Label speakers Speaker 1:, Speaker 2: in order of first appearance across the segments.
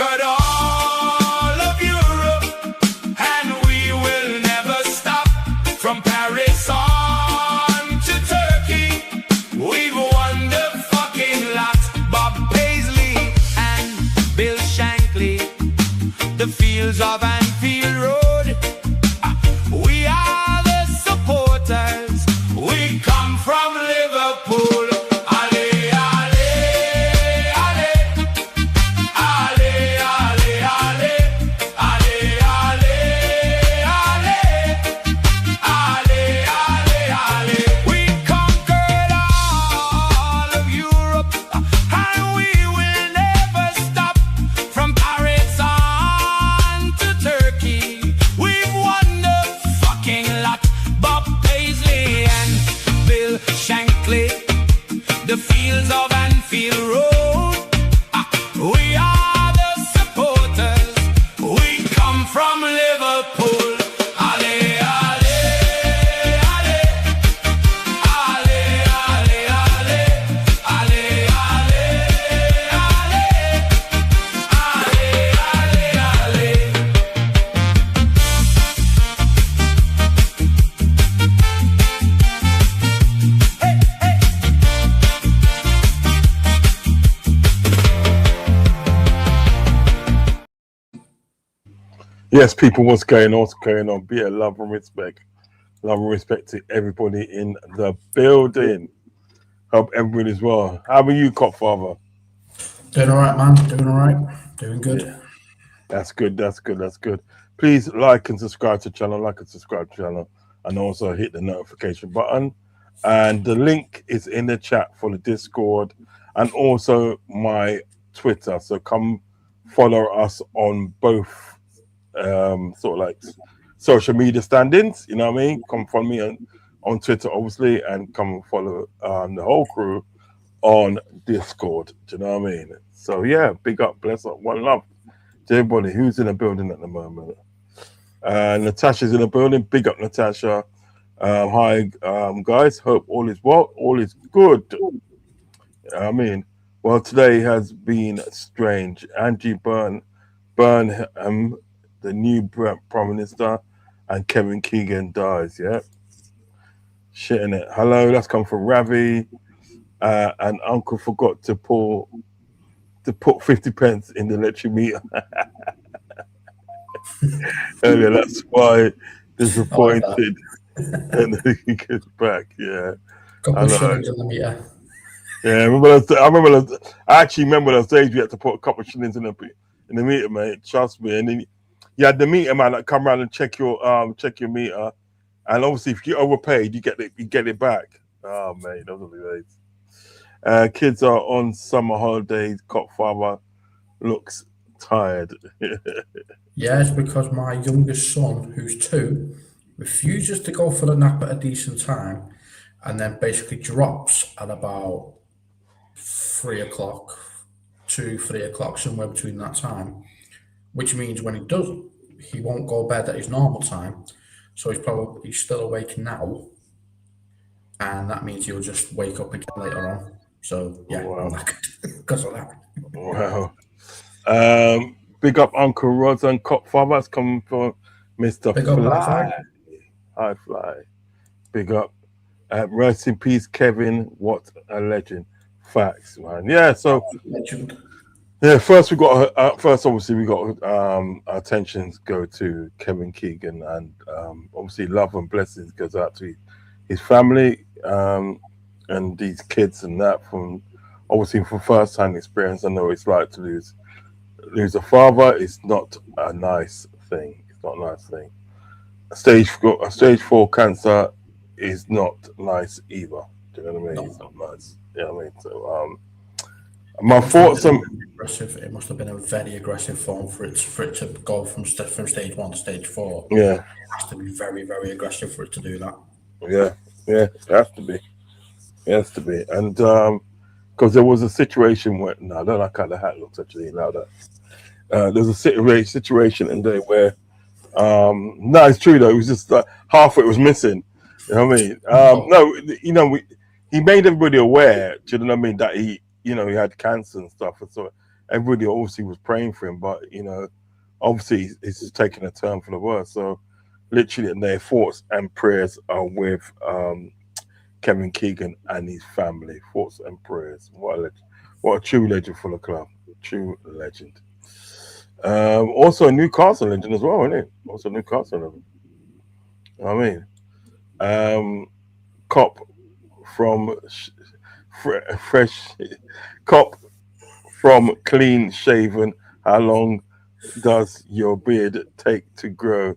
Speaker 1: conquered all of Europe, and we will never stop. From Paris on to Turkey, we've won the fucking lot. Bob Paisley and Bill Shankly, the fields of Anfield Road. We are the supporters. We come from Liverpool. The fields of Anfield Road. We are the supporters. We come from Liverpool. Ale, ale, ale, ale, ale, ale, ale, ale, ale, ale, ale.
Speaker 2: Yes, people, what's going on? What's going on? Be a love and respect. Love and respect to everybody in the building. Hope everybody's well. How are you, Copfather?
Speaker 3: Doing all right, man. Doing all right. Doing good.
Speaker 2: Yeah. That's good. That's good. That's good. Please like and subscribe to the channel. Like and subscribe to the channel. And also hit the notification button. And the link is in the chat for the Discord and also my Twitter. So come follow us on both sort of like social media standings, you know what I mean? Come follow me on Twitter, obviously, and come follow the whole crew on Discord. Do you know what I mean? So yeah, big up, bless up, one love to everybody who's in the building at the moment. Natasha's in the building. Big up, Natasha. Hi, guys. Hope all is well. All is good. I mean, well, today has been strange. Angie Burnham, the new Prime Minister, and Kevin Keegan dies, yeah? Shit in it. Hello, that's come from Ravi. And Uncle forgot to put 50 pence in the electric meter. Earlier, that's why disappointed. And then he gets back, yeah.
Speaker 3: Couple of shillings in the meter.
Speaker 2: Yeah, I actually remember those days we had to put a couple of shillings in the meter, mate. Trust me. And then you had the meter man that come around and check your meter, and obviously if you overpaid, you get it back. Oh mate, those are the days. Kids are on summer holidays. Copfather looks tired.
Speaker 3: Yeah, it's because my youngest son, who's 2, refuses to go for the nap at a decent time, and then basically drops at about 3 o'clock, 3 o'clock, somewhere between that time. Which means when he does, he won't go to bed at his normal time. So he's still awake now. And that means he'll just wake up again later on. So yeah, wow. Because of that.
Speaker 2: Wow. Big up Uncle Rods and Copfather. That's coming from Mr.
Speaker 3: Big
Speaker 2: Fly. Hi Fly. Big up. Rest in peace, Kevin. What a legend. Facts, man. Yeah, so
Speaker 3: Legend.
Speaker 2: yeah, first obviously we got our attentions go to Kevin Keegan, and obviously love and blessings goes out to his family and these kids and that from first-hand experience. I know what it's like to lose a father. It's not a nice thing. It's not a nice thing. Stage 4 cancer is not nice either. Do you know what I mean? No. It's not nice. Yeah, I mean, so my thoughts on
Speaker 3: aggressive. It must have been a very aggressive form for it to go from stage 1 to stage 4.
Speaker 2: Yeah,
Speaker 3: it has to be very, very aggressive for it to do that.
Speaker 2: Yeah, it has to be. It has to be, and because there was a situation where I don't like how the hat looks actually now that there's a situation in there where no, it's true though. It was just half of it was missing. You know what I mean? No, you know, he made everybody aware. Do you know what I mean? That he had cancer and stuff, and so everybody obviously was praying for him, but obviously it's just taking a turn for the worse. So literally, their thoughts and prayers are with Kevin Keegan and his family. Thoughts and prayers. What a legend. What a true legend for the club. True legend. Also a Newcastle legend as well, isn't it? Also Newcastle legend. I mean, cop from fresh, cop from clean shaven. How long does your beard take to grow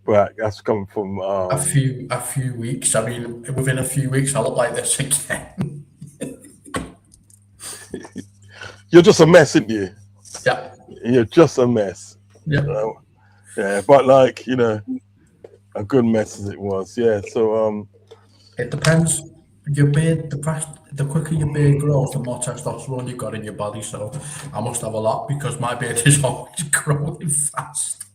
Speaker 2: back? That's coming from
Speaker 3: a few weeks. I mean, within a few weeks, I look like this again.
Speaker 2: You're just a mess, aren't you?
Speaker 3: Yeah.
Speaker 2: You're just a mess.
Speaker 3: Yeah.
Speaker 2: Yeah, but like, a good mess as it was. Yeah. So
Speaker 3: it depends. Your beard, the quicker your beard grows, the more testosterone you've got in your body. So I must have a lot because my beard is always growing fast.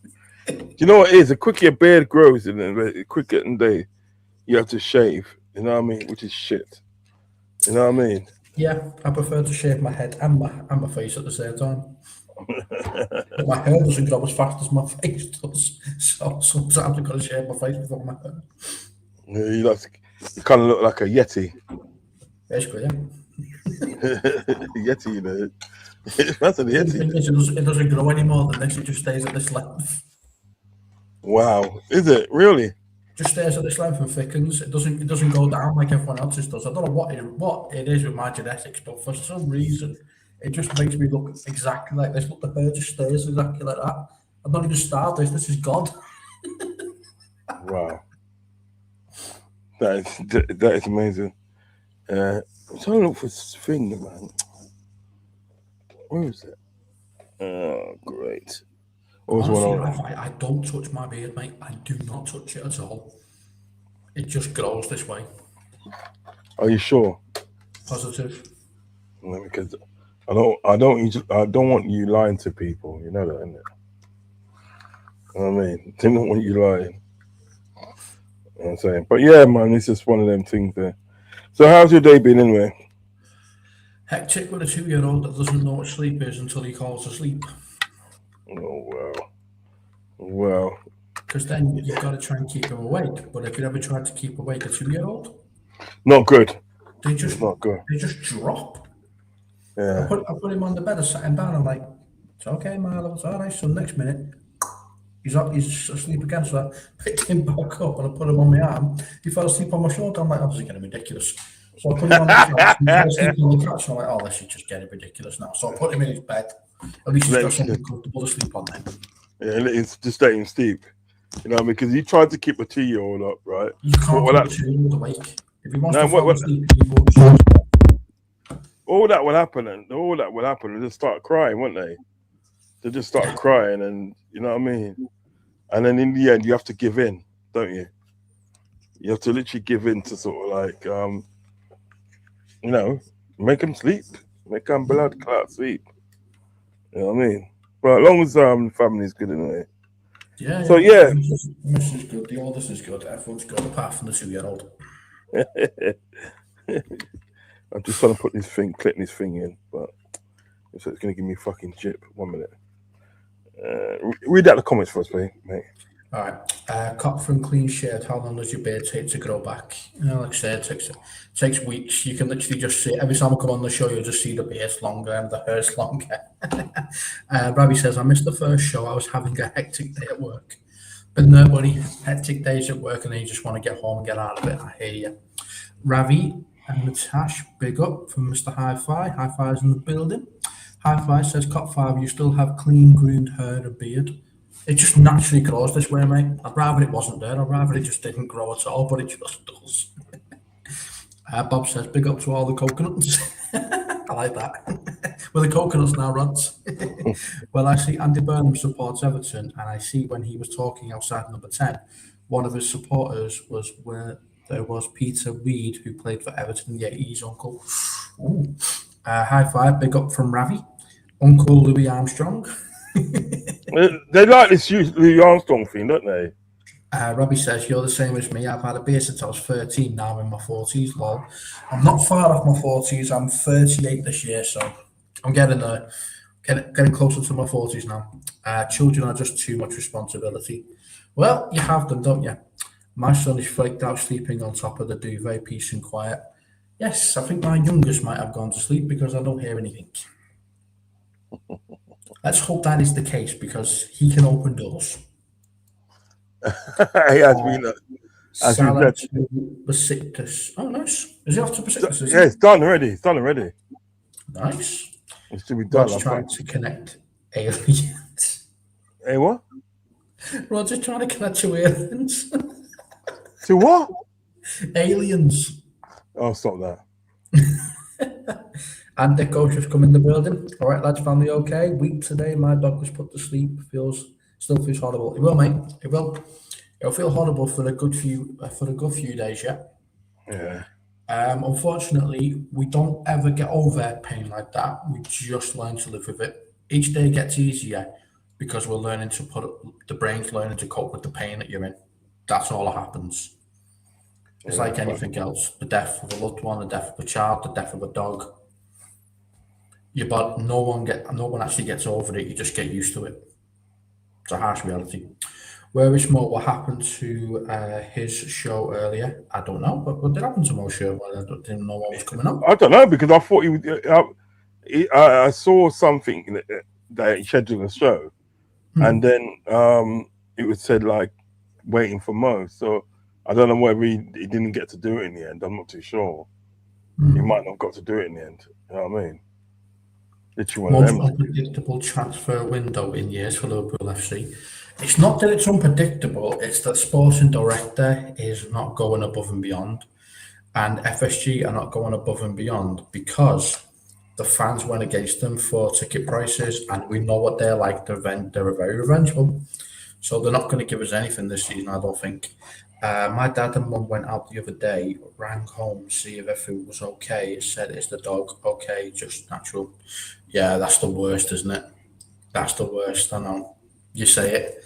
Speaker 2: You know what it is? The quicker your beard grows, the quicker in the day you have to shave. You know what I mean? Which is shit. You know what I mean?
Speaker 3: Yeah, I prefer to shave my head and my face at the same time. But my hair doesn't grow as fast as my face does, so sometimes I've got to shave my face before my hair.
Speaker 2: You kind of look like a Yeti.
Speaker 3: Basically, yeah.
Speaker 2: Yeti, That's a Yeti.
Speaker 3: It doesn't grow anymore than this. It just stays at this length.
Speaker 2: Wow, is it really?
Speaker 3: Just stays at this length and thickens. It doesn't go down like everyone else's does. I don't know what it is with my genetics, but for some reason, it just makes me look exactly like this. Look, the hair just stays exactly like that. I don't even start this. This is God.
Speaker 2: Wow, that is amazing. I'm trying to look for this thing, man. Where is it? Oh, great.
Speaker 3: Honestly, I don't touch my beard, mate. I do not touch it at all. It just grows this way.
Speaker 2: Are you sure?
Speaker 3: Positive.
Speaker 2: Because I don't want you lying to people. You know that, isn't it? You know what I mean? They don't want you lying. You know what I'm saying? But yeah, man, it's just one of them things there. So how's your day been anyway?
Speaker 3: Hectic with a 2-year-old that doesn't know what sleep is until he calls asleep.
Speaker 2: Oh, well.
Speaker 3: Because then you've got to try and keep him awake. But if you ever tried to keep awake a 2-year-old,
Speaker 2: not good.
Speaker 3: It's not good. They just drop.
Speaker 2: Yeah.
Speaker 3: I put him on the bed, I sat him down. I'm like, it's okay, Marlo. It's all right. So next minute, he's asleep again. So I picked him back up and I put him on my arm. He fell asleep on my shoulder. I'm like, oh, this is getting ridiculous. So I put him on the couch. He fell asleep on the couch. So I'm like, oh, this is just getting ridiculous now. So I put him in his bed. At least he's got something comfortable to sleep on then.
Speaker 2: Yeah, it's just letting him sleep. You know, because he tried to keep a 2-year-old up, right?
Speaker 3: You can't keep a 2-year-old awake. If he wants to fall asleep, he won't.
Speaker 2: All that will happen, and they just start crying, won't they? They just start crying, and you know what I mean? And then in the end, you have to give in, don't you? You have to literally give in to sort of like, make them sleep. Make them blood clot sleep. You know what I mean? But as long as the family's good anyway.
Speaker 3: Yeah.
Speaker 2: So yeah.
Speaker 3: Mrs. is good, the oldest is good, everyone's good, apart from the 2-year-old.
Speaker 2: I'm just trying to put clip this thing in, but it's going to give me fucking jip. 1 minute. Read out the comments for us, mate.
Speaker 3: All right. Cop from clean shaved. How long does your beard take to grow back? Like I said, it takes weeks. You can literally just see every time I come on the show, you'll just see the beard's longer and the hair's longer. Ravi says, I missed the first show. I was having a hectic day at work. But no, buddy, hectic days at work and then you just want to get home and get out of it. I hear you. Ravi and Natash, big up from Mr. Hi-Fi. Hi-Fi's in the building. Hi-Fi says, Cop 5, you still have clean groomed hair and beard. It just naturally grows this way, mate. I'd rather it wasn't there. I'd rather it just didn't grow at all, but it just does. Bob says, big up to all the coconuts. I like that. Well, the coconuts now, Rods. Well, I see Andy Burnham supports Everton, and I see when he was talking outside number 10, one of his supporters was where there was Peter Reid, who played for Everton. Yeah, he's uncle. Ooh. High five, big up from Ravi. Uncle Louis Armstrong.
Speaker 2: They like this Louis Armstrong thing, don't they?
Speaker 3: Robbie says, you're the same as me. I've had a beer since I was 13. Now I'm in my 40s. Lol. I'm not far off my 40s. I'm 38 this year, so I'm getting there. Getting closer to my 40s now. Children are just too much responsibility. Well, you have them, don't you? My son is flaked out sleeping on top of the duvet, peace and quiet. Yes, I think my youngest might have gone to sleep because I don't hear anything. Let's hope that is the case because he can open doors.
Speaker 2: He has been, as you
Speaker 3: Salah
Speaker 2: said,
Speaker 3: to Besiktas. Oh, nice. Is he off to Besiktas? Is
Speaker 2: yeah, it's done already. It's done already.
Speaker 3: he? Nice.
Speaker 2: It should be done.
Speaker 3: Rod's trying to connect aliens.
Speaker 2: Hey, what?
Speaker 3: Rod's just trying to connect to aliens.
Speaker 2: To what?
Speaker 3: Aliens.
Speaker 2: Oh, stop that.
Speaker 3: And the coach has come in the building. All right, lads, family, okay. Week today, my dog was put to sleep. Still feels horrible. It will, mate. It will. It'll feel horrible for a good few days, yeah.
Speaker 2: Yeah.
Speaker 3: Unfortunately, we don't ever get over pain like that. We just learn to live with it. Each day gets easier because we're learning to the brain's learning to cope with the pain that you're in. That's all that happens. It's like anything else. The death of a loved one, the death of a child, the death of a dog. But no one actually gets over it. You just get used to it. It's a harsh reality. Where is Mo? What happened to his show earlier? I don't know. But what did happen to Mo's show? I didn't know what was coming up.
Speaker 2: I don't know because I thought he was. I saw something that he scheduled a show, and then it was said like waiting for Mo. So I don't know whether he didn't get to do it in the end. I'm not too sure. He might not have got to do it in the end. You know what I mean? Literally one of
Speaker 3: Most
Speaker 2: them.
Speaker 3: unpredictable transfer window in years for Liverpool FC. It's not that it's unpredictable, it's that sporting director is not going above and beyond. And FSG are not going above and beyond because the fans went against them for ticket prices, and we know what they're like. They're very revengeful. So they're not going to give us anything this season, I don't think. My dad and mum went out the other day, rang home, see if everything was okay. Said, "Is the dog okay? Just natural." Yeah, that's the worst, isn't it? That's the worst. I know. You say it.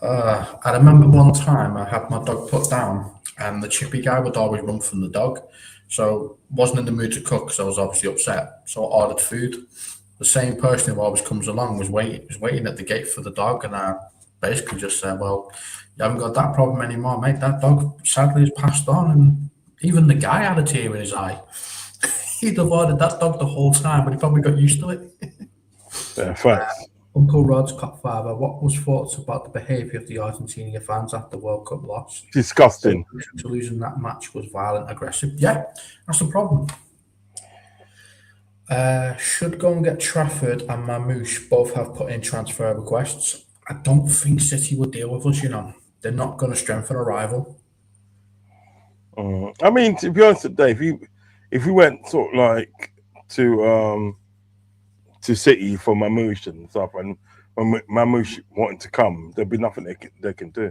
Speaker 3: I remember one time I had my dog put down, and the chippy guy would always run from the dog. So wasn't in the mood to cook, so I was obviously upset. So I ordered food. The same person who always comes along was waiting at the gate for the dog, and I basically just said, "Well, you haven't got that problem anymore, mate. That dog sadly has passed on." And even the guy had a tear in his eye. He'd have ordered that dog the whole time, but he probably got used to it.
Speaker 2: Yeah, facts.
Speaker 3: Uncle Rod's Copfather, what was thoughts about the behaviour of the Argentina fans after the World Cup loss?
Speaker 2: Disgusting.
Speaker 3: To losing that match was violent, aggressive. Yeah, that's the problem. Should go and get Trafford and Mamouche both have put in transfer requests. I don't think City will deal with us, you know. They're not going to strengthen a rival.
Speaker 2: I mean, to be honest, Dave, if we went sort of like to City for Mamouche and stuff, and when Mamouche wanting to come, there'd be nothing they can do.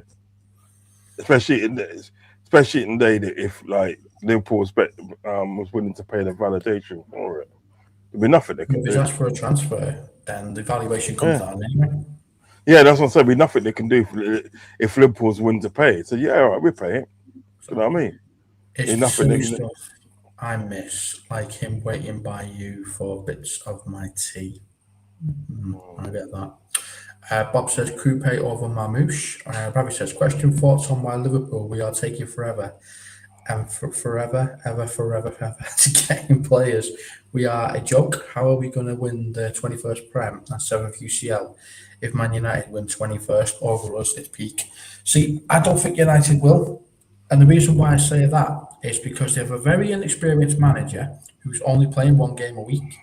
Speaker 2: Especially in the day that if like Liverpool was willing to pay the validation for it, there'd be nothing they can
Speaker 3: If
Speaker 2: do.
Speaker 3: it's asked for a transfer, then the valuation comes down anyway.
Speaker 2: Yeah, that's what I'm saying. There'd be nothing they can do if Liverpool's willing to pay. So yeah, all right, we pay it. You know what I mean?
Speaker 3: It's
Speaker 2: There's
Speaker 3: the
Speaker 2: nothing they
Speaker 3: silly
Speaker 2: can do.
Speaker 3: stuff I miss, like him waiting by you for bits of my tea. I get that. Bob says Coupe over Mamouche. Ravi says, question thoughts on why Liverpool we are taking forever and forever to get in players. We are a joke. How are we going to win the 21st Prem and 7th UCL if Man United win 21st over us? It's peak. See, I don't think United will. And the reason why I say that is because they have a very inexperienced manager who's only playing one game a week.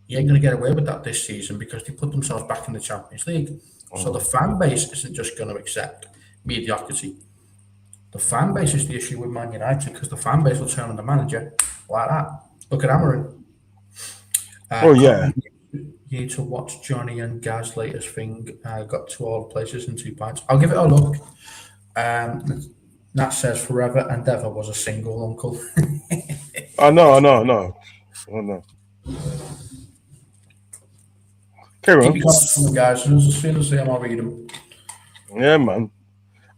Speaker 3: You ain't going to get away with that this season because they put themselves back in the Champions League. So the fan base isn't just going to accept mediocrity. The fan base is the issue with Man United because the fan base will turn on the manager like that. Look at Amorim.
Speaker 2: Yeah.
Speaker 3: You need to watch Johnny and Gaz's latest thing. Got to all the places in 2 pints. I'll give it a look. Nat says forever and ever was a single uncle.
Speaker 2: No. Carry on.
Speaker 3: Keep your comments coming, guys. As soon as I see them, I'll read them.
Speaker 2: Yeah, man.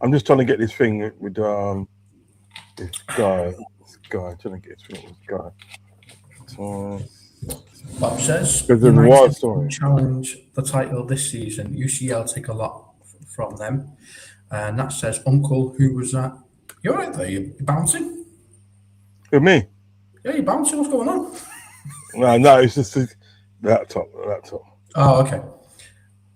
Speaker 2: I'm just trying to get this thing with this guy. Trying to get this thing with this guy. So,
Speaker 3: Bob says
Speaker 2: Because there's a wild
Speaker 3: United
Speaker 2: story.
Speaker 3: challenge the title this season. UCL take a lot from them. And that says, Uncle, who was that? You're right there. You're bouncing.
Speaker 2: With me?
Speaker 3: Yeah, you're bouncing. What's going on?
Speaker 2: No, it's just the laptop.
Speaker 3: Oh, okay.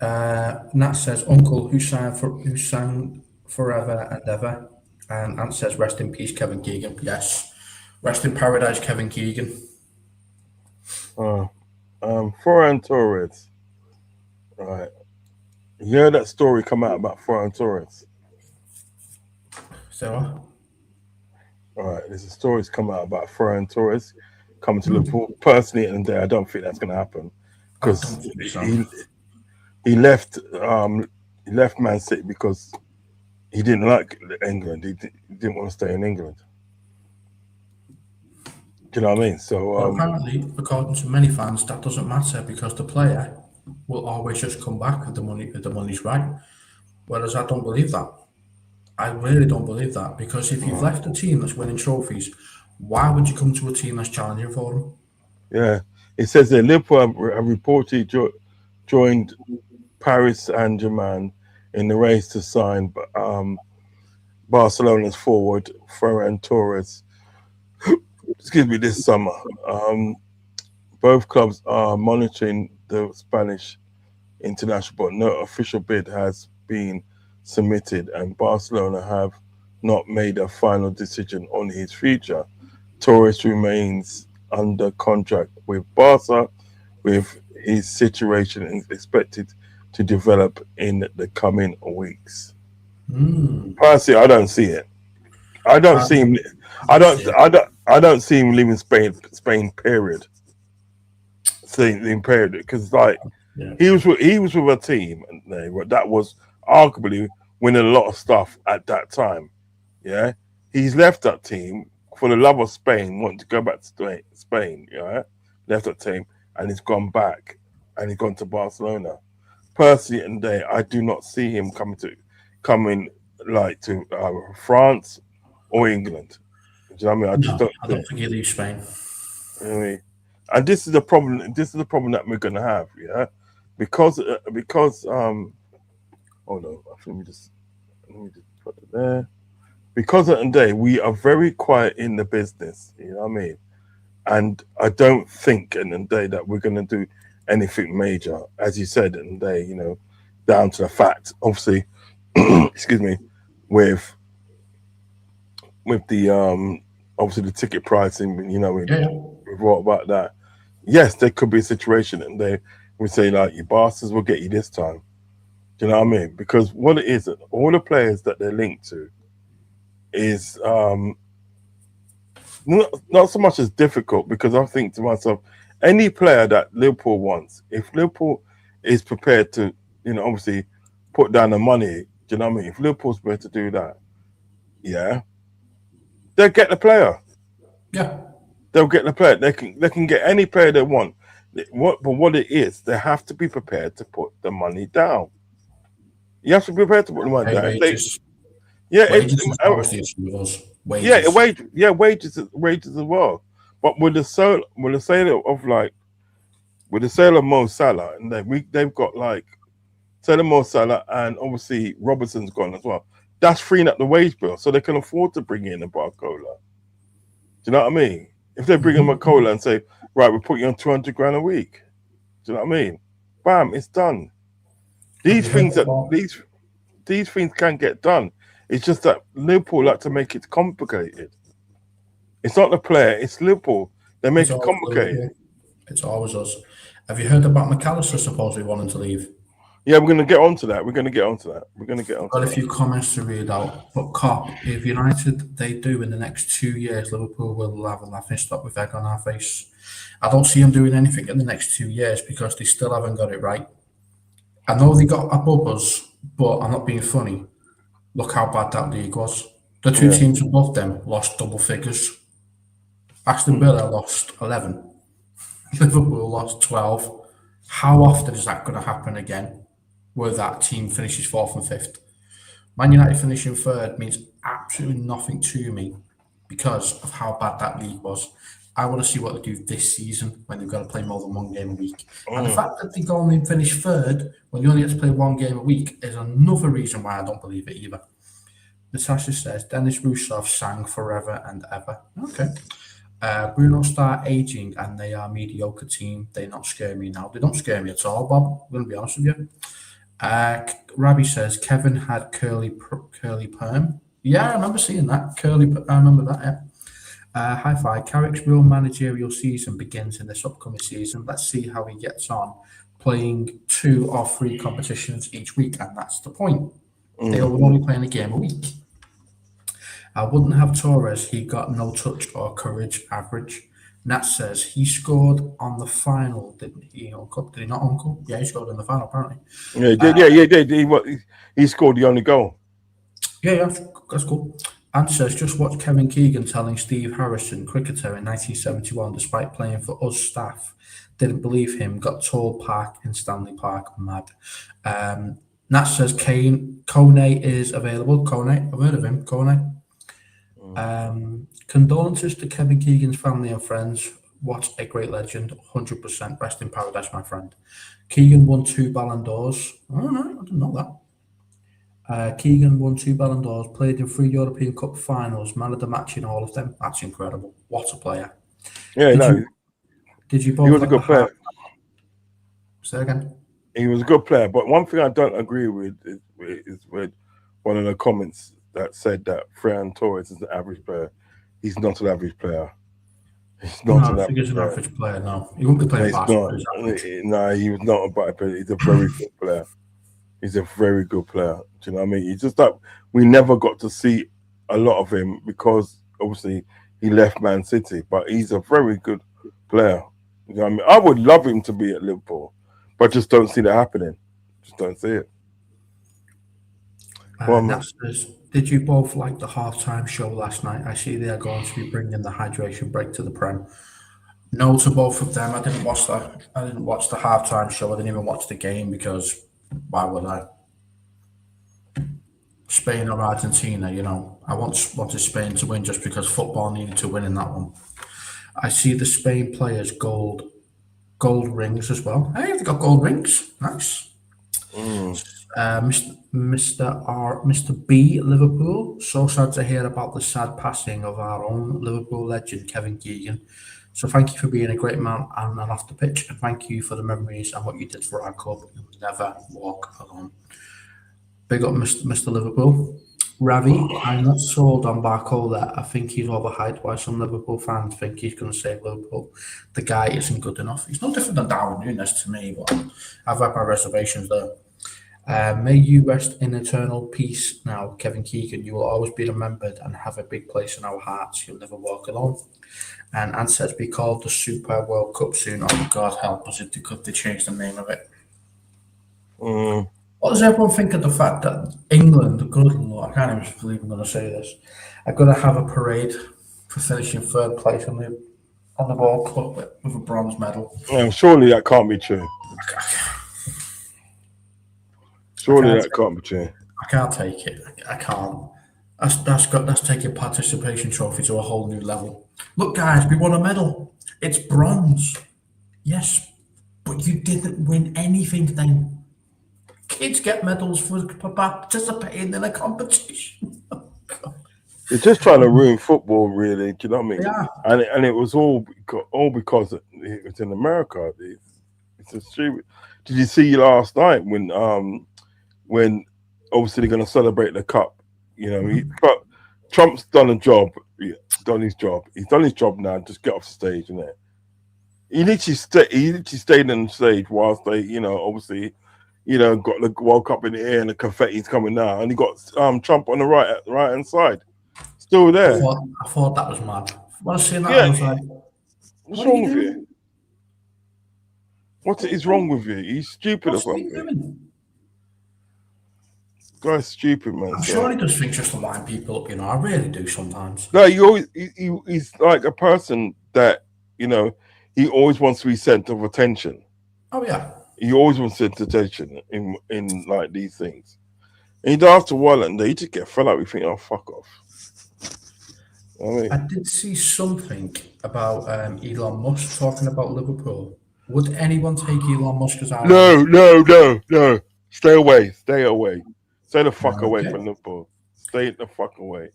Speaker 3: Nat says, Uncle, who sang forever and ever. And Ant says, rest in peace, Kevin Keegan. Yes. Rest in paradise, Kevin Keegan.
Speaker 2: Ferran Torres. Right. You heard that story come out about Ferran Torres?
Speaker 3: So,
Speaker 2: All right. There's a story's come out about Ferran Torres coming to Liverpool. Personally, at the end of the day, I don't think that's going to happen because he left Man City because he didn't like England. He didn't want to stay in England. Do you know what I mean? So
Speaker 3: apparently, according to many fans, that doesn't matter because the player will always just come back if the money's right. Whereas I don't believe that. I really don't believe that because if you've left a team that's winning trophies, why would you come to a team that's challenging for them?
Speaker 2: Yeah, it says that Liverpool have reportedly joined Paris Saint-Germain in the race to sign Barcelona's forward Ferran Torres. Excuse me, this summer. Both clubs are monitoring the Spanish international, but no official bid has been submitted, and Barcelona have not made a final decision on his future. Torres remains under contract with Barca, with his situation expected to develop in the coming weeks. Personally, I don't see it. I don't see him. I don't see him leaving Spain. Period. Period. Because he was with a team that was arguably winning a lot of stuff at that time. Yeah, he's left that team for the love of Spain, wanting to go back to Spain. Yeah, left that team and he's gone back and he's gone to Barcelona. Personally, and I do not see him coming to France or England. Do you know what I mean?
Speaker 3: I don't think he leaves Spain.
Speaker 2: You know what I mean? And this is the problem. This is the problem that we're going to have, yeah, because hold on, let me just put it there. Because at the end of the day, we are very quiet in the business. You know what I mean? And I don't think at the end of the day that we're going to do anything major, as you said, at the end of the day, you know, down to the fact, obviously, excuse me, with the obviously the ticket pricing, you know, we've brought about that. Yes, there could be a situation and they would say like, your bastards will get you this time. Do you know what I mean? Because what it is, all the players that they're linked to is not so much as difficult, because I think to myself, any player that Liverpool wants, if Liverpool is prepared to, you know, obviously put down the money, do you know what I mean? If Liverpool's prepared to do that, yeah, they'll get the player.
Speaker 3: Yeah.
Speaker 2: They'll get the player. They can get any player they want. But what it is, they have to be prepared to put the money down. You have to be prepared to put the money down.
Speaker 3: Wages.
Speaker 2: Wages
Speaker 3: is always the issue with us. Wages.
Speaker 2: Wages as well. But with the sale of Mo Salah, and they've got like sale of Mo Salah, and obviously Robertson's gone as well. That's freeing up the wage bill, so they can afford to bring in a Barcola. Do you know what I mean? If they bring in a Cola and say, right, we'll put you on 200 grand a week. Do you know what I mean? Bam, it's done. These things can get done. It's just that Liverpool like to make it complicated. It's not the player, it's Liverpool. They make it complicated.
Speaker 3: It's always us. Have you heard about McAllister supposedly wanting to leave?
Speaker 2: Yeah, we're going to get onto that.
Speaker 3: Got a few comments to read out. But Cop, if United they do in the next 2 years, Liverpool will have a laughing stock with egg on our face. I don't see them doing anything in the next 2 years because they still haven't got it right. I know they got above us, but I'm not being funny. Look how bad that league was. The two teams above them lost double figures. Aston Villa lost 11. Liverpool lost 12. How often is that going to happen again, where that team finishes fourth and fifth? Man United finishing third means absolutely nothing to me because of how bad that league was. I want to see what they do this season when they've got to play more than one game a week. And the fact that they go and finish third when you only get to play one game a week is another reason why I don't believe it either. Natasha says, Dennis Rousseff sang forever and ever. Okay. Bruno start aging and they are a mediocre team. They not scare me now. They don't scare me at all, Bob. I'm going to be honest with you. Ravi says, Kevin had curly perm. Yeah, I remember seeing that. I remember that, yeah. High five. Carrick's real managerial season begins in this upcoming season. Let's see how he gets on playing 2 or 3 competitions each week, and that's the point. They will only playing a game a week. I wouldn't have Torres. He got no touch or courage average. Nat says he scored on the final, didn't he? Uncle? Did he not, Uncle? Yeah, he scored in the final, apparently.
Speaker 2: Yeah, he did. He scored the only goal.
Speaker 3: Yeah, that's cool. And says, just watch Kevin Keegan telling Steve Harrison, cricketer in 1971, despite playing for us staff, didn't believe him, got told park in Stanley Park, mad. Nat says Kone is available. Kone, I've heard of him, Kone. Condolences to Kevin Keegan's family and friends. What a great legend. 100% rest in paradise, my friend. Keegan won 2 Ballon d'Ors. Oh, no, I didn't know that. Keegan won 2 Ballon d'Ors, played in 3 European Cup finals, man of the match in all of them. That's incredible. What a player.
Speaker 2: Yeah,
Speaker 3: did you both?
Speaker 2: He was a good player.
Speaker 3: Say again.
Speaker 2: He was a good player, but one thing I don't agree with is with one of the comments that said that Ferran Torres is an average player. He's not an average player. He's not an average player.
Speaker 3: No, he wouldn't be playing basketball.
Speaker 2: No, he was not a bad player. He's a very good player. He's a very good player. Do you know what I mean? It's just that we never got to see a lot of him because obviously he left Man City, but he's a very good player. You know what I mean? I would love him to be at Liverpool, but just don't see that happening. Just don't see it.
Speaker 3: Did you both like the halftime show last night? I see they are going to be bringing the hydration break to the Prem. No to both of them. I didn't watch the halftime show. I didn't even watch the game because why would I? Spain or Argentina, you know. I wanted Spain to win just because football needed to win in that one. I see the Spain players gold rings as well. Hey, they got gold rings. Nice. Mr. B, Liverpool. So sad to hear about the sad passing of our own Liverpool legend, Kevin Keegan. So thank you for being a great man and off the pitch, and thank you for the memories and what you did for our club. You'll never walk alone. Big up, Mr. Liverpool. Ravi, I'm not sold on Barcola. I think he's overhyped. Why some Liverpool fans think he's going to save Liverpool. The guy isn't good enough. He's no different than Darwin Núñez to me, but I've had my reservations there. May you rest in eternal peace now, Kevin Keegan. You will always be remembered and have a big place in our hearts. You'll never walk alone. And Anne says, be called the Super World Cup soon. Oh, God help us if they change the name of it. What does everyone think of the fact that England, good Lord, I can't even believe I'm going to say this, are going to have a parade for finishing 3rd place on the World Cup with a bronze medal?
Speaker 2: Surely that can't be true. Surely that can't be true.
Speaker 3: I can't take it. I can't. That's taking participation trophy to a whole new level. Look, guys, we won a medal. It's bronze. Yes, but you didn't win anything then. Kids get medals for participating in a competition.
Speaker 2: They're just trying to ruin football, really. Do you know what I mean?
Speaker 3: Yeah.
Speaker 2: And it was all because it was in America. It's a stupid. Did you see last night when obviously they're going to celebrate the cup? You know, but Trump's done a job. Done his job. He's done his job now. Just get off the stage, innit? He literally stayed on the stage whilst they, you know, obviously, you know, got the World Cup in the air and the confetti's coming now, and he got Trump on the right hand side, still there.
Speaker 3: I thought that was mad. When I seen that, I was like,
Speaker 2: "What's wrong with you? What is wrong with you? He's stupid or something." Guy's stupid, man.
Speaker 3: I'm sure he does things just to line people up, you know. I really do sometimes.
Speaker 2: No, he's like a person that, you know, he always wants to be center of attention.
Speaker 3: Oh yeah.
Speaker 2: He always wants attention in like these things. And after a while, and they just get fed up. We think, oh, fuck off. I
Speaker 3: I
Speaker 2: mean,
Speaker 3: did see something about Elon Musk talking about Liverpool. Would anyone take Elon Musk as our
Speaker 2: no,
Speaker 3: idol?
Speaker 2: no, no, no. Stay away. Stay away. Stay the fuck away
Speaker 3: Okay.
Speaker 2: from Liverpool. Stay the fuck away.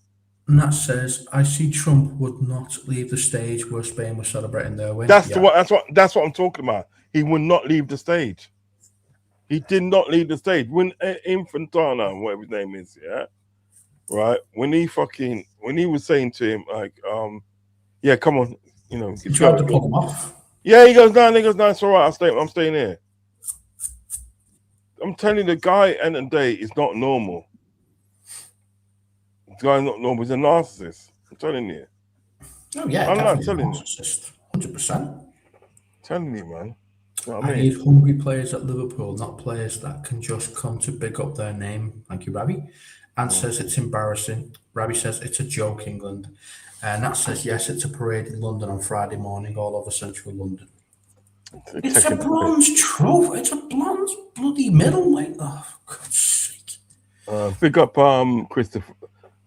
Speaker 3: And that says, I see Trump would not leave the stage where Spain was celebrating their win.
Speaker 2: That's the
Speaker 3: Yeah.
Speaker 2: what. That's what I'm talking about. He would not leave the stage. He did not leave the stage when Infantana, whatever his name is, yeah, right. When he was saying to him like, yeah, come on,
Speaker 3: He
Speaker 2: go,
Speaker 3: tried to
Speaker 2: go.
Speaker 3: pull him off.
Speaker 2: Yeah, he goes down. He goes down. It's all right. I'm staying here. I'm telling you, the guy end of the day is not normal. The guy's not normal. He's a narcissist. I'm telling you.
Speaker 3: Oh, yeah,
Speaker 2: I'm not
Speaker 3: definitely a
Speaker 2: telling you.
Speaker 3: narcissist. 100%.
Speaker 2: Telling you, man. You know what
Speaker 3: I
Speaker 2: I mean?
Speaker 3: need hungry players at Liverpool, not players that can just come to big up their name. Thank you, Rabbi. And says it's embarrassing. Rabbi says it's a joke, England. And that says, yes, it's a parade in London on Friday morning, all over central London. It's a bronze trophy. It's a bronze bloody medal, mate. Oh, for God's sake.
Speaker 2: Big up, Christopher.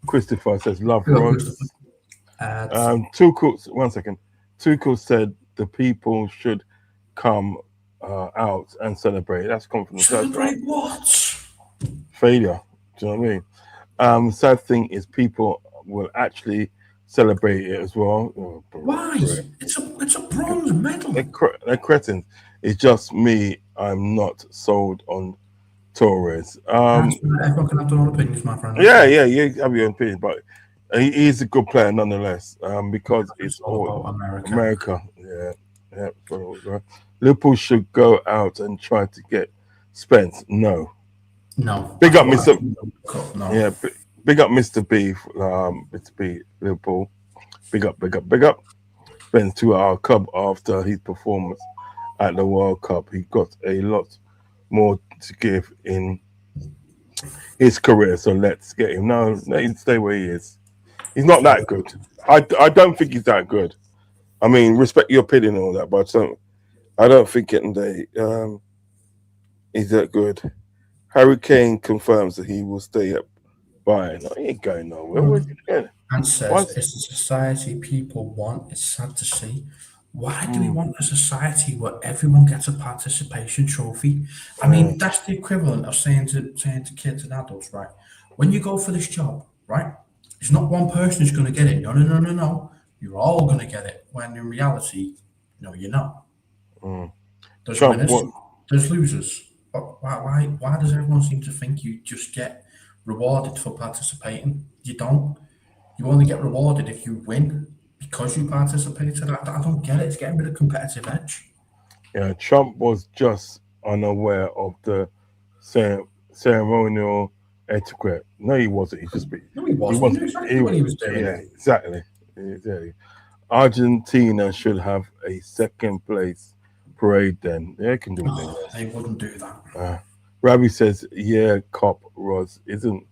Speaker 2: Christopher says, love
Speaker 3: Big up,
Speaker 2: Rods.
Speaker 3: Christopher.
Speaker 2: One second. Tuchel said the people should come out and celebrate. That's come from the
Speaker 3: Celebrate what?
Speaker 2: failure. Do you know what I mean? Sad thing is people will actually celebrate it as well.
Speaker 3: Why? It's a bronze medal.
Speaker 2: They're cretins. It's just me. I'm not sold on Torres.
Speaker 3: Everyone can have their own opinions, my friend.
Speaker 2: Yeah, you have your own opinion, but he's a good player nonetheless. Because it's all
Speaker 3: about
Speaker 2: America. Yeah. Liverpool should go out and try to get Spence. No. Big up, Mr.
Speaker 3: No.
Speaker 2: Yeah, big up, Mr. B. Mr. B. Liverpool. Big up. Spence to our club after his performance at the World Cup. He got a lot more to give in his career, so let's get him. No, let him stay where he is. He's not that good. I don't think he's that good. I mean, respect your opinion and all that, but I don't think he's that good. Harry Kane confirms that he will stay at Bayern. No, he ain't going nowhere. Where's he going?
Speaker 3: And says it's the society people want. It's sad to see. Why do we want a society where everyone gets a participation trophy? I mean, that's the equivalent of saying to kids and adults, right? When you go for this job, right? It's not one person who's going to get it. No. You're all going to get it. When in reality, no, you're not. There's winners. There's losers. Why does everyone seem to think you just get rewarded for participating? You don't. You only get rewarded if you win because you participated. I don't get it. It's getting rid of competitive edge.
Speaker 2: Yeah, Trump was just unaware of the ceremonial etiquette. No, he wasn't. He just
Speaker 3: No, he wasn't. He knew exactly what he was doing.
Speaker 2: Yeah, exactly. Argentina should have a second place parade then. They can do it.
Speaker 3: They wouldn't do that.
Speaker 2: Ravi says, yeah, cop Roz isn't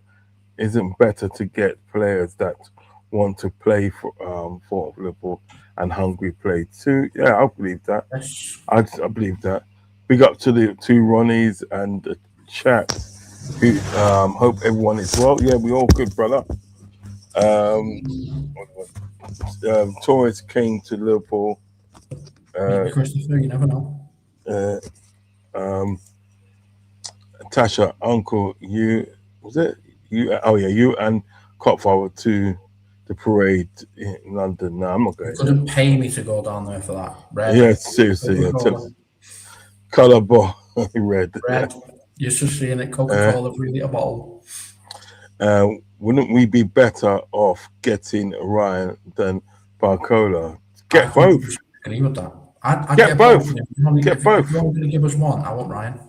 Speaker 2: better to get players that want to play for Liverpool and hungry play too. Yeah, I believe that.
Speaker 3: Yes.
Speaker 2: I believe that. Big up to the two Ronnies and the chat. Who hope everyone is well. Yeah, we all good, brother. Torres came to Liverpool.
Speaker 3: Maybe Christopher, you never know.
Speaker 2: Tasha, uncle, you and Copfather to the parade in London. No, I'm not going.
Speaker 3: You couldn't pay me to go down there for that. Red.
Speaker 2: Yeah, seriously. Colour ball, red.
Speaker 3: You're just seeing it. Coca-Cola, really a bottle.
Speaker 2: Wouldn't we be better off getting Ryan than Barcola? Get both.
Speaker 3: Agree with that. I'd
Speaker 2: get both.
Speaker 3: Get both. If you're only going to give us one, I want Ryan.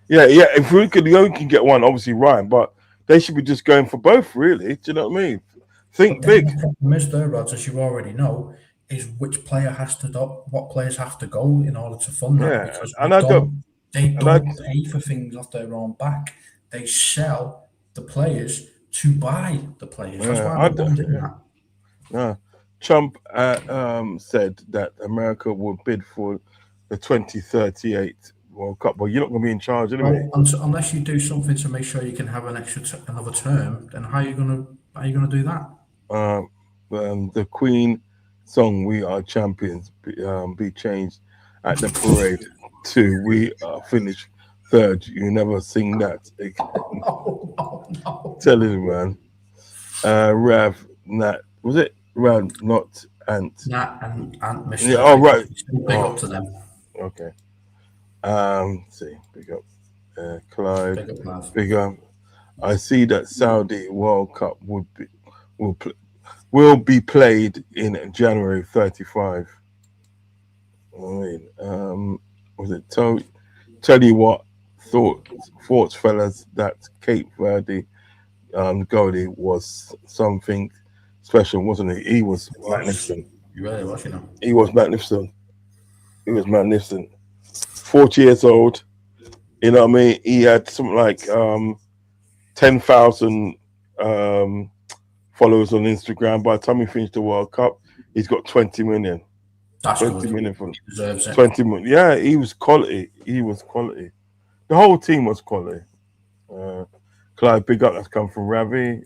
Speaker 2: Yeah. If we could, only can get one, obviously Ryan, but they should be just going for both, really. Do you know what I mean? Think big.
Speaker 3: The problem is, though, Rods, as you already know, is which player has to what players have to go in order to fund that. Because they don't pay for things off their own back. They sell the players to buy the players. That's why they're doing that.
Speaker 2: Yeah. Trump said that America will bid for the 2038 World Cup. Well, you're not going to be in charge anyway.
Speaker 3: Well, unless you do something to make sure you can have an extra another term, then how are you going to do that?
Speaker 2: the Queen song "We Are Champions" be changed at the parade to "We Are Finished Third"? You never sing that.
Speaker 3: No, no, no.
Speaker 2: Telling you, man. Rav, Nat, was it Rav, not Ant?
Speaker 3: Nat and
Speaker 2: Yeah.
Speaker 3: Mr.
Speaker 2: Oh,
Speaker 3: Big up,
Speaker 2: right.
Speaker 3: big up
Speaker 2: Oh,
Speaker 3: to them.
Speaker 2: okay. Let's see, big up, Clyde,
Speaker 3: Big up, Nav.
Speaker 2: big up. I see that Saudi World Cup will pl- will be played in January 35. I mean, was it tell you what thoughts, fellas, that Cape Verde goalie was something special, wasn't he? He was
Speaker 3: Was
Speaker 2: magnificent.
Speaker 3: you really was, you know?
Speaker 2: He was magnificent. He was magnificent. 40 years old. You know what I mean? He had something like 10,000 um, followers on Instagram. By the time he finished the World Cup, he's got 20 million.
Speaker 3: That's
Speaker 2: 20
Speaker 3: good.
Speaker 2: million from
Speaker 3: He deserves it.
Speaker 2: 20 million. Yeah, he was quality. He was quality. The whole team was quality. Clyde, big up, that's come from Ravi.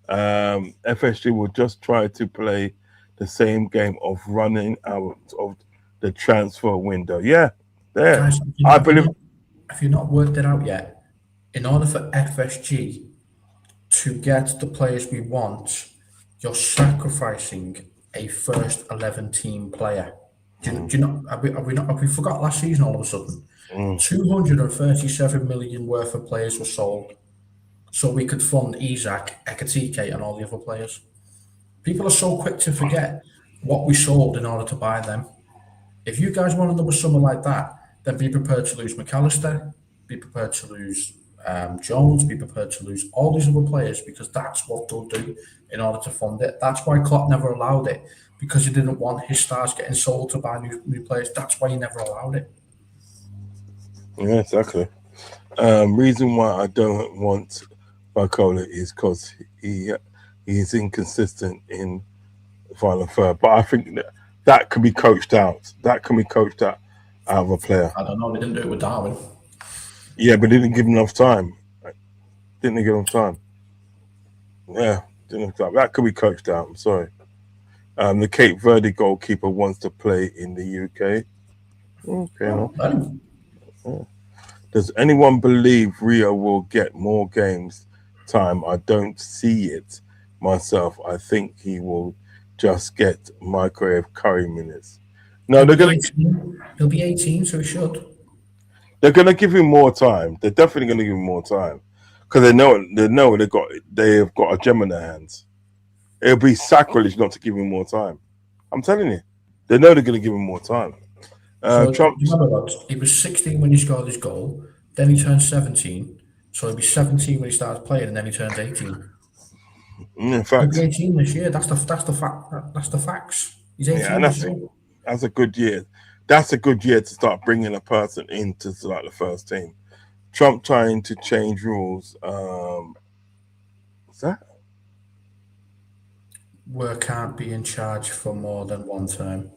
Speaker 2: FSG will just try to play the same game of running out of the transfer window. Yeah, there.
Speaker 3: Guys,
Speaker 2: I believe.
Speaker 3: have you not worked it out yet? In order for FSG to get the players we want, you're sacrificing a first 11 team player. Do you know? Have we forgot last season all of a sudden?
Speaker 2: Mm.
Speaker 3: 237 million worth of players were sold, so we could fund Isaac, Ekatike, and all the other players. People are so quick to forget what we sold in order to buy them. If you guys want another summer like that, then be prepared to lose McAllister, be prepared to lose Jones, be prepared to lose all these other players because that's what they'll do in order to fund it. That's why Klopp never allowed it because he didn't want his stars getting sold to buy new players. That's why he never allowed it.
Speaker 2: Yeah, exactly. Reason why I don't want Barcola is because he's inconsistent in final third. But I think that can be coached out. That can be coached out of a player.
Speaker 3: I don't know. They didn't do it with Darwin.
Speaker 2: Yeah, but didn't give him enough time. Didn't give him time. Yeah, didn't have time. That could be coached out. I'm sorry. The Cape Verde goalkeeper wants to play in the UK. Okay. No.
Speaker 3: Let him.
Speaker 2: Does anyone believe Rio will get more games time? I don't see it myself. I think he will just get microwave curry minutes. No,
Speaker 3: He'll be 18. He'll be 18, so he should.
Speaker 2: they're gonna give him more time. They're definitely gonna give him more time because they've got a gem in their hands. It'll be sacrilege not to give him more time. I'm telling you, they know they're gonna give him more time.
Speaker 3: So
Speaker 2: Trump,
Speaker 3: you remember that he was 16 when he scored his goal. Then he turned 17. So he'll be 17 when he starts playing, and then he turns 18.
Speaker 2: in
Speaker 3: He'll
Speaker 2: fact,
Speaker 3: be 18 this year. That's the fact. That's the facts. He's 18
Speaker 2: yeah, and
Speaker 3: this year.
Speaker 2: that's a good year. That's a good year to start bringing a person into like the first team. Trump trying to change rules. What's that?
Speaker 3: Work can't be in charge for more than one term.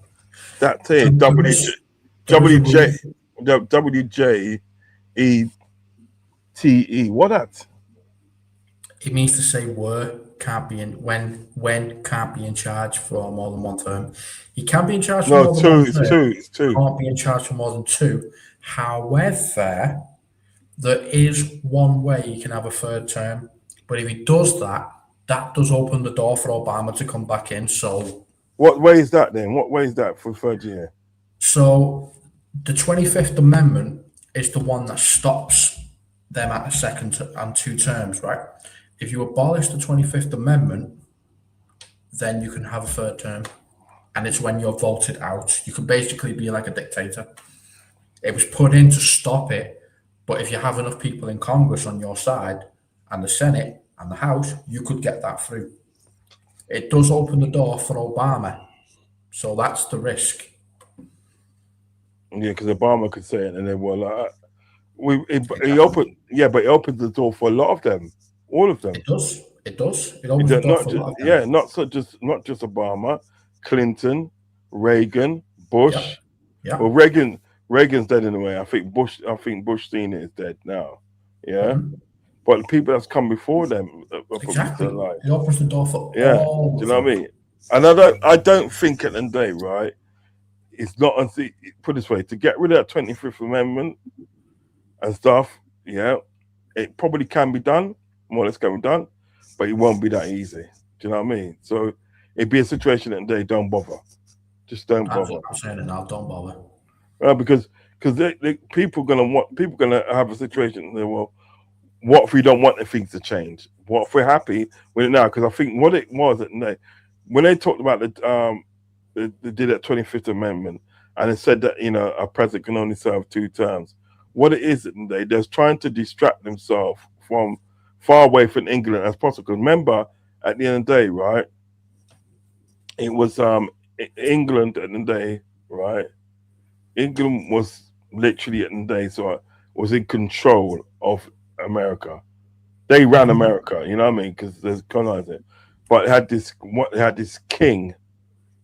Speaker 2: That's it.
Speaker 3: There was a rule.
Speaker 2: WJETE. What that?
Speaker 3: It means to say can't be in when can't be in charge for more than one term. He can be in charge for
Speaker 2: No,
Speaker 3: more than
Speaker 2: two.
Speaker 3: one
Speaker 2: It's
Speaker 3: term.
Speaker 2: two. It's two.
Speaker 3: Can't be in charge for more than two. However, there is one way he can have a third term, but if he does that, that does open the door for Obama to come back in. So
Speaker 2: What way is that then? What way is that for third year?
Speaker 3: So the 25th Amendment is the one that stops them at a second and two terms, right? If you abolish the 25th Amendment, then you can have a third term. And it's when you're voted out. You can basically be like a dictator. It was put in to stop it, but if you have enough people in Congress on your side and the Senate and the House, you could get that through. It does open the door for Obama. So that's the risk.
Speaker 2: Yeah, because Obama could say it, and then
Speaker 3: Exactly.
Speaker 2: but it opened the door for a lot of them, all of them.
Speaker 3: It does. It does. It opens the door for a lot of them.
Speaker 2: Not just Obama, Clinton, Reagan, Bush.
Speaker 3: Yeah.
Speaker 2: Well, Reagan's dead in a way. I think Bush Senior is dead now. Yeah,
Speaker 3: Mhm.
Speaker 2: but the people that's come before them are probably
Speaker 3: Exactly.
Speaker 2: still alive.
Speaker 3: It opens the door for
Speaker 2: Yeah,
Speaker 3: all
Speaker 2: do you
Speaker 3: of
Speaker 2: know what I
Speaker 3: them.
Speaker 2: mean? And I don't think at the end of the day, right? It's not put this way, to get rid of that 25th Amendment and stuff. Yeah, it probably can be done. More or less can be done, but it won't be that easy. Do you know what I mean? So it'd be a situation that they don't bother. Just don't bother.
Speaker 3: I'm saying it now. Don't bother.
Speaker 2: Because people gonna have a situation. Well, what if we don't want the things to change? What if we're happy with it now? Because I think what it was when they talked about they did that 25th Amendment, and it said that a president can only serve 2 terms. What it is, they're trying to distract themselves from far away from England as possible. Because remember, at the end of the day, right, it was England at the end of the day, right. England was literally at the end of the day, so was in control of America. They ran
Speaker 3: Mhm.
Speaker 2: America, you know what I mean? Because there's colonizing, but it had this king,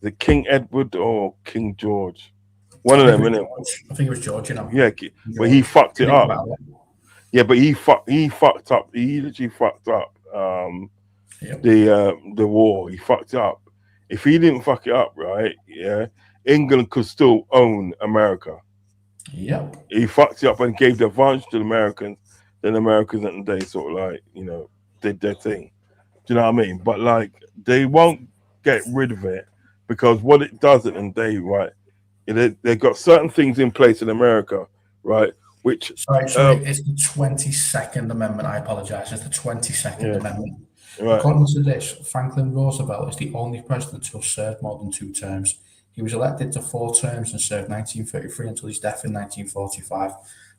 Speaker 2: the King Edward or King George, one
Speaker 3: I
Speaker 2: of
Speaker 3: think
Speaker 2: them,
Speaker 3: it was
Speaker 2: innit?
Speaker 3: George. I think it was George.
Speaker 2: Yeah, but he
Speaker 3: George.
Speaker 2: fucked it
Speaker 3: Didn't
Speaker 2: up.
Speaker 3: well.
Speaker 2: Yeah, but he fucked up. He literally fucked up
Speaker 3: Yep.
Speaker 2: the war. He fucked it up. If he didn't fuck it up, right? Yeah, England could still own America.
Speaker 3: Yep.
Speaker 2: He fucked it up and gave the advantage to the Americans. Then the Americans at the day sort of like did their thing. Do you know what I mean? But like they won't get rid of it because what it does at the day, right? They've got certain things in place in America, right? Which,
Speaker 3: Sorry, it's the 22nd Amendment. I apologize. It's the 22nd
Speaker 2: yeah,
Speaker 3: Amendment.
Speaker 2: right,
Speaker 3: According to this, Franklin Roosevelt is the only president to have served more than 2 terms. He was elected to 4 terms and served 1933 until his death in 1945.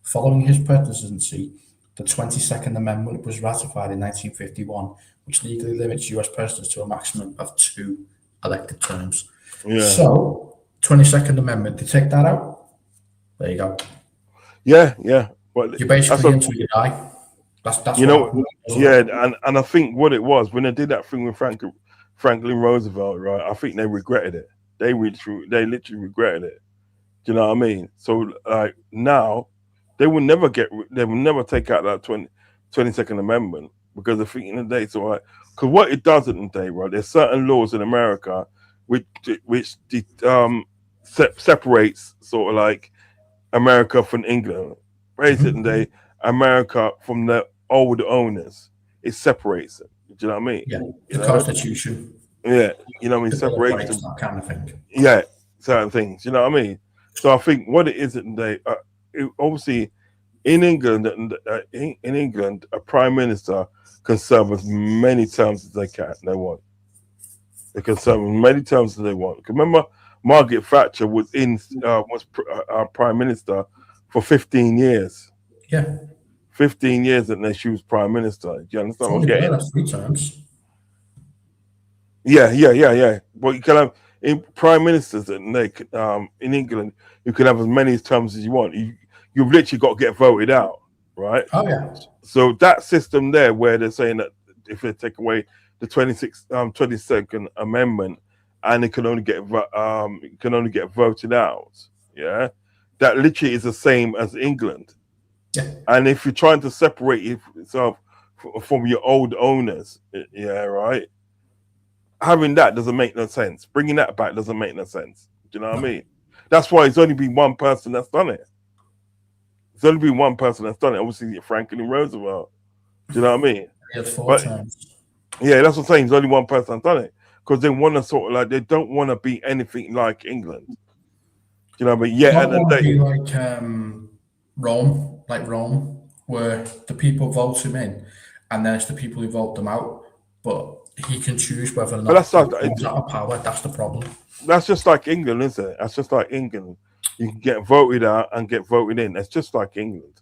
Speaker 3: Following his presidency, the 22nd Amendment was ratified in 1951, which legally limits US presidents to a maximum of 2 elected terms.
Speaker 2: yeah,
Speaker 3: So, 22nd Amendment, to take that out, there you go.
Speaker 2: yeah. But
Speaker 3: You're
Speaker 2: that's
Speaker 3: basically
Speaker 2: what
Speaker 3: into your die. That's
Speaker 2: you
Speaker 3: what
Speaker 2: know.
Speaker 3: happened.
Speaker 2: Yeah, and I think what it was when they did that thing with Franklin Roosevelt, right? I think they regretted it. They literally regretted it. Do you know what I mean? So like now, they will never take out that 22nd Amendment because they're thinking in the day, so right, because what it does in the day, right? There's certain laws in America which separates sort of like America from England. Basically, America from the old owners. It separates them. Do you know what I mean?
Speaker 3: Yeah,
Speaker 2: You
Speaker 3: the
Speaker 2: know?
Speaker 3: Constitution,
Speaker 2: Yeah. You know what I mean?
Speaker 3: the Bill of
Speaker 2: Separates
Speaker 3: Rights,
Speaker 2: them.
Speaker 3: that kind of thing.
Speaker 2: Yeah. Certain things. You know what I mean? So I think what it is that obviously in England, in England, a prime minister can serve as many terms as they want. They can serve as many terms as they want. Remember, Margaret Thatcher was prime minister for 15 years.
Speaker 3: Yeah,
Speaker 2: 15 years and then she was prime minister. Do you understand what I'm
Speaker 3: Tony Blair,
Speaker 2: getting?
Speaker 3: that's 3 terms.
Speaker 2: Yeah. But you can have in prime ministers and in England, you can have as many terms as you want. You've literally got to get voted out, right?
Speaker 3: Oh, yeah.
Speaker 2: So that system there, where they're saying that if they take away the 22nd Amendment, and it can only get voted out, yeah, that literally is the same as England.
Speaker 3: Yeah.
Speaker 2: And if you're trying to separate yourself from your old owners, yeah, right, having that doesn't make no sense. Bringing that back doesn't make no sense. Do you know what I
Speaker 3: No.
Speaker 2: mean? That's why it's only been one person that's done it. It's only been one person that's done it. Obviously, Franklin Roosevelt. Do you know what I mean?
Speaker 3: He had 4
Speaker 2: But
Speaker 3: terms.
Speaker 2: yeah, that's what I'm saying. There's only one person that's done it because they want to sort of like they don't want to be anything like England. Do you know what I mean? Yeah,
Speaker 3: Don't
Speaker 2: and
Speaker 3: want to
Speaker 2: they,
Speaker 3: be like Rome, where the people vote him in, and then it's the people who vote them out. But he can choose whether or
Speaker 2: but
Speaker 3: not
Speaker 2: that's
Speaker 3: he
Speaker 2: like
Speaker 3: comes out of power. That's the problem.
Speaker 2: that's just like England, isn't it? That's just like England. You can get voted out and get voted in. That's just like England.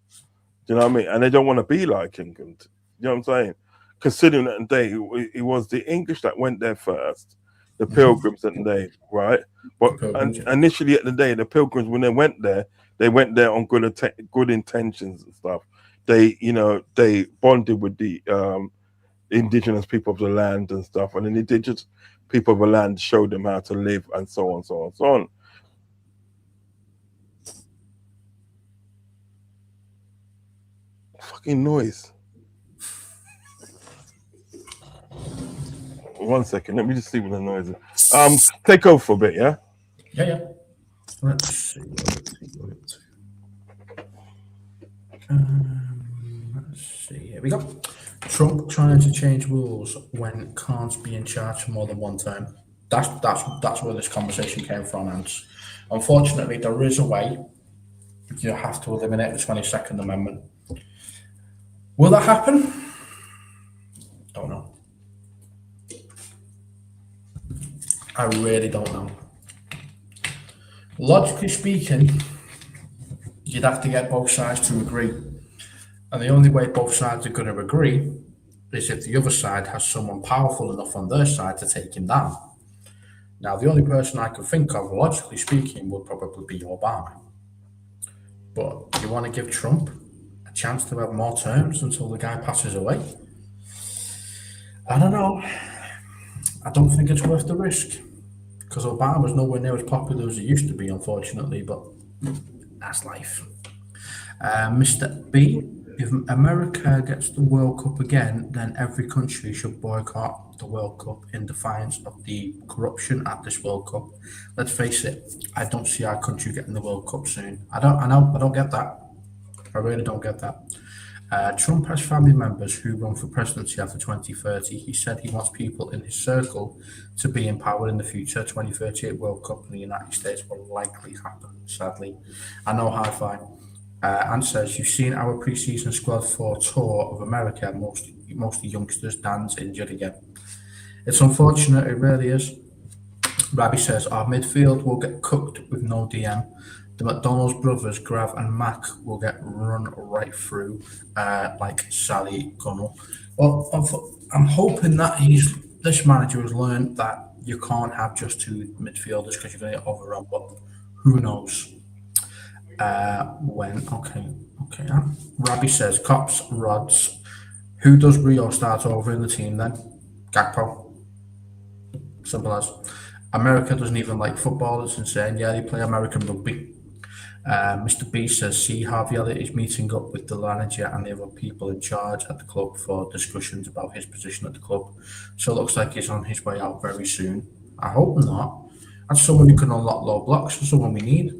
Speaker 2: Do you know what I mean? And they don't want to be like England. You know what I'm saying? Considering that day it was the English that went there first, the Pilgrims at the day, right? But
Speaker 3: The Pilgrims, yeah.
Speaker 2: initially at the day, the Pilgrims when they went there on good intentions and stuff. They bonded with the indigenous people of the land and stuff, and the indigenous people of the land showed them how to live and so on, so on, so on. Fucking noise. 1 second. Let me just see what the noise is. Take over for a bit, yeah?
Speaker 3: Yeah. Let's see. Let's see. Here we go. Trump trying to change rules when can't be in charge for more than one term. That's where this conversation came from, and unfortunately, there is a way. You have to eliminate the 22nd Amendment. Will that happen? Don't know. I really don't know. Logically speaking, you'd have to get both sides to agree. And the only way both sides are going to agree is if the other side has someone powerful enough on their side to take him down. Now, the only person I can think of, logically speaking, would probably be Obama. But you want to give Trump a chance to have more terms until the guy passes away? I don't know. I don't think it's worth the risk, because Obama's nowhere near as popular as he used to be, unfortunately, but that's life. Mr. B, if America gets the World Cup again, then every country should boycott the World Cup in defiance of the corruption at this World Cup. Let's face it, I don't see our country getting the World Cup soon. I don't get that. I really don't get that. Trump has family members who run for presidency after 2030. He said he wants people in his circle to be in power in the future. 2038 World Cup in the United States will likely happen, sadly. I know, high five. And says, you've seen our pre-season squad for tour of America, mostly youngsters. Dan's injured again. It's unfortunate, it really is. Rabbi says, our midfield will get cooked with no DM. The McDonald's brothers, Grav and Mac, will get run right through like Sally Gunnell. Well, I'm hoping that this manager has learned that you can't have just two midfielders because you're going to get overrun, but who knows? Okay. Rabbi says, cops, rods. Who does Rio start over in the team then? Gakpo. Simple as. America doesn't even like football. It's insane. Yeah, they play American rugby. Mr. B says, see, Harvey Elliott is meeting up with the manager and the other people in charge at the club for discussions about his position at the club. So it looks like he's on his way out very soon. I hope not. That's someone who can unlock low blocks, someone we need.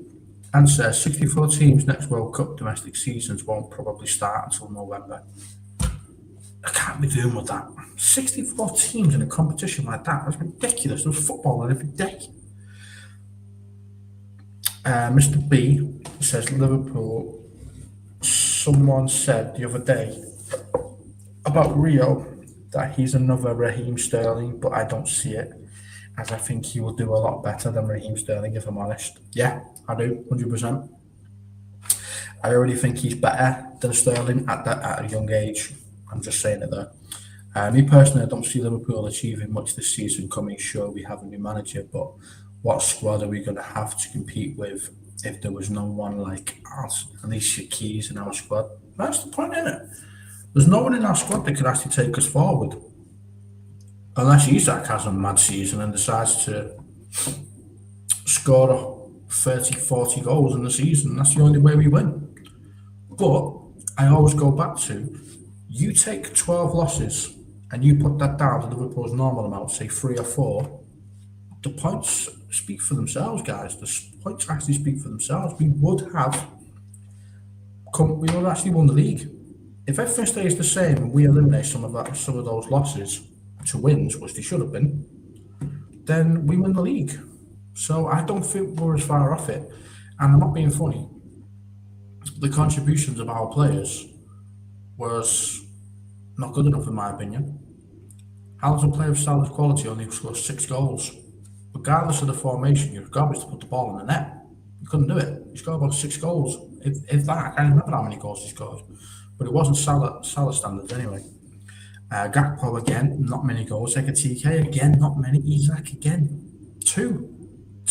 Speaker 3: And says 64 teams next World Cup domestic seasons won't probably start until November. I can't be doing with that. 64 teams in a competition like that, that's ridiculous. There's football on every day. Mr. B says Liverpool. Someone said the other day about Rio that he's another Raheem Sterling, but I don't see it, as I think he will do a lot better than Raheem Sterling, if I'm honest. Yeah, I do, 100%. I already think he's better than Sterling at a young age. I'm just saying it there. Me personally, I don't see Liverpool achieving much this season coming. Sure, we have a new manager, but what squad are we going to have to compete with if there was no one like us, Alicia Keys in our squad? That's the point, isn't it? There's no one in our squad that could actually take us forward. Unless Isak has a mad season and decides to score 30, 40 goals in the season. That's the only way we win. But I always go back to, you take 12 losses and you put that down to Liverpool's normal amount, say 3 or 4, the points speak for themselves, guys. The points actually speak for themselves. We would actually won the league. If everything stays the same and we eliminate some of those losses to wins, which they should have been, then we win the league. So I don't think we're as far off it. And I'm not being funny. The contributions of our players was not good enough, in my opinion. How does a player of Salah's quality only score 6 goals? Regardless of the formation, your job is to put the ball in the net. You couldn't do it. He scored about 6 goals. If that, I can't remember how many goals he scored. But it wasn't Salah standards anyway. Gakpo again, not many goals. Ekatike again, not many. Isak again, 2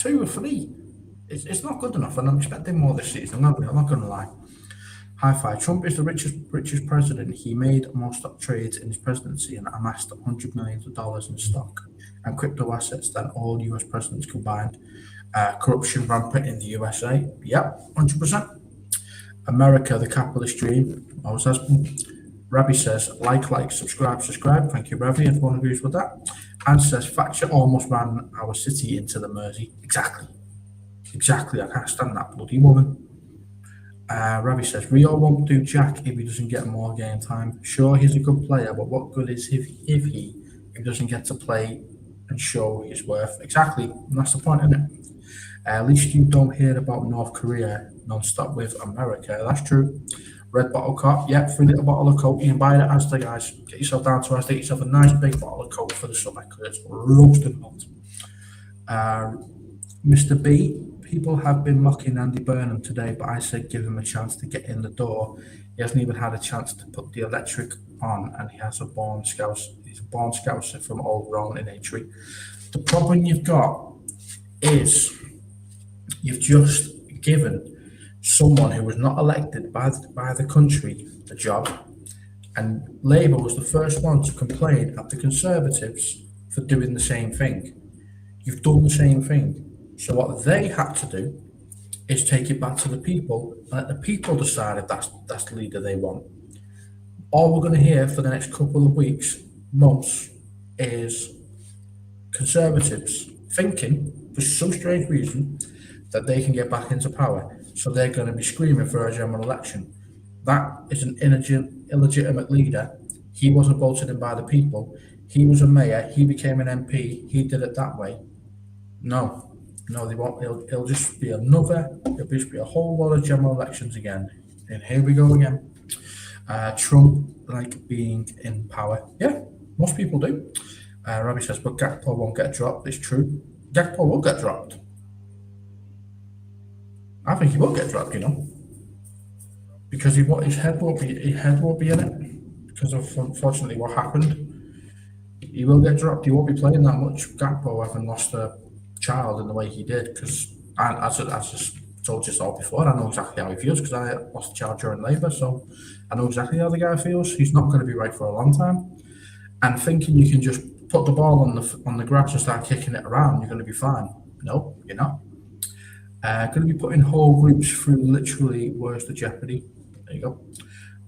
Speaker 3: or 3. It's not good enough, and I'm expecting more this season. I'm not going to lie. High five. Trump is the richest president. He made more stock trades in his presidency and amassed $100 million in stock and crypto assets than all US presidents combined. Corruption rampant in the USA. Yep, 100%. America, the capitalist dream. Rabbi says, like, subscribe. Thank you, Ravi. Everyone agrees with that. And says Thatcher almost ran our city into the Mersey. Exactly. I can't stand that bloody woman. Ravi says Rio won't do jack if he doesn't get more game time. Sure, he's a good player, but what good is if he doesn't get to play and show his worth? Exactly, and that's the point, isn't it? At least you don't hear about North Korea non-stop with America. That's true. Red bottle Coke, yeah, free little bottle of Coke. You can buy it at Asda, guys. Get yourself down to Asda, get yourself a nice big bottle of Coke for the summer because it's roasting hot. Mr. B, people have been mocking Andy Burnham today, but I said give him a chance to get in the door. He hasn't even had a chance to put the electric on, and he has a born scouse. He's a born scouser from Old Rowan in Atry. The problem you've got is you've just given someone who was not elected by the country the job, and Labour was the first one to complain at the Conservatives for doing the same thing. You've done the same thing. So what they had to do is take it back to the people and let the people decide if that's the leader they want. All we're going to hear for the next couple of weeks, months, is Conservatives thinking, for some strange reason, that they can get back into power. So they're going to be screaming for a general election. That is an illegitimate leader. He wasn't voted in by the people. He was a mayor. He became an MP. He did it that way. No, they won't. It'll just be it'll just be a whole lot of general elections again. And here we go again. Trump like being in power. Yeah, most people do. Robbie says, but Gakpo won't get dropped. It's true. Gakpo will get dropped. I think he will get dropped, because his head won't be in it because of unfortunately what happened. He will get dropped. He won't be playing that much. Gakpo having lost a child in the way he did, because as I just told you all before, I know exactly how he feels because I lost a child during Labour, so I know exactly how the guy feels. He's not going to be right for a long time, and thinking you can just put the ball on the grass and start kicking it around, you're going to be fine. No, you're not. Going to be putting whole groups through literally worse the jeopardy. There you go.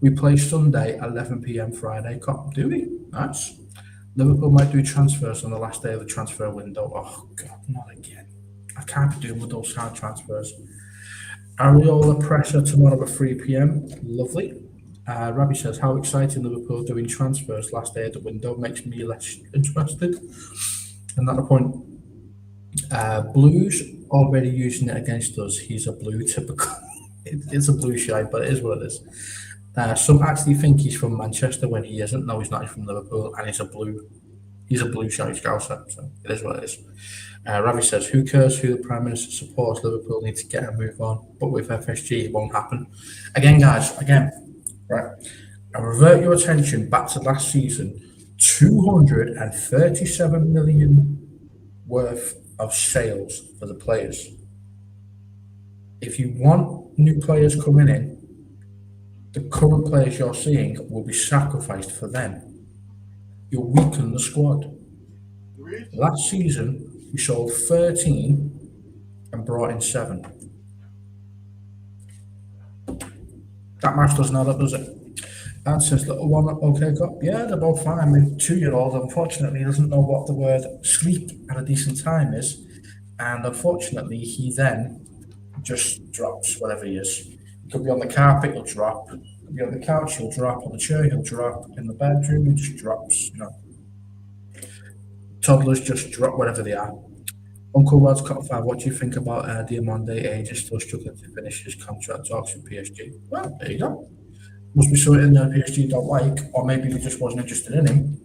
Speaker 3: We play Sunday, 11 p.m. Friday. Do we? Nice. Liverpool might do transfers on the last day of the transfer window. Oh, God, not again. I can't be doing with those hard transfers. Areola pressure tomorrow at 3 p.m. Lovely. Rabbi says, how exciting Liverpool doing transfers last day of the window makes me less interested. And that's the point. Blues already using it against us. He's a blue, typical. It's a blue shite, but it is what it is. Some actually think he's from Manchester when he isn't. No, he's not. He's from Liverpool, and he's a blue shite scouser. So it is what it is. Ravi says, who cares who the Prime Minister supports? Liverpool needs to get a move on. But with FSG, it won't happen. Again, guys, right. I revert your attention back to last season. 237 million worth of sales for the players. If you want new players coming in, the current players you're seeing will be sacrificed for them. You'll weaken the squad. Last season, we sold 13 and brought in 7. That match doesn't add up, does it? And says, little one, okay, got, yeah, they're both fine. My 2-year-old, unfortunately, doesn't know what the word sleep at a decent time is. And unfortunately, he then just drops whatever he is. He could be on the carpet, he'll drop. He could be on the couch, he'll drop. On the chair, he'll drop. In the bedroom, he just drops. Toddlers just drop whatever they are. Uncle Rod's cut 5. What do you think about Diamande Age is still struggling to finish his contract talks with PSG? Well, there you go. Must be something that PSG don't like, or maybe they just wasn't interested in him.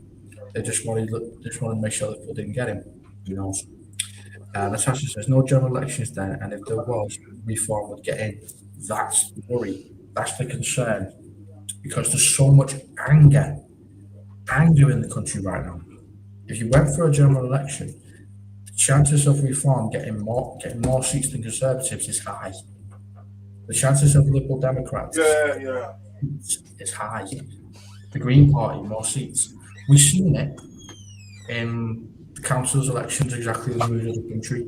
Speaker 3: They just wanted to make sure that they didn't get him. Who knows? Natasha says, no general elections then, and if there was, reform would get in. That's the worry. That's the concern. Because there's so much anger in the country right now. If you went for a general election, the chances of reform getting more seats than Conservatives is high. The chances of Liberal Democrats is high. The Green Party, more seats. We've seen it in the council's elections exactly as we do in the country.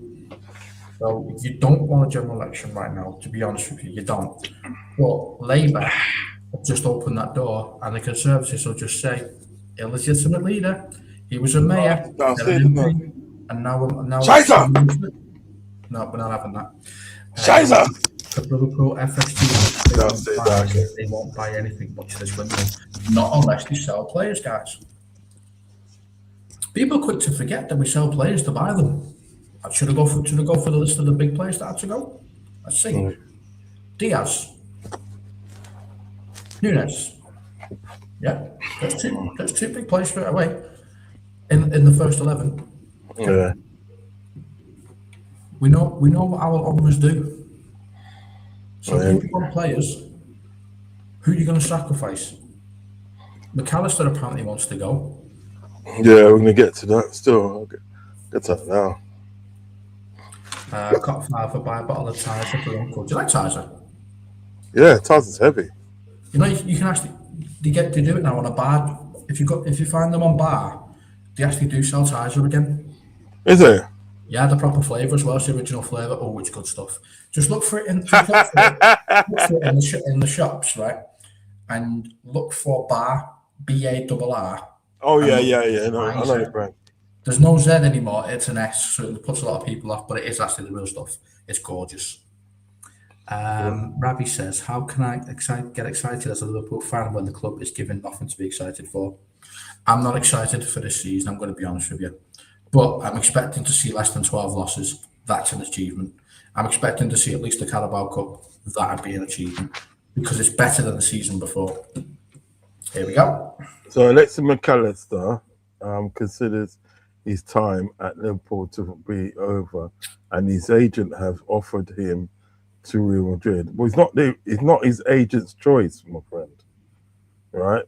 Speaker 3: So if you don't want a general election right now, to be honest with you, you don't. But Labour have just opened that door, and the Conservatives will just say, illegitimate leader, He was a mayor,
Speaker 2: That's
Speaker 3: then
Speaker 2: it,
Speaker 3: an
Speaker 2: isn't
Speaker 3: MP, and now
Speaker 2: Scheiße!
Speaker 3: No, we're not having that.
Speaker 2: Scheiße!
Speaker 3: The Liverpool FSG,
Speaker 2: That's it, okay.
Speaker 3: they won't buy anything much this window, not unless they sell players, guys. People are quick to forget that we sell players to buy them. Should I go for the list of the big players that had to go? Let's see. Diaz, Nunes. Yeah, that's two big players straight away in the first 11.
Speaker 2: Yeah.
Speaker 3: We know what our owners do. So
Speaker 2: Yeah.
Speaker 3: if you want players, who are you going to sacrifice? McAllister apparently wants to go.
Speaker 2: Yeah, we're gonna get to that still. Okay. Get to that now.
Speaker 3: Got 5 for buy a bottle of Tizer for Uncle. Do you like Tizer?
Speaker 2: Yeah, Taz heavy.
Speaker 3: You know, you can actually they do it now on a bar. If you find them on bar, they actually do sell Tizer again.
Speaker 2: Is it?
Speaker 3: Yeah, the proper flavour as well. It's the original flavour. Oh, it's good stuff. Just look for it in the shops, right? And look for bar BARR.
Speaker 2: Oh yeah. No, I know the brand.
Speaker 3: There's no Z anymore. It's an S, so it puts a lot of people off. But it is actually the real stuff. It's gorgeous. Ravi says, "How can I get excited as a Liverpool fan when the club is given nothing to be excited for?" I'm not excited for this season. I'm going to be honest with you. But I'm expecting to see less than 12 losses. That's an achievement. I'm expecting to see at least the Carabao Cup. That'd be an achievement because it's better than the season before. Here we go.
Speaker 2: So Alexis McAllister considers his time at Liverpool to be over, and his agent have offered him to Real Madrid. Well, it's not his agent's choice, my friend. Right?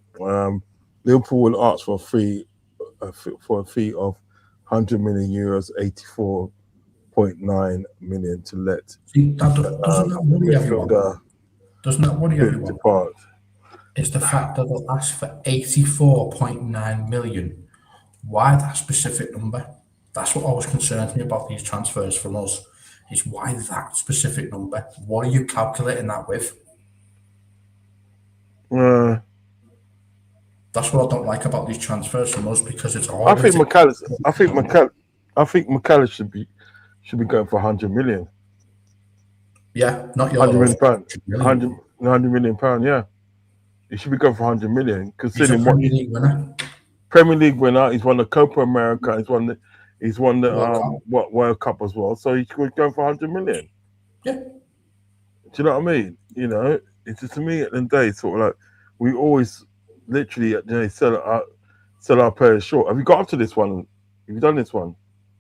Speaker 2: Liverpool will ask for a fee of 100 million euros, 84.9 million to let.
Speaker 3: See, doesn't that worry everyone? Doesn't that worry everyone?
Speaker 2: Depart.
Speaker 3: It's the fact that they'll ask for 84.9 million. Why that specific number? That's what always concerns me about these transfers from us. Is why that specific number? What are you calculating that with? That's what I don't like about these transfers from us because it's all.
Speaker 2: I think McAllister should be going for 100 million.
Speaker 3: Yeah, not your
Speaker 2: 100 million pound. 100 million pound. Yeah, he should be going for 100 million. Considering what Premier League winner, he's won the Copa America, he's won the World Cup as well. So he's going for 100 million.
Speaker 3: Yeah.
Speaker 2: Do you know what I mean? You know, it's just to me at the end of the day, sort of like we always literally sell our players short. Have you got up to this one? Have you done this one?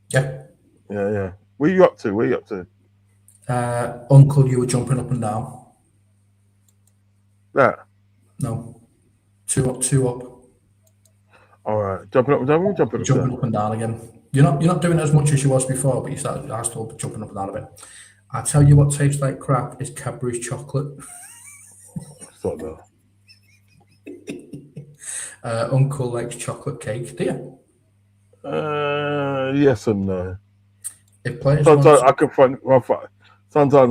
Speaker 3: Yeah.
Speaker 2: Yeah. Where are you up to?
Speaker 3: Uncle, you were jumping up and down.
Speaker 2: That?
Speaker 3: No. Two up.
Speaker 2: All right. Jumping up and down. We're jumping
Speaker 3: up and down again. You're not doing it as much as you was before, but you are still jumping up and down a bit. I tell you what tastes like crap is Cadbury's chocolate.
Speaker 2: Stop that.
Speaker 3: Uncle likes chocolate cake, do you?
Speaker 2: Yes and no.
Speaker 3: If players
Speaker 2: sometimes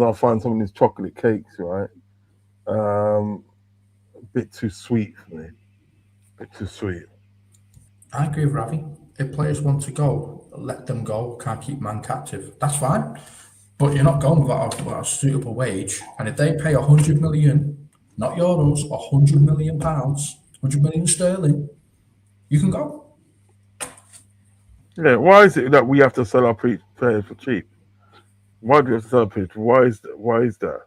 Speaker 2: I find some of these chocolate cakes, right? A bit too sweet for me.
Speaker 3: I agree with Ravi. If players want to go, let them go. Can't keep man captive. That's fine. But you're not going without a suitable wage. And if they pay 100 million, not euros, 100 million pounds, 100 million sterling, you can go.
Speaker 2: Yeah, why is it that we have to sell our players for cheap? Why do we have to sell players? Why is that?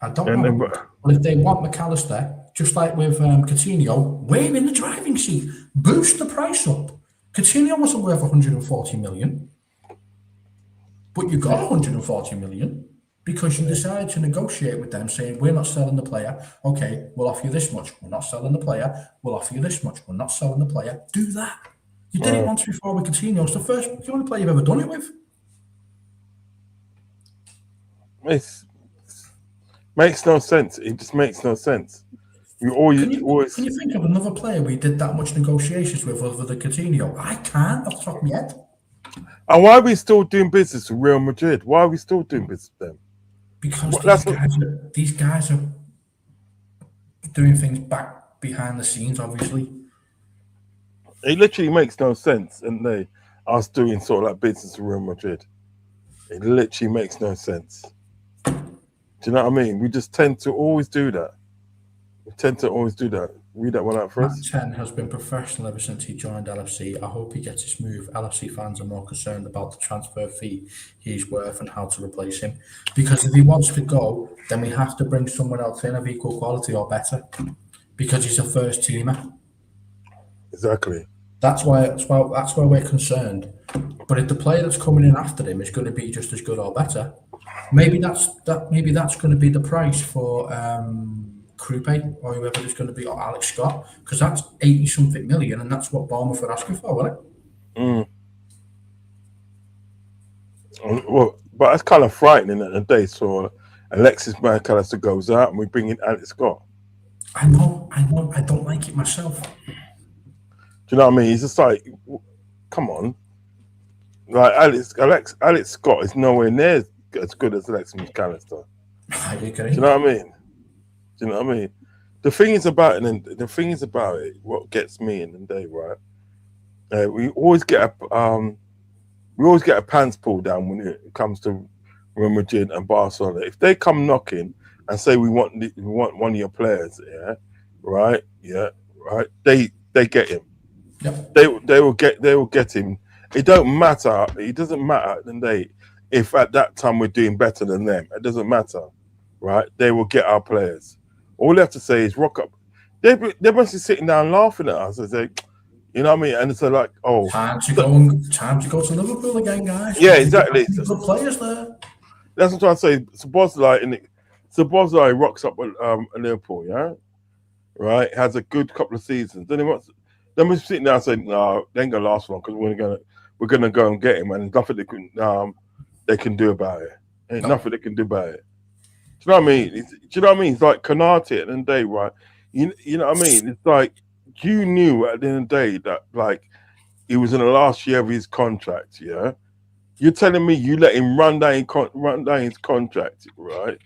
Speaker 3: I don't know. But if they want McAllister, just like with Coutinho, we're in the driving seat. Boost the price up. Coutinho wasn't worth 140 million. But you got 140 million because you decided to negotiate with them saying, we're not selling the player. Okay, we'll offer you this much. We're not selling the player. We'll offer you this much. We're not selling the player. Do that. You did it once before with Coutinho. It's the only player you've ever done it with.
Speaker 2: It makes no sense. It just makes no sense. Can you
Speaker 3: think of another player we did that much negotiations with other than Coutinho? I can't off the top of my head.
Speaker 2: And why are we still doing business with Real Madrid? Why are we still doing business with them?
Speaker 3: Because these guys are doing things back behind the scenes, obviously.
Speaker 2: It literally makes no sense, and they us doing sort of like business with Real Madrid. It literally makes no sense. Do you know what I mean? We just tend to always do that. We tend to always do that. Read that one out for
Speaker 3: Matt
Speaker 2: us.
Speaker 3: 10 has been professional ever since he joined LFC. I hope he gets his move. LFC fans are more concerned about the transfer fee he's worth and how to replace him. Because if he wants to go, then we have to bring someone else in of equal quality or better. Because he's a first teamer.
Speaker 2: Exactly.
Speaker 3: That's why we're concerned. But if the player that's coming in after him is going to be just as good or better, maybe that's going to be the price for Krupe or whoever it's going to be, or Alex Scott, because that's 80 something million, and that's what Bournemouth are asking for, wasn't it?
Speaker 2: Mm. Well, but that's kind of frightening at the day. So Alexis McAllister goes out, and we bring in Alex Scott.
Speaker 3: I know. I don't like it myself.
Speaker 2: Do you know what I mean? He's just like, come on. Like Alex Scott is nowhere near as good as Alexis McAllister.
Speaker 3: I agree.
Speaker 2: Do you know what I mean? Do you know what I mean? The thing is about it, and the thing is about it, what gets me in the day, right? We always get a pants pulled down when it comes to Real Madrid and Barcelona. If they come knocking and say we want one of your players, right, they get him.
Speaker 3: Yep.
Speaker 2: They will get him. It don't matter. It doesn't matter at the day if at that time we're doing better than them. It doesn't matter, right? They will get our players. All they have to say is rock up. They must be sitting down laughing at us. They say, you know what I mean? And it's like, oh,
Speaker 3: time to go to Liverpool again, guys.
Speaker 2: Yeah, exactly.
Speaker 3: Good players there.
Speaker 2: That's what I'm trying to say. Sabozlai rocks up at Liverpool, yeah, right. Has a good couple of seasons. Then we're sitting there and saying, no, they ain't gonna last long because we're gonna go and get him, and nothing they can do about it. Ain't nothing they can do about it. Do you know what I mean? Do you know what I mean? It's like Canate at the end of the day, right? You know what I mean? It's like you knew at the end of the day that like he was in the last year of his contract, yeah. You're telling me you let him run down his contract, right?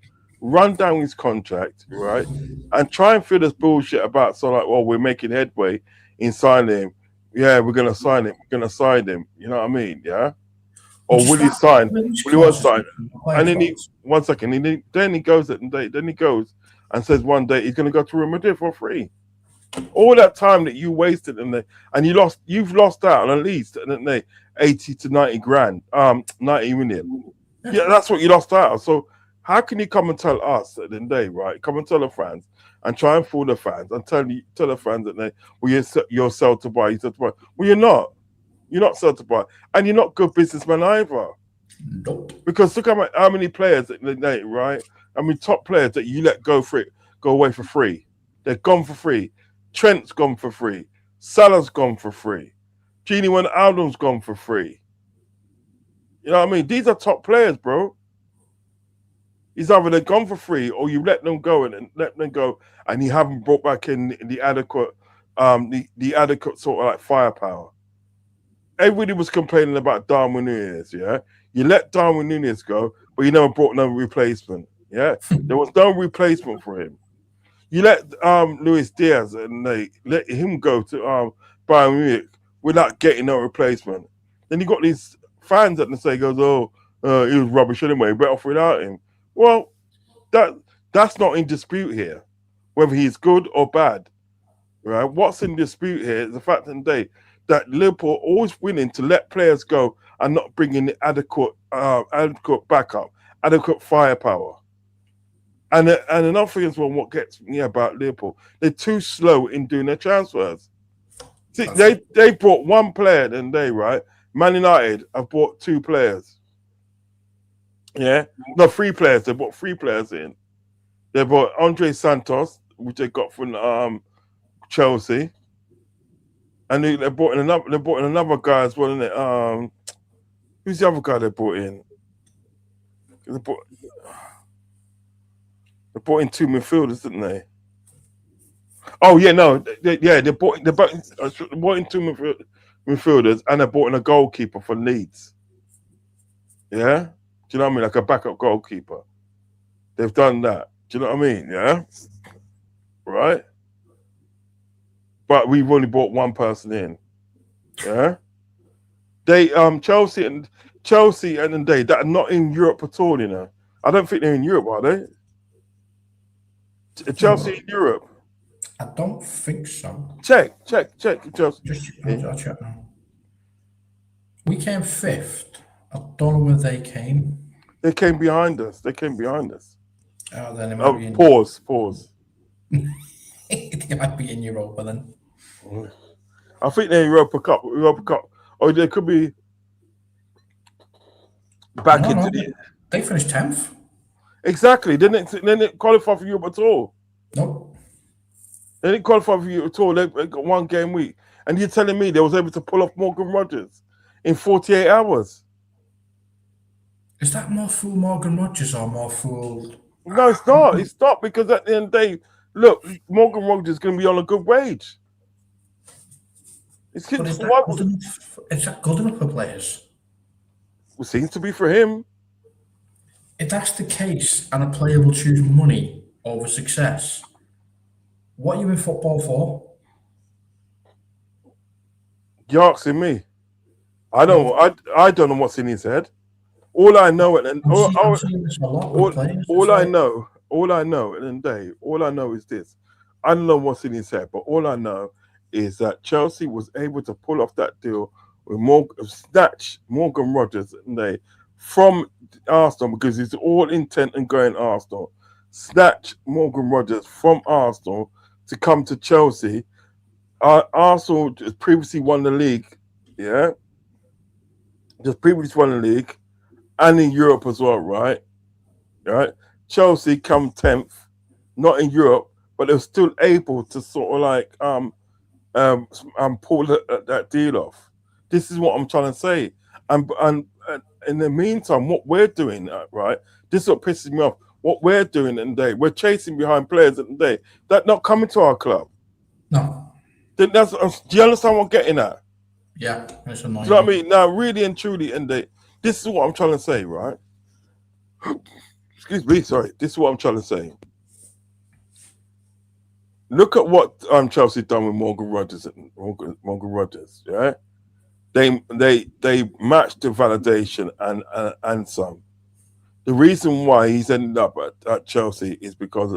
Speaker 2: Run down his contract, right? And try and feel this bullshit about well, we're making headway in signing him. Yeah, we're gonna sign him. We're gonna sign him. You know what I mean? Yeah. Or will he sign? Will he want to sign? And then one second. Then he goes and says one day he's gonna go to Real Madrid for free. All that time that you wasted and you've lost out on at least 80 to 90 grand, 90 million. Yeah, that's what you lost out on. So how can you come and tell us at the end of the day, right? Come and tell the fans and try and fool the fans and tell the fans that you're sell to buy, Well, you're not. You're not sell to buy, and you're not good businessman either.
Speaker 3: Nope.
Speaker 2: Because look how many players at the day, right? I mean, top players that you let go away for free. They're gone for free. Trent's gone for free. Salah's gone for free. Gini Wijnaldum's gone for free. You know what I mean? These are top players, bro. It's either they're gone for free or you let them go and you haven't brought back in the adequate the adequate sort of like firepower. Everybody was complaining about Darwin Núñez, yeah? You let Darwin Núñez go, but you never brought no replacement, yeah? There was no replacement for him. You let Luis Diaz and they let him go to Bayern Munich without getting no replacement. Then you got these fans that say he was rubbish anyway, better off without him. Well, that's not in dispute here, whether he's good or bad, right? What's in dispute here is the fact that Liverpool are always willing to let players go and not bring in the adequate backup, adequate firepower. And another thing as well, what gets me about Liverpool, they're too slow in doing their transfers. See, they brought one player then right? Man United have bought two players. Yeah? No, three players. They bought three players in. They bought Andre Santos, which they got from Chelsea. And they brought in another guy as well, isn't it? Who's the other guy they brought in? They brought in two midfielders, didn't they? Oh yeah, no, they brought in two midfielders, and they brought in a goalkeeper for Leeds. Yeah, do you know what I mean? Like a backup goalkeeper. They've done that. Do you know what I mean? Yeah, right. But we've only brought one person in. Yeah, they Chelsea and they that are not in Europe at all. You know, I don't think they're in Europe, are they? Chelsea in Europe.
Speaker 3: I don't think so.
Speaker 2: Check Chelsea.
Speaker 3: Just I'll check now. We came fifth. I don't know where they came.
Speaker 2: They came behind us. They came behind us.
Speaker 3: Oh, then it might
Speaker 2: Oh,
Speaker 3: be in.
Speaker 2: pause.
Speaker 3: It might be in Europa then.
Speaker 2: I think they're Europa Cup. Or they could be back
Speaker 3: No,
Speaker 2: into
Speaker 3: no,
Speaker 2: the
Speaker 3: they finished 10th.
Speaker 2: exactly. They didn't qualify for Europe at all.
Speaker 3: Nope.
Speaker 2: They didn't qualify for Europe at all. They got one game week, and you're telling me they was able to pull off Morgan Rogers in 48 hours?
Speaker 3: Is that more fool Morgan Rogers or more fool?
Speaker 2: No, it's not. It's not because at the end of the day, look, Morgan Rogers is going to be on a good wage. It's
Speaker 3: But is that good enough for players?
Speaker 2: It seems to be for him.
Speaker 3: If that's the case, and a player will choose money over success, what are you in football for?
Speaker 2: You're asking me. I don't know what's in his head. All I know, and
Speaker 3: I'm seeing this a lot with players.
Speaker 2: all I know at the end of the day, all I know is this. I don't know what's in his head, but all I know is that Chelsea was able to pull off that deal with snatch Morgan Rogers from Arsenal because he's all intent on going Arsenal. Snatch Morgan Rogers from Arsenal to come to Chelsea. Arsenal just previously won the league, yeah. Just previously won the league, and in Europe as well, right? Right. Chelsea come 10th, not in Europe, but they're still able to sort of like pull that deal off. This is what I'm trying to say. And in the meantime, what we're doing, right? This is what pisses me off. What we're doing in the day, we're chasing behind players in the day that not coming to our club.
Speaker 3: No.
Speaker 2: Do you understand what I'm getting at?
Speaker 3: Yeah, it's annoying.
Speaker 2: Do you know what I mean? Now, really and truly, this is what I'm trying to say, right? Excuse me, sorry. This is what I'm trying to say. Look at what Chelsea done with Morgan Rogers. Morgan Rogers, yeah. They matched the validation and some. The reason why he's ended up at Chelsea is because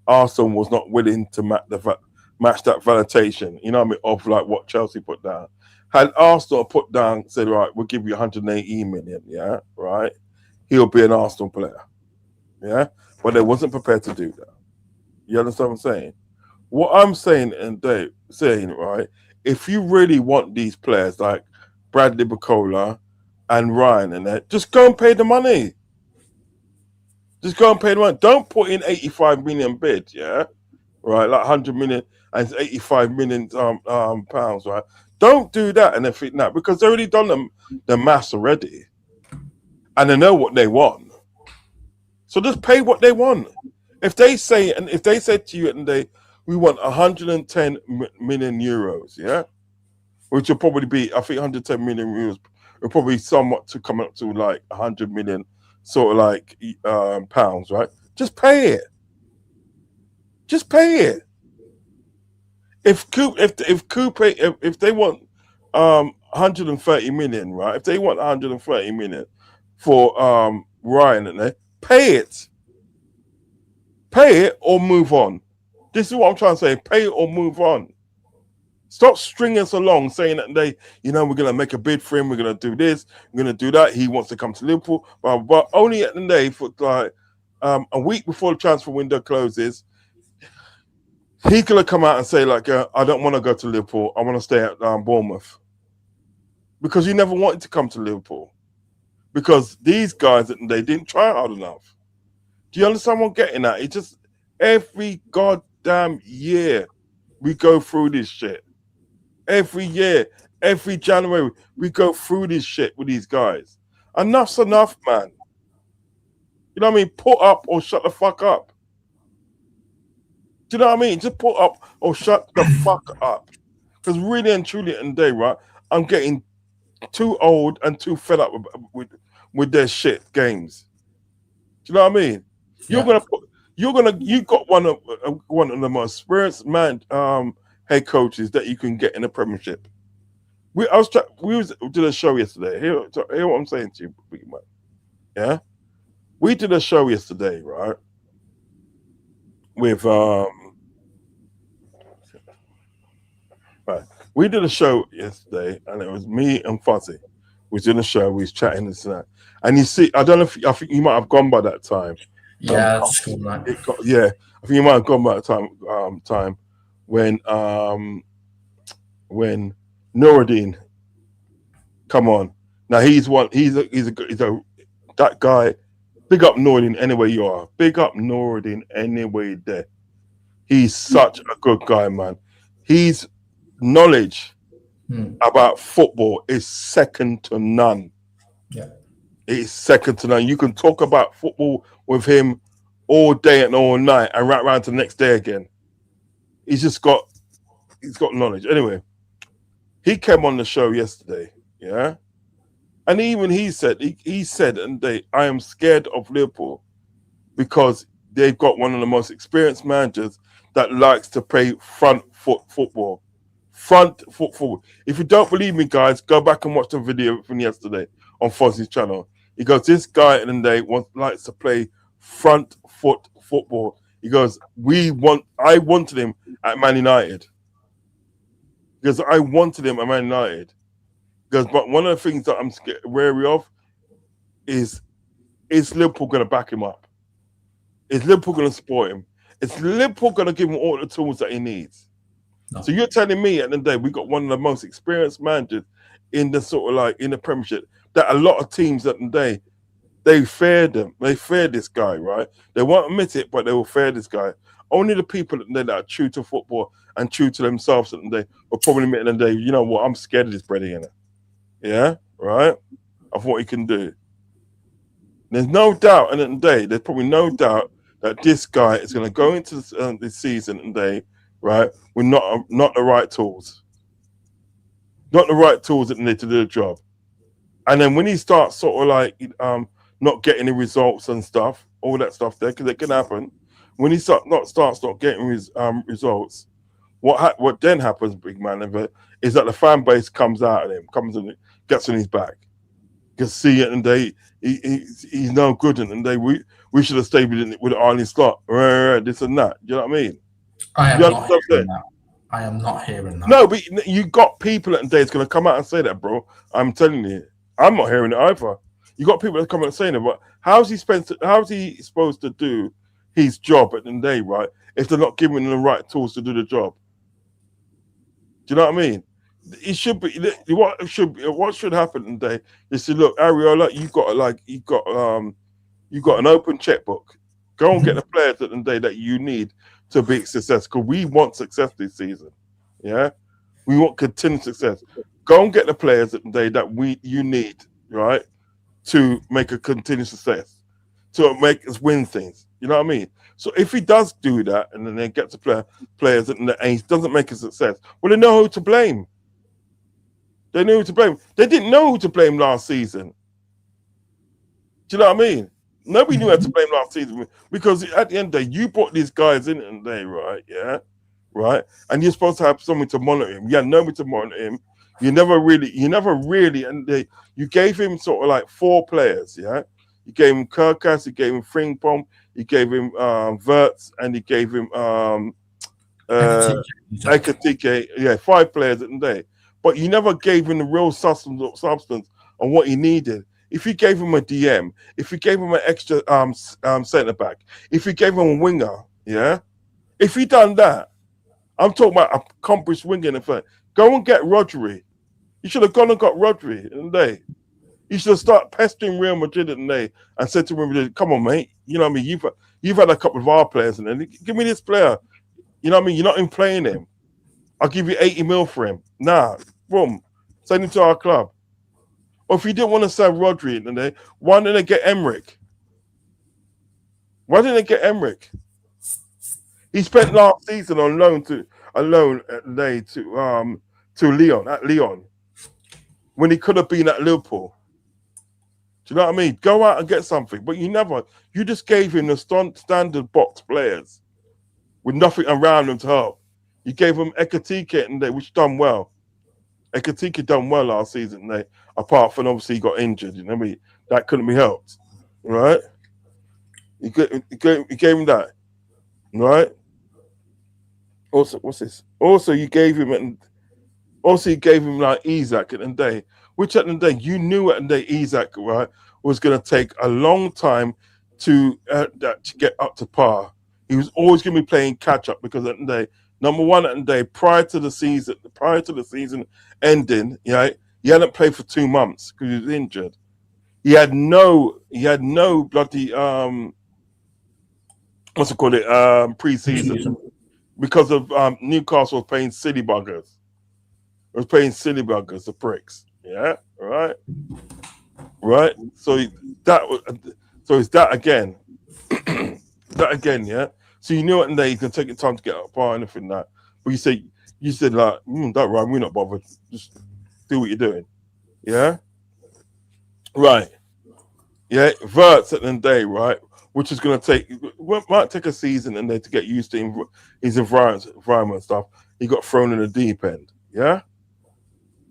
Speaker 2: Arsenal was not willing to match that validation. You know what I mean? Of like what Chelsea put down. Had Arsenal put down, said, right, we'll give you 180 million, yeah, right? He'll be an Arsenal player, yeah? But they wasn't prepared to do that. You understand what I'm saying? What I'm saying, right, if you really want these players like Bradley Bacola and Ryan and that, just go and pay the money. Just go and pay the money. Don't put in 85 million bid, yeah? Right, like 100 million and 85 million pounds, right? Don't do that and everything that because they already done the maths already, and they know what they want. So just pay what they want. If they say to you and we want 110 million euros, yeah, which will probably be I think 110 million euros will probably somewhat to come up to like 100 million sort of like pounds, right? Just pay it. Just pay it. If they want 130 million, right? If they want 130 million for Ryan and they pay it or move on. This is what I'm trying to say. Pay it or move on. Stop stringing us along saying that we're gonna make a bid for him, we're gonna do this, we're gonna do that. He wants to come to Liverpool, but only at the end of the day for like a week before the transfer window closes. He's gonna come out and say like, "I don't want to go to Liverpool. I want to stay at Bournemouth," because he never wanted to come to Liverpool because these guys they didn't try hard enough. Do you understand what I'm getting at? It's just every goddamn year we go through this shit. Every year, every January we go through this shit with these guys. Enough's enough, man. You know what I mean? Put up or shut the fuck up. Do you know what I mean? Just put up or shut the fuck up. Because really and truly in the day, right, I'm getting too old and too fed up with their shit games. Do you know what I mean? Yeah. You got one of the most experienced head coaches that you can get in the Premiership. We did a show yesterday. Hear what I'm saying to you, big man. Yeah, we did a show yesterday, right? With right. We did a show yesterday, and it was me and Fuzzy. We was in a show. We was chatting this and that. And you see, I don't know if I think you might have gone by that time.
Speaker 3: Yeah, that's cool, right?
Speaker 2: Yeah, I think you might have gone by that time when Nuruddin come on. Now he's one. He's a that guy. Big up Nuruddin anywhere you are. Big up Nuruddin anywhere you're there. He's such a good guy, man. His knowledge about football is second to none.
Speaker 3: Yeah.
Speaker 2: It's second to none. You can talk about football with him all day and all night and right around to the next day again. He's got knowledge. Anyway, he came on the show yesterday, yeah? And even he said, I am scared of Liverpool because they've got one of the most experienced managers that likes to play front foot football. Front foot football. If you don't believe me, guys, go back and watch the video from yesterday on Fozzy's channel. He goes, this guy in the day likes to play front foot football. He goes, I wanted him at Man United. Because I wanted him at Man United. Because but one of the things that I'm wary of is Liverpool going to back him up? Is Liverpool going to support him? Is Liverpool going to give him all the tools that he needs? No. So you're telling me at the end of the day we got one of the most experienced managers in the sort of like in the Premiership that a lot of teams at the day they feared him. They fear this guy, right? They won't admit it, but they will fear this guy. Only the people that are true to football and true to themselves at the day will probably admit at the day, you know what, I'm scared of this Brady in it. Yeah, right? Of what he can do. There's no doubt at the end of the day, there's probably no doubt that this guy is going to go into this season and day, right, with not the right tools. Not the right tools that they need to do the job. And then when he starts sort of like not getting the results and stuff, all that stuff there, because it can happen. When he starts not getting his results, what then happens, big man, is that the fan base comes out of him, comes and gets on his back. Because see it and he's no good and we should have stayed with Arnie Slot, this and that. Do you know what I mean?
Speaker 3: I am not hearing that.
Speaker 2: No, but you got people at the day that's going to come out and say that, bro. I'm telling you, I'm not hearing it either. You got people that come out and saying it, but how's he supposed to do his job at the day, right? If they're not giving him the right tools to do the job. Do you know what I mean? It should be what should happen today is to look, Ariola, you got an open checkbook. Go and get the players at the day that you need to be successful. Because we want success this season. Yeah, we want continued success. Go and get the players at the day that you need, right, to make a continued success, to make us win things. You know what I mean? So if he does do that and then gets the players and he doesn't make a success, well, they know who to blame. They knew who to blame. They didn't know who to blame last season. Do you know what I mean? Nobody knew how to blame last season because at the end of the day, you brought these guys in today, right? Yeah, right. And you're supposed to have someone to monitor him. You had nobody to monitor him. You never really, and you gave him sort of like 4 players. Yeah, you gave him Kirkas, you gave him Frimpong, you gave him Verts, and you gave him Ekatike. Yeah, 5 players at the day. But you never gave him the real substance on what he needed. If you gave him a DM, if you gave him an extra centre back, if you gave him a winger, yeah, if he done that, I'm talking about accomplished winger in effect. Go and get Rodri. You should have gone and got Rodri in the day. You should have started pestering Real Madrid in the day and said to Real Madrid, "Come on, mate. You know what I mean? You've had a couple of our players in there. Give me this player. You know what I mean? You're not even playing him. I'll give you 80 mil for him. Nah, boom, send him to our club." Or if you didn't want to sell Rodri in the day, why didn't they get Emmerich? Why didn't they get Emmerich? He spent last season on loan at the to Lyon when he could have been at Liverpool. Do you know what I mean? Go out and get something, but you just gave him the standard box players with nothing around them to help. You gave him Ekatike in there, which done well. Ekatike done well last season. They apart from obviously he got injured. You know what I mean? That couldn't be helped, right? You gave him that, right? Also, what's this? Also, you gave him and also you gave him like Isaac at the day, which at the day you knew at the day Isaac right was going to take a long time to get up to par. He was always going to be playing catch up because at the day, number one at the day prior to the season ending, he hadn't played for 2 months because he was injured. He had no bloody what's it called preseason because of Newcastle was paying silly buggers. It was paying silly buggers, the pricks. Yeah, right. So it's that again. That again, yeah. So you knew it and there you can take your time to get up or anything that. But you said like, that right, we're not bothered. Just do what you're doing. Yeah? Right. Yeah, Verts at the end of the day, right? Which is gonna might take a season and then to get used to his environment and stuff. He got thrown in the deep end. Yeah?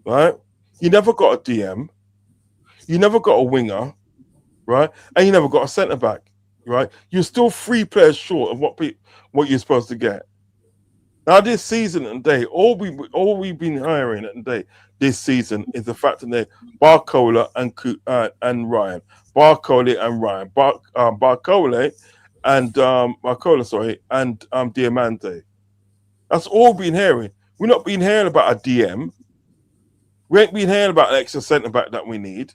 Speaker 2: Right? You never got a DM, you never got a winger, right? And you never got a centre back, right? You're still 3 players short of what you're supposed to get. Now this season and day, all we've been hiring at the day this season is the fact that Barcola and Ryan, Barcola and Ryan, Barcola and Diamante. That's all we've been hearing. We're not been hearing about a DM. We ain't been hearing about an extra centre back that we need.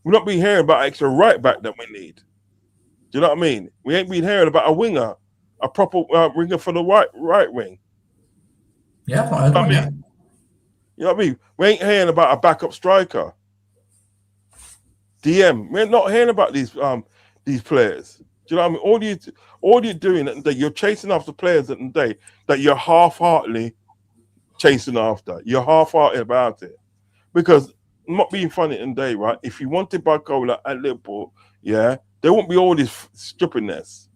Speaker 2: We're not been hearing about an extra right back that we need. Do you know what I mean? We ain't been hearing about a winger, a proper winger for the right wing.
Speaker 3: Yeah, I don't know.
Speaker 2: You know what I mean? We ain't hearing about a backup striker. DM. We're not hearing about these players. Do you know what I mean? All you're doing at the day, you're chasing after players at the day that you're half-heartedly chasing after. You're half-hearted about it. Because I'm not being funny in the day, right? If you wanted Barcola at Liverpool, yeah, there won't be all this stupidness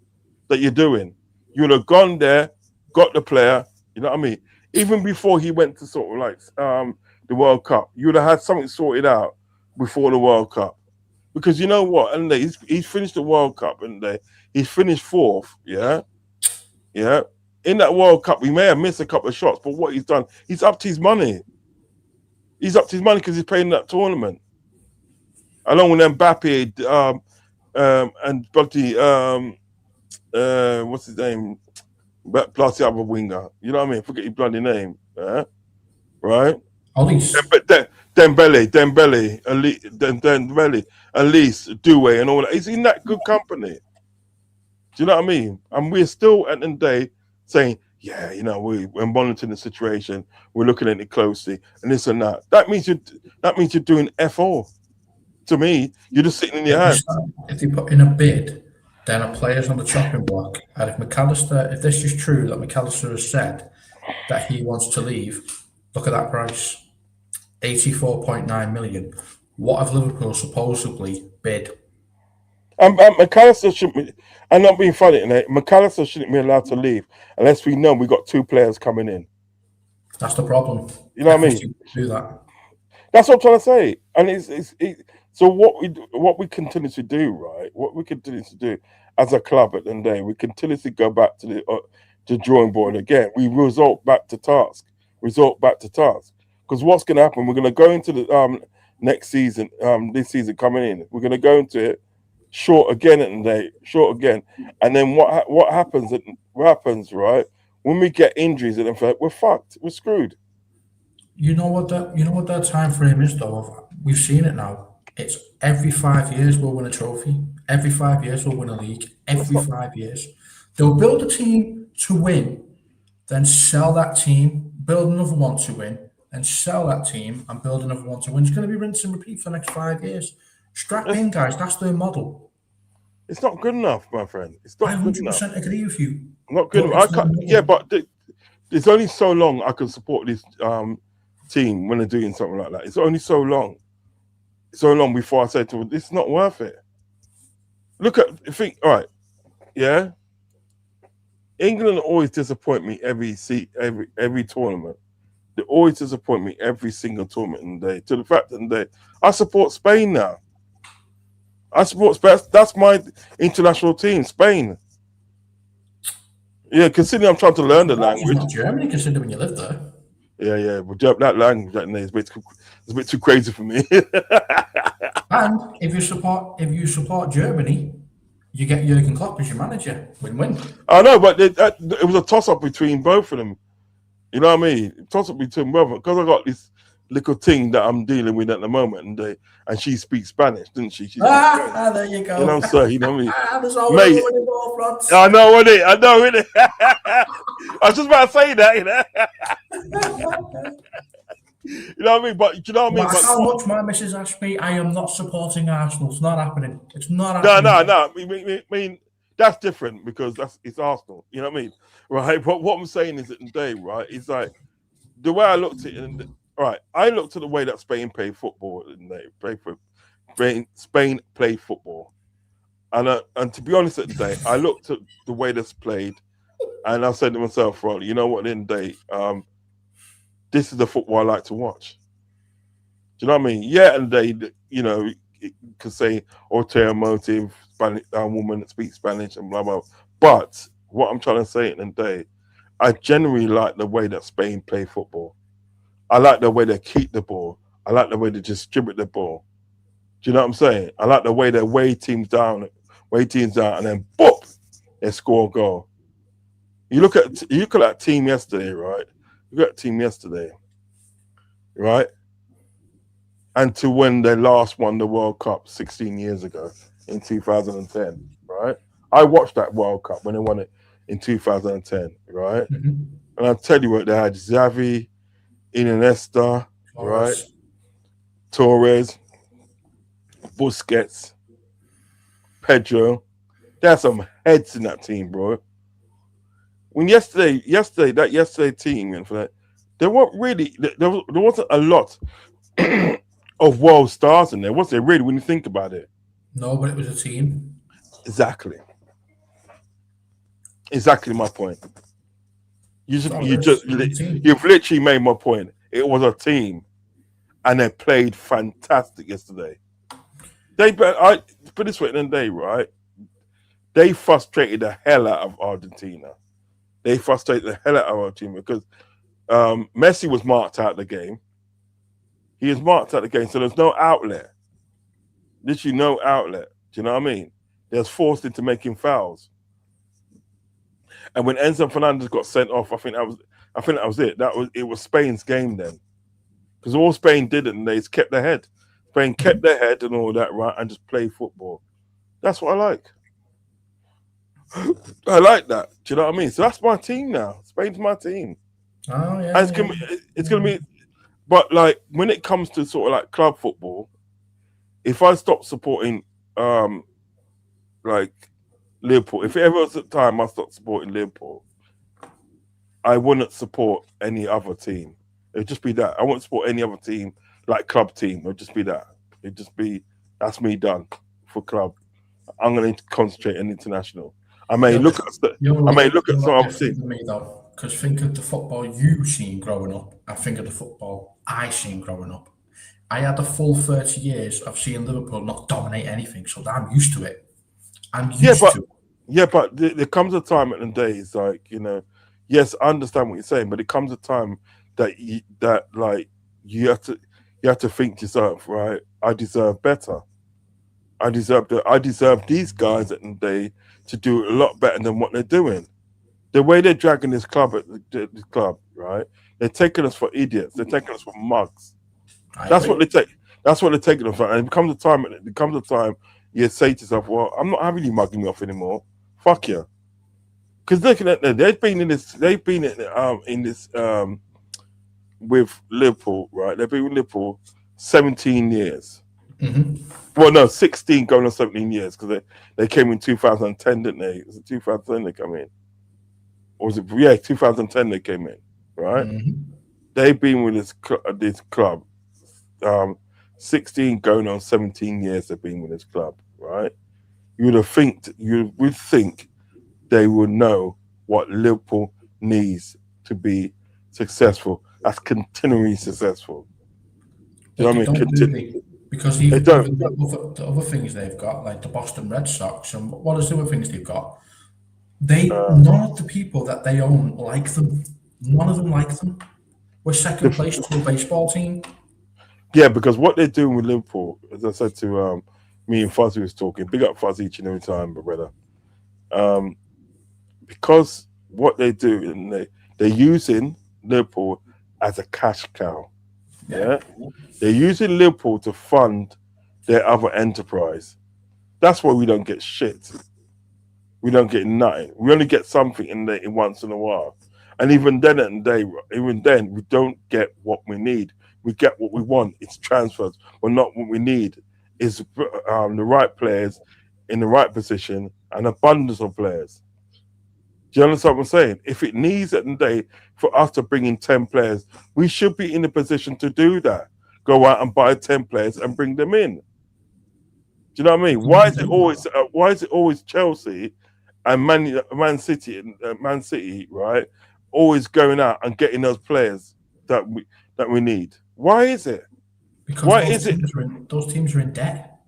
Speaker 2: that you're doing. You'd have gone there, got the player, you know what I mean? Even before he went to sort of like the World Cup, you would have had something sorted out before the World Cup. Because you know what? And he's finished the World Cup and he's finished 4th, yeah? Yeah. In that World Cup, we may have missed a couple of shots, but what he's done, he's upped his money. He's upped his money because he's playing that tournament. Along with Mbappe and bloody what's his name? Plus the other winger. You know what I mean? Forget your bloody name. Right?
Speaker 3: Elise.
Speaker 2: Dembele, Elise, Doué, and all that. He's in that good company. Do you know what I mean? And we're still at the end of the day saying, yeah, we're monitoring the situation, we're looking at it closely, and this and that. That means you're doing FO. To me, you're just sitting in your hands.
Speaker 3: If you put in a bid, then a player's on the chopping block. And if this is true that McAllister has said that he wants to leave, look at that price. 84.9 million. What have Liverpool supposedly bid?
Speaker 2: McAllister shouldn't be. I'm not being funny, McAllister shouldn't be allowed to leave unless we know we got 2 players coming in.
Speaker 3: That's the problem.
Speaker 2: You know what I mean?
Speaker 3: Do that.
Speaker 2: That's what I'm trying to say. And so what we continue to do, right? What we continue to do as a club at the end of the day, we continuously go back to the drawing board again. We resort back to task. Because what's going to happen? We're going to go into the next season, this season coming in. We're going to go into it short again at the day, and then what happens? What happens, right? When we get injuries, and in fact, we're fucked. We're screwed.
Speaker 3: You know what that time frame is, though. We've seen it now. It's every 5 years we'll win a trophy. Every 5 years we'll win a league. Every 5 years, they'll build a team to win, then sell that team, build another one to win, and sell that team and build another one to win. It's going to be rinse and repeat for the next 5 years. Strap in, guys. That's their model.
Speaker 2: It's not good enough, my friend. It's not good enough.
Speaker 3: I 100% agree with you.
Speaker 2: Not good enough. But there's only so long I can support this team when they're doing something like that. It's only so long. Before I say to them, it's not worth it. All right, yeah. England always disappoint me every tournament. They always disappoint me every single tournament in the day. To the fact that I support Spain now. I support Spain. That's my international team, Spain. Yeah, considering I'm trying to learn the
Speaker 3: Perhaps it's
Speaker 2: language.
Speaker 3: not Germany, considering you live there.
Speaker 2: Yeah, but that language that is a bit too crazy for me.
Speaker 3: And if you support Germany, you get Jurgen Klopp as your manager. Win-win.
Speaker 2: I know, but it was a toss-up between both of them. You know what I mean? Toss-up between both of them. Because I got this little thing that I'm dealing with at the moment, and she speaks Spanish, didn't she?
Speaker 3: There you go.
Speaker 2: You know what I'm saying? You know what I mean?
Speaker 3: There's always a winning ball front.
Speaker 2: I know, innit? I was just about to say that, you know? You know what I mean? But you know what I mean?
Speaker 3: But how much my missus asked me, I am not supporting Arsenal. It's not happening. It's not happening.
Speaker 2: No. I mean, that's different because it's Arsenal. You know what I mean? Right? But what I'm saying is that today, right, it's like the way I looked at it, right, I looked at the way that Spain play football and Spain play football. And to be honest at the day, I looked at the way that's played and I said to myself, right, you know what, in the day, this is the football I like to watch. Do you know what I mean? Yeah, and they, you know, it could say ulterior motive, Spanish woman that speaks Spanish and blah blah. But what I'm trying to say in the day, I generally like the way that Spain play football. I like the way they keep the ball. I like the way they distribute the ball. Do you know what I'm saying? I like the way they weigh teams down, and then boop, they score a goal. You look at that team yesterday, right? You got a team yesterday, right? And to when they last won the World Cup 16 years ago in 2010, right? I watched that World Cup when they won it in 2010, right?
Speaker 3: Mm-hmm.
Speaker 2: And I tell you what, they had Xavi, Iniesta, right? Torres, Busquets, Pedro. There's some heads in that team, bro. When yesterday team, and for that, there weren't really there wasn't a lot of world stars in there, was there? Really, when you think about it.
Speaker 3: No, but it was a team.
Speaker 2: Exactly my point. You've literally made my point. It was a team, and they played fantastic yesterday. I put this way, in the day, right? They frustrated the hell out of Argentina. They frustrated the hell out of Argentina because Messi was marked out of the game. He is marked out of the game, so there's no outlet. Literally no outlet. Do you know what I mean? They was forced into making fouls. And when Enzo Fernandez got sent off, I think that was it. It was Spain's game then. Because all Spain did and they kept their head. Spain kept their head and all that, right, and just play football. That's what I like. I like that. Do you know what I mean? So that's my team now. Spain's my team.
Speaker 3: Oh yeah.
Speaker 2: And it's gonna be, but like when it comes to sort of like club football, if I stop supporting like Liverpool, if it ever was a time I stopped supporting Liverpool, I wouldn't support any other team. It'd just be that. I wouldn't support any other team, like club team. It'd just be that. It'd just be, that's me done for club. I'm going to concentrate on international. I may look at some other team.
Speaker 3: Because think of the football you seen growing up. I think of the football I seen growing up. I had a full 30 years of seeing Liverpool not dominate anything, so I'm used to it. I'm used to it.
Speaker 2: Yeah, but there comes a time in the day, it's like, you know, yes, I understand what you're saying, but it comes a time that you have to think to yourself, right? I deserve better. I deserve these guys at the day to do a lot better than what they're doing. The way they're dragging this club this club, right? They're taking us for idiots. They're taking us for mugs. That's what they take. That's what they're taking us for. And it becomes a time you say to yourself, well, I'm not having you mugging me off anymore. Fuck you. Because looking at them, they've been in this with Liverpool, right? They've been with Liverpool 17 years.
Speaker 3: Mm-hmm.
Speaker 2: Well, no, 16 going on 17 years because they came in 2010, didn't they? Was it 2010 they came in? Or was it? Yeah, 2010 they came in, right? Mm-hmm. They've been with this club 16 going on 17 years they've been with this club, right? You would think they would know what Liverpool needs to be successful. that's continually successful. Do you
Speaker 3: But
Speaker 2: know
Speaker 3: they
Speaker 2: what I mean?
Speaker 3: don't really, because
Speaker 2: They
Speaker 3: even
Speaker 2: don't.
Speaker 3: the other things they've got, like the Boston Red Sox, and what are the other things they've got? They none of the people that they own like them. None of them like them. We're second
Speaker 2: The,
Speaker 3: place to a baseball team.
Speaker 2: yeah, because what they're doing with Liverpool, as I said to me and Fuzzy was talking, big up Fuzzy each and every time, my brother. Um, because what they do, and they're using Liverpool as a cash cow.
Speaker 3: Yeah.
Speaker 2: Yeah, they're using Liverpool to fund their other enterprise. That's why we don't get shit. We don't get nothing. We only get something in once in a while, and even then, we don't get what we need. We get what we want. It's transfers, but not what we need. Is the right players in the right position, an abundance of players. Do you understand what I'm saying? If it needs at the day for us to bring in 10 players, we should be in a position to do that. Go out and buy 10 players and bring them in. Do you know what I mean? Why is it always Chelsea and Man City, right? Always going out and getting those players that we need. Why is it?
Speaker 3: Because
Speaker 2: Why is it?
Speaker 3: those teams are in debt.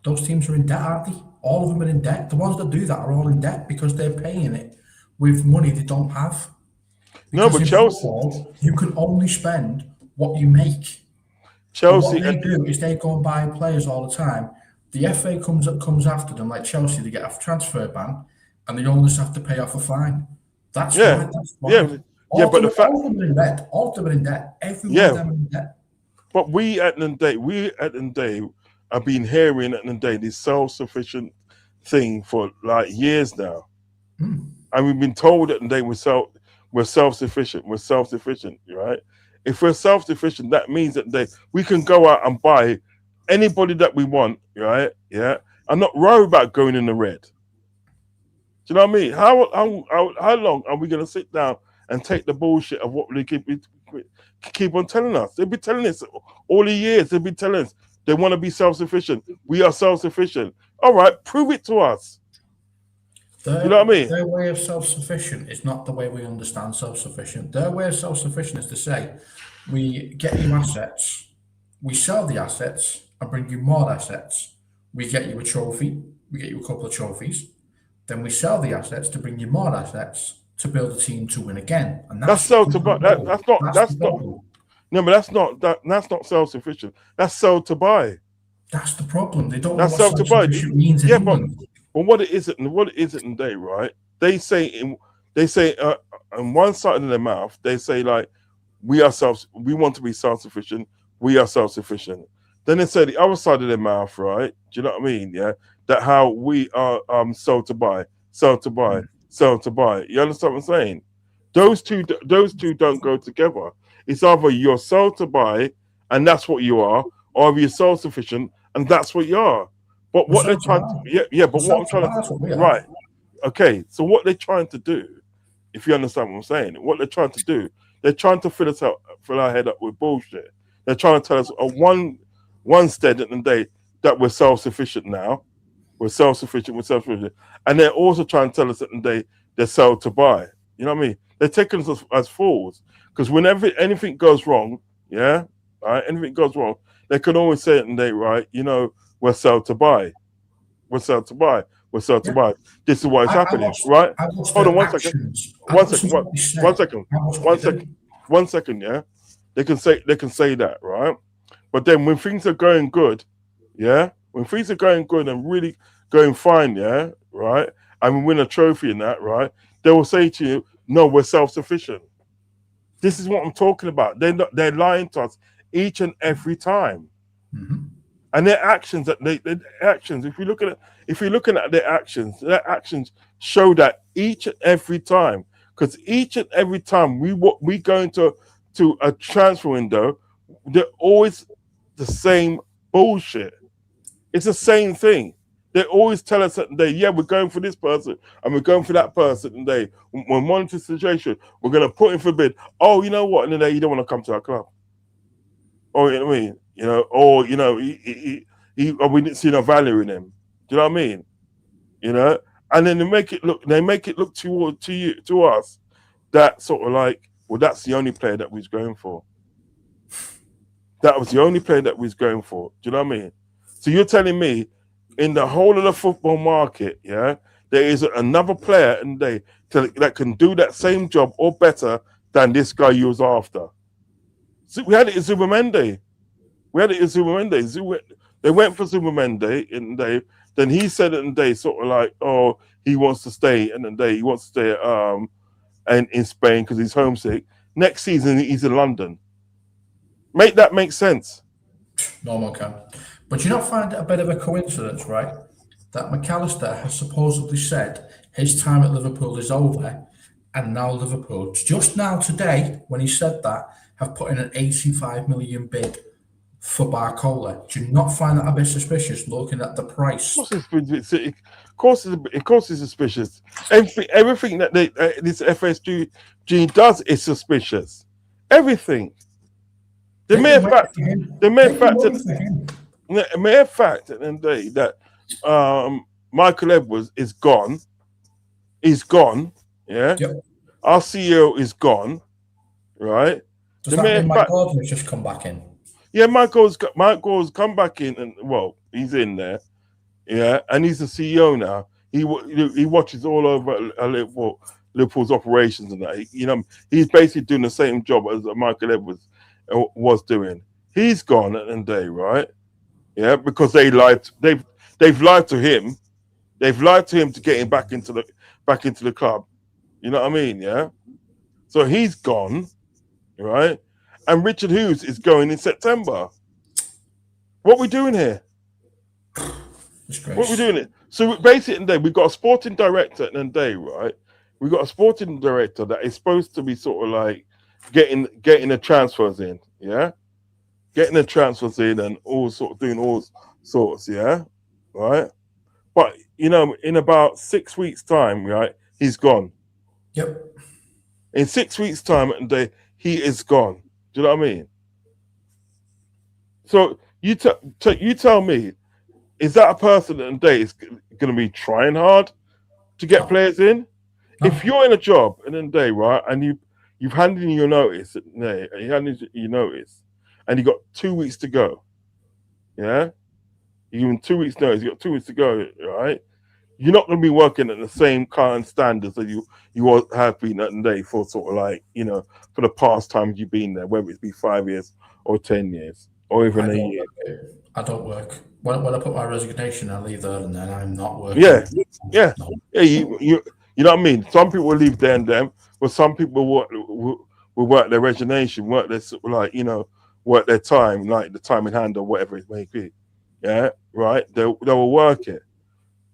Speaker 3: Those teams are in debt, aren't they? All of them are in debt. The ones that do that are all in debt because they're paying it with money they don't have.
Speaker 2: No,
Speaker 3: Because
Speaker 2: but
Speaker 3: in football, you can only spend what you make. But what
Speaker 2: Chelsea
Speaker 3: they
Speaker 2: and
Speaker 3: do is they go and buy players all the time. The FA comes after them, like Chelsea, they get a transfer ban, and the owners have to pay off a fine. That's
Speaker 2: yeah,
Speaker 3: why. That's
Speaker 2: yeah,
Speaker 3: why.
Speaker 2: yeah. But the fact,
Speaker 3: All of them are in debt. All of them are in debt. Every one of
Speaker 2: yeah.
Speaker 3: them are in debt.
Speaker 2: But we at the day have been hearing at the day this self-sufficient thing for like years now. And we've been told that they we're self-sufficient. We're self-sufficient, right? If we're self-sufficient, that means that we can go out and buy anybody that we want, right? Yeah, and not worry about going in the red. Do you know what I mean? How long are we going to sit down and take the bullshit of what they keep on telling us? They've been telling us all the years. They've been telling us they want to be self-sufficient. We are self-sufficient. All right, prove it to us. You know what I mean?
Speaker 3: Their way of self-sufficient is not the way we understand self-sufficient. Their way of self-sufficient is to say, we get you assets, we sell the assets and bring you more assets. We get you a trophy, we get you a couple of trophies, then we sell the assets to bring you more assets to build a team to win again. And
Speaker 2: That's
Speaker 3: that's
Speaker 2: sell to buy.
Speaker 3: that's the
Speaker 2: That's not.
Speaker 3: problem.
Speaker 2: No, but that's not self-sufficient. That's sell to buy.
Speaker 3: That's the problem. They don't know
Speaker 2: That's
Speaker 3: what
Speaker 2: self to buy.
Speaker 3: self-sufficient means in
Speaker 2: Yeah, but
Speaker 3: England.
Speaker 2: what it isn't, they right? They say on one side of their mouth, they say like we want to be self-sufficient. We are self-sufficient. Then they say the other side of their mouth, right? Do you know what I mean? Yeah, that how we are sold to buy, sold to buy, sold to buy. You understand what I'm saying? Those two don't go together. It's either you're sold to buy, and that's what you are, or you're self-sufficient, and that's what you are. But
Speaker 3: We're
Speaker 2: what they're
Speaker 3: sold to
Speaker 2: trying to,
Speaker 3: buy.
Speaker 2: yeah,
Speaker 3: We're
Speaker 2: but what I'm
Speaker 3: sold to
Speaker 2: trying
Speaker 3: buy.
Speaker 2: to,
Speaker 3: That's what we are.
Speaker 2: right, okay, so what they're trying to do, if you understand what I'm saying, what they're trying to do, they're trying to fill our head up with bullshit. They're trying to tell us one stead at the day that we're self-sufficient now. We're self-sufficient, and they're also trying to tell us that the day they're sold to buy. You know what I mean? They're taking us as fools because whenever anything goes wrong, yeah, right, anything goes wrong, they can always say it and they right, you know, we're sold to buy. We're sold to buy. We're sold to
Speaker 3: Yeah.
Speaker 2: buy. This is what is happening, right?
Speaker 3: I watched
Speaker 2: Hold
Speaker 3: their
Speaker 2: on one second.
Speaker 3: actions. I
Speaker 2: One
Speaker 3: don't
Speaker 2: second.
Speaker 3: listen to what they say.
Speaker 2: One second.
Speaker 3: I watch what
Speaker 2: One
Speaker 3: they
Speaker 2: second.
Speaker 3: do.
Speaker 2: 1 second. Yeah, they can say that, right? But then when things are going good, yeah, when things are going good and really going fine, yeah, right, and we win a trophy in that, right, they will say to you, "No, we're self-sufficient." This is what I'm talking about. They're lying to us each and every time. And their actions their actions, if you're looking at their actions show that each and every time. Because each and every time we go into a transfer window, they're always the same bullshit. It's the same thing. They always tell us that we're going for this person and we're going for that person, and when monitor situation, we're gonna put in for bid. Oh, you know what? And then you don't want to come to our club. Oh, you know what I mean? You know, or you know, or we didn't see no value in him. Do you know what I mean? You know, and then they make it look to us that sort of like Well, that's the only player that we was going for. That was the only player that we was going for. Do you know what I mean? So you're telling me in the whole of the football market, yeah, there is another player and that can do that same job or better than this guy you was after. So we had it in Zubimendi. They went for Zubimendi and then he said it and they sort of like, oh, he wants to stay and then he wants to stay and in Spain because he's homesick. Next season he's in London. Make that make sense.
Speaker 3: No one can. But you not find it a bit of a coincidence, right? That McAllister has supposedly said his time at Liverpool is over, and now Liverpool, just now today, when he said that, have put in an 85 million bid for Barcola. Do you not find that a bit suspicious looking at the price?
Speaker 2: Of course it's suspicious. Everything that this FSG does is suspicious. Everything. The mere fact that Michael Edwards is gone. He's gone. Yeah.
Speaker 3: Yep.
Speaker 2: Our CEO is gone. Right.
Speaker 3: Does that mean Mike Gordon has just come back in?
Speaker 2: Yeah, Michael's come back in, and well, he's in there. Yeah, and he's the CEO now. He watches all over Liverpool's operations and that. You know, he's basically doing the same job as Michael Edwards was doing. He's gone at the end of the day, right? Yeah, because they've lied to him. They've lied to him to get him back into the club. You know what I mean? Yeah. So he's gone, right? And Richard Hughes is going in September. What are we doing here? What are we doing here? So basically, we've got a sporting director at the end of the day, right? We've got a sporting director that is supposed to be sort of like getting the transfers in, yeah? Getting the transfers in and doing all sorts, yeah? Right? But, you know, in about 6 weeks' time, right, he's gone.
Speaker 3: Yep.
Speaker 2: In 6 weeks' time, he is gone. Do you know what I mean? So you tell me, is that a person that today is going to be trying hard to get players in? No. If you're in a job in the day, right, and you've handed in your notice, and you got 2 weeks to go, yeah, you give him 2 weeks notice, you got 2 weeks to go, right? You're not going to be working at the same kind of standards that you have been at the day for sort of like, you know, for the past time you've been there, whether it be 5 years or 10 years or even a year.
Speaker 3: I don't work. When I put my resignation, I leave there and then I'm not working.
Speaker 2: Yeah. You know what I mean? Some people will leave there and then, but some people will work their resignation, work their work their time, like the time in hand or whatever it may be. Yeah, right. They will work it.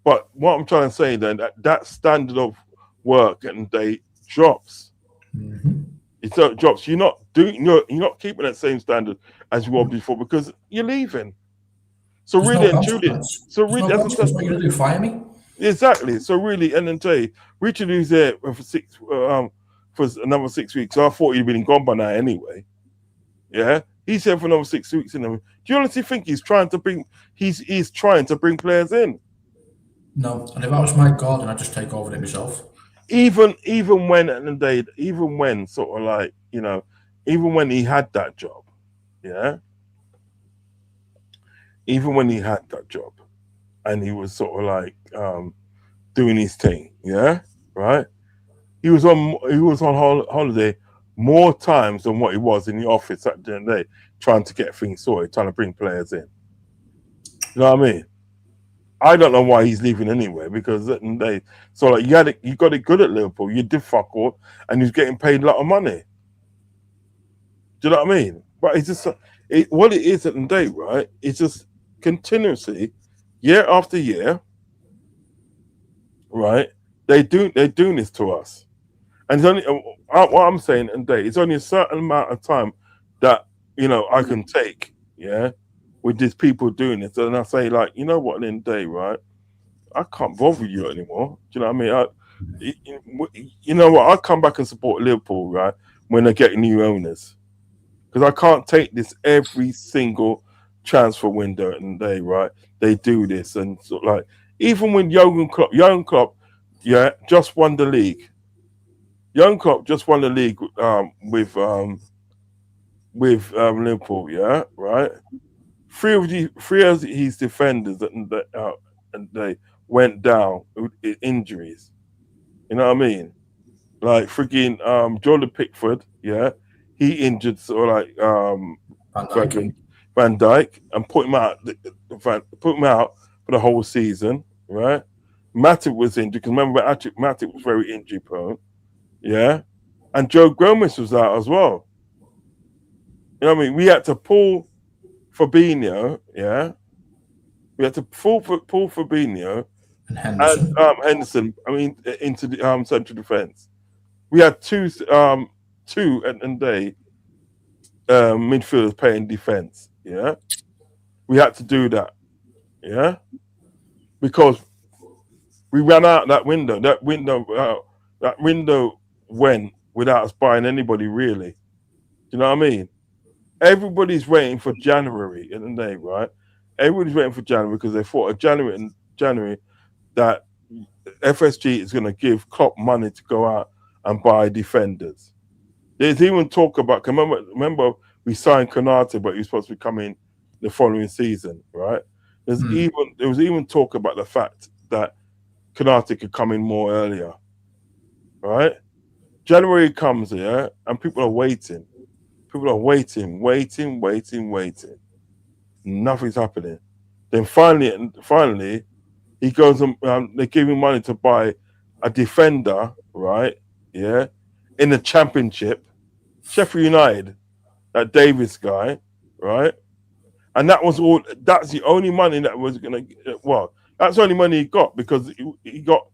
Speaker 2: But what I'm trying to say then, that standard of work and they drops.
Speaker 3: Mm-hmm.
Speaker 2: It drops. You're not keeping that same standard as you were before because you're leaving. So
Speaker 3: there's
Speaker 2: really
Speaker 3: no
Speaker 2: and truly,
Speaker 3: what you're gonna do? Fire me?
Speaker 2: Exactly. So really, and then tell you, Richard is there for another 6 weeks. So I thought he'd been gone by now anyway. Yeah, he's here for another 6 weeks. Do you honestly think he's trying to bring players in?
Speaker 3: No, and if I was Mike Gordon, I'd just take over it myself.
Speaker 2: Even when at the day, even when sort of like, you know, even when he had that job, yeah. Even when he had that job, and he was sort of like doing his thing, yeah, right. He was on holiday more times than what he was in the office at the end of the day, trying to get things sorted, trying to bring players in. You know what I mean? I don't know why he's leaving anyway, because so like you got it good at Liverpool, you did fuck all, and he's getting paid a lot of money. Do you know what I mean? But it's just what it is at the day, right? It's just continuously, year after year, right? They're doing this to us, and it's only what I'm saying at the day. It's only a certain amount of time that I can take, yeah. With these people doing this, and I say, like, you know what, at the end of the day, right? I can't bother you anymore. Do you know what I mean? You know what? I'll come back and support Liverpool, right? When they get new owners, because I can't take this every single transfer window at the end of the day, right? They do this, and sort of like even when Jurgen Klopp, yeah, just won the league. Young Klopp just won the league with Liverpool. Yeah, right. Three of his defenders and they went down with injuries. You know what I mean? Like freaking Jordan Pickford, yeah, he injured sort of like
Speaker 3: Van Dijk.
Speaker 2: fucking Van Dijk and put him out put him out for the whole season, right? Matip was injured because remember Matip was very injury prone, yeah, and Joe Gomez was out as well. You know what I mean? We had to pull Fabinho, yeah. We had to pull Fabinho
Speaker 3: And
Speaker 2: and
Speaker 3: Henderson.
Speaker 2: Henderson. I mean, into the central defence. We had two and they midfielders playing defence. Yeah, we had to do that. Yeah, because we ran out that window. That window went without us buying anybody really. Do you know what I mean? Everybody's waiting for January in the day, right? Everybody's waiting for January because they thought of January that FSG is going to give Klopp money to go out and buy defenders. There's even talk about. Remember we signed Konate, but he was supposed to be coming the following season, right? There was even talk about the fact that Konate could come in more earlier, right? January comes here, and people are waiting. People are waiting. Nothing's happening. Then finally, he goes and they give him money to buy a defender, right? Yeah, in the Championship, Sheffield United, that Davis guy, right? And that was all. That's the only money that was gonna. Well, that's the only money he got because he got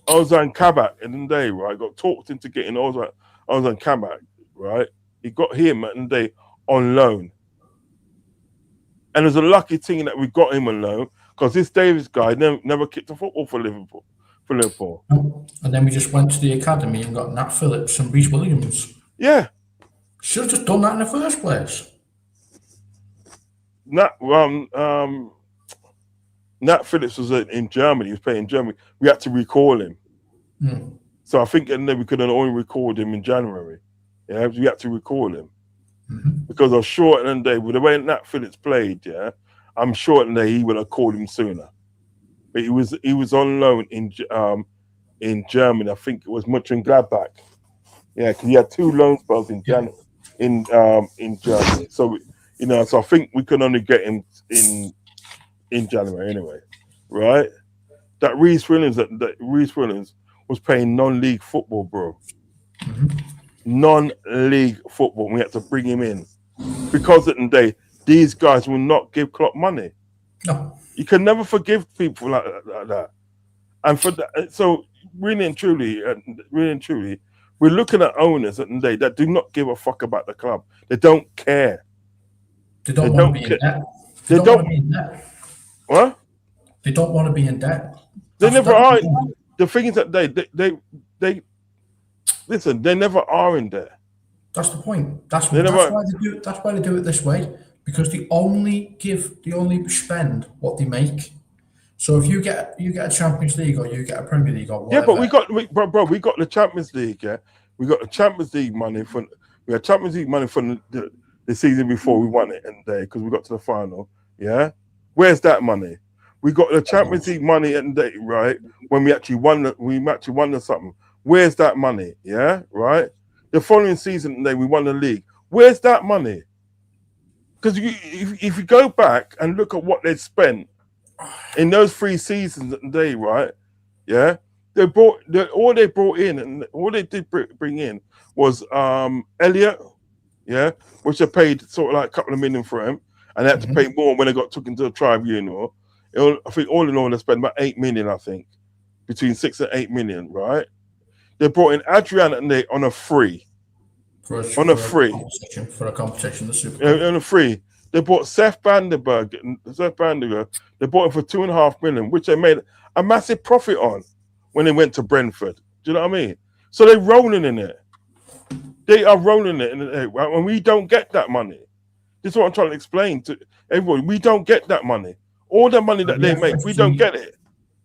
Speaker 2: Ozan Kabak in the day, right? Got talked into getting Ozan Kabak, right? He got him at the day on loan, and it was a lucky thing that we got him on loan because this Davis guy never kicked a football for Liverpool.
Speaker 3: And then we just went to the academy and got Nat Phillips and Reece Williams.
Speaker 2: Yeah.
Speaker 3: Should have just done that in the first place.
Speaker 2: Nat Phillips was in Germany. He was playing in Germany. We had to recall him. So I think and then we could have only recalled him in January. Yeah, we had to recall him because I was sure at the end of the day, with the way Nat Phillips played, yeah, I'm sure at the end of the day he would have called him sooner. But he was on loan in Germany. I think it was Mönchengladbach. Yeah, because he had 2 loan spells in Germany. So so I think we can only get him in January anyway, right? That Reece Williams was playing non-league football, bro. Non-league football. We had to bring him in because at the end of the day, these guys will not give Klopp money.
Speaker 3: No.
Speaker 2: You can never forgive people like that. And for that, so really and truly, we're looking at owners at the day that do not give a fuck about the club. They don't care.
Speaker 3: They don't want to be in debt. They don't want to be in debt.
Speaker 2: What?
Speaker 3: They don't want to be in debt.
Speaker 2: They never are. The thing is that they listen. They never are in debt.
Speaker 3: That's the point. That's why they do it. That's why they do it this way. Because they only spend what they make. So if you get a Champions League or you get a Premier League or whatever.
Speaker 2: Yeah, but we got the Champions League. Yeah, we got the Champions League money we had Champions League money from the season before we won it, and because we got to the final. Yeah, where's that money? We got the Champions League money and right when we actually won the something. Where's that money? Yeah, right. The following season, we won the league. Where's that money? Because if you go back and look at what they spent in those 3 seasons, right? Yeah, all they brought in and all they did bring in was Elliott, yeah, which they paid sort of like a couple of million for him, and they had to pay more when they got took into the tribunal. I think all in all they spent about 8 million. I think between 6 and 8 million, right? They brought in Adrian and they on a free. For a
Speaker 3: competition, the Super Cup.
Speaker 2: On a free. They bought Seth Vandenberg. They bought him for 2.5 million, which they made a massive profit on when they went to Brentford. Do you know what I mean? So they're rolling in it. They are rolling it in it, and we don't get that money. This is what I'm trying to explain to everybody. We don't get that money. All the money that they make, we don't get it.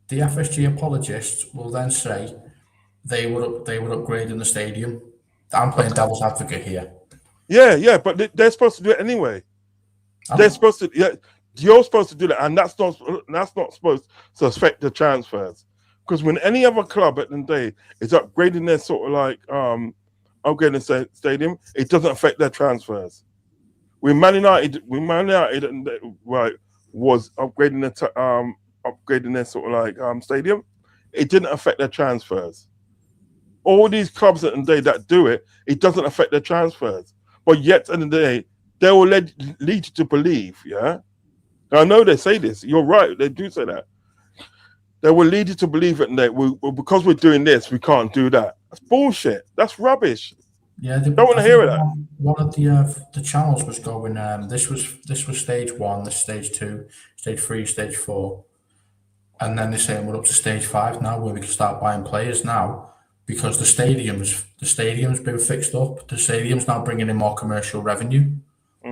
Speaker 3: The FSG apologists will then say they would upgrade in the stadium. I'm playing devil's advocate here.
Speaker 2: Yeah, but they're supposed to do it anyway. They're supposed to. Yeah, you're supposed to do that, and that's not supposed to affect the transfers. Because when any other club at the end of the day is upgrading their sort of like upgrading the stadium, it doesn't affect their transfers. When Man United, right, was upgrading their sort of like stadium, it didn't affect their transfers. All these clubs at the end of the day that do it, it doesn't affect their transfers. But yet, at the end of the day, they will lead you to believe, yeah. I know they say this. You're right. They do say that. They will lead you to believe it, and because we're doing this, we can't do that. That's bullshit. That's rubbish.
Speaker 3: Yeah,
Speaker 2: don't want to hear that.
Speaker 3: One of the channels was going. This was stage 1, this stage 2, stage 3, stage 4, and then they're saying we're up to stage 5 now, where we can start buying players now because the stadium's been fixed up. The stadium's now bringing in more commercial revenue.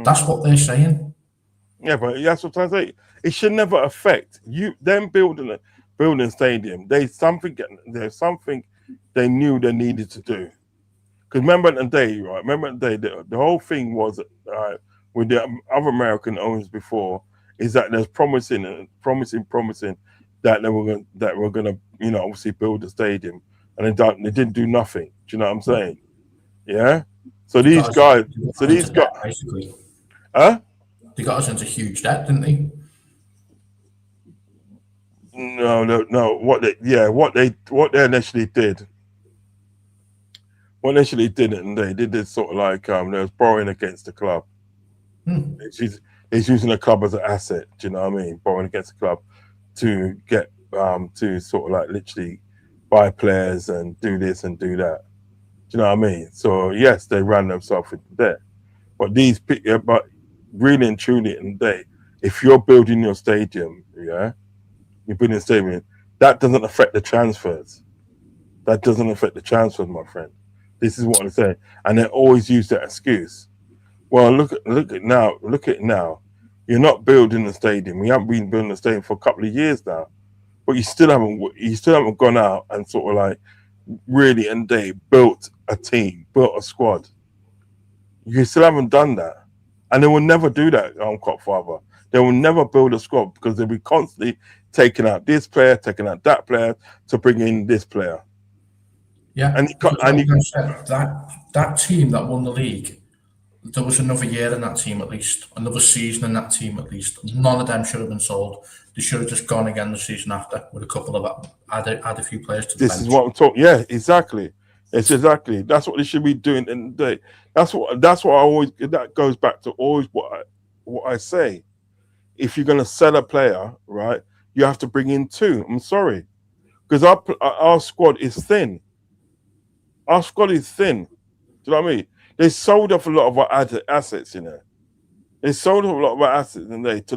Speaker 3: That's what they're saying.
Speaker 2: Yeah, but that's what I say. It should never affect you. Them building stadium. There's something they knew they needed to do. Because remember the day, right? The whole thing was with the other American owners before is that there's promising that they were gonna obviously build a stadium, and they didn't do nothing. Do you know what I'm saying? Yeah. So these guys,
Speaker 3: basically,
Speaker 2: huh?
Speaker 3: They got us into huge debt, didn't they?
Speaker 2: No. What they initially did. What initially did it, and they did this sort of like they was borrowing against the club. It's using the club as an asset. Do you know what I mean? Borrowing against the club to get to sort of like literally buy players and do this and do that. Do you know what I mean? So yes, they ran themselves into debt. But really and truly, in the day, if you're building your stadium, yeah, you're building a stadium, that doesn't affect the transfers. That doesn't affect the transfers, my friend. This is what I'm saying, and they always use that excuse. Well, look at now. You're not building the stadium. We haven't been building the stadium for a couple of years now, but you still haven't gone out and sort of like really and they built a team, built a squad. You still haven't done that, and they will never do that. Copfather. They will never build a squad because they'll be constantly taking out this player, taking out that player to bring in this player.
Speaker 3: Yeah, and that team that won the league, there was another year in that team at least, another season in that team at least. None of them should have been sold. They should have just gone again the season after with a couple of add a few players to the bench.
Speaker 2: This is what I'm talking. Yeah, exactly. It's exactly that's what they should be doing in the day. That's what I always. That goes back to always what I say. If you're going to sell a player, right, you have to bring in 2. I'm sorry, because our squad is thin. Our squad is thin. Do you know what I mean? They sold off a lot of our assets, you know. They sold off a lot of our assets to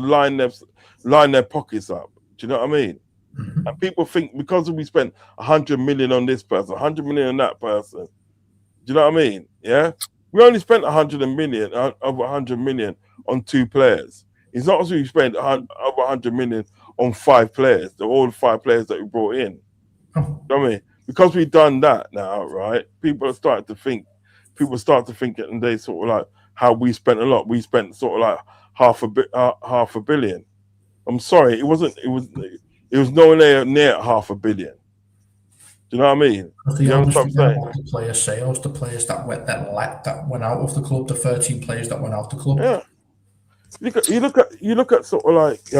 Speaker 2: line their pockets up. Do you know what I mean? Mm-hmm. And people think because we spent 100 million on this person, 100 million on that person. Do you know what I mean? Yeah. We only spent 100 million on 2 players. It's not as if we spent over 100 million on 5 players. All the 5 players that we brought in. You know what I mean? Because we've done that now, right? People start to think, and they sort of like how we spent a lot. We spent sort of like half a billion. I'm sorry, it wasn't. It was nowhere near $500 million. Do you know what I mean?
Speaker 3: You know what I'm saying? The player sales, the players that went out of the club, the 13 players that went out the club.
Speaker 2: Yeah. You look at sort of like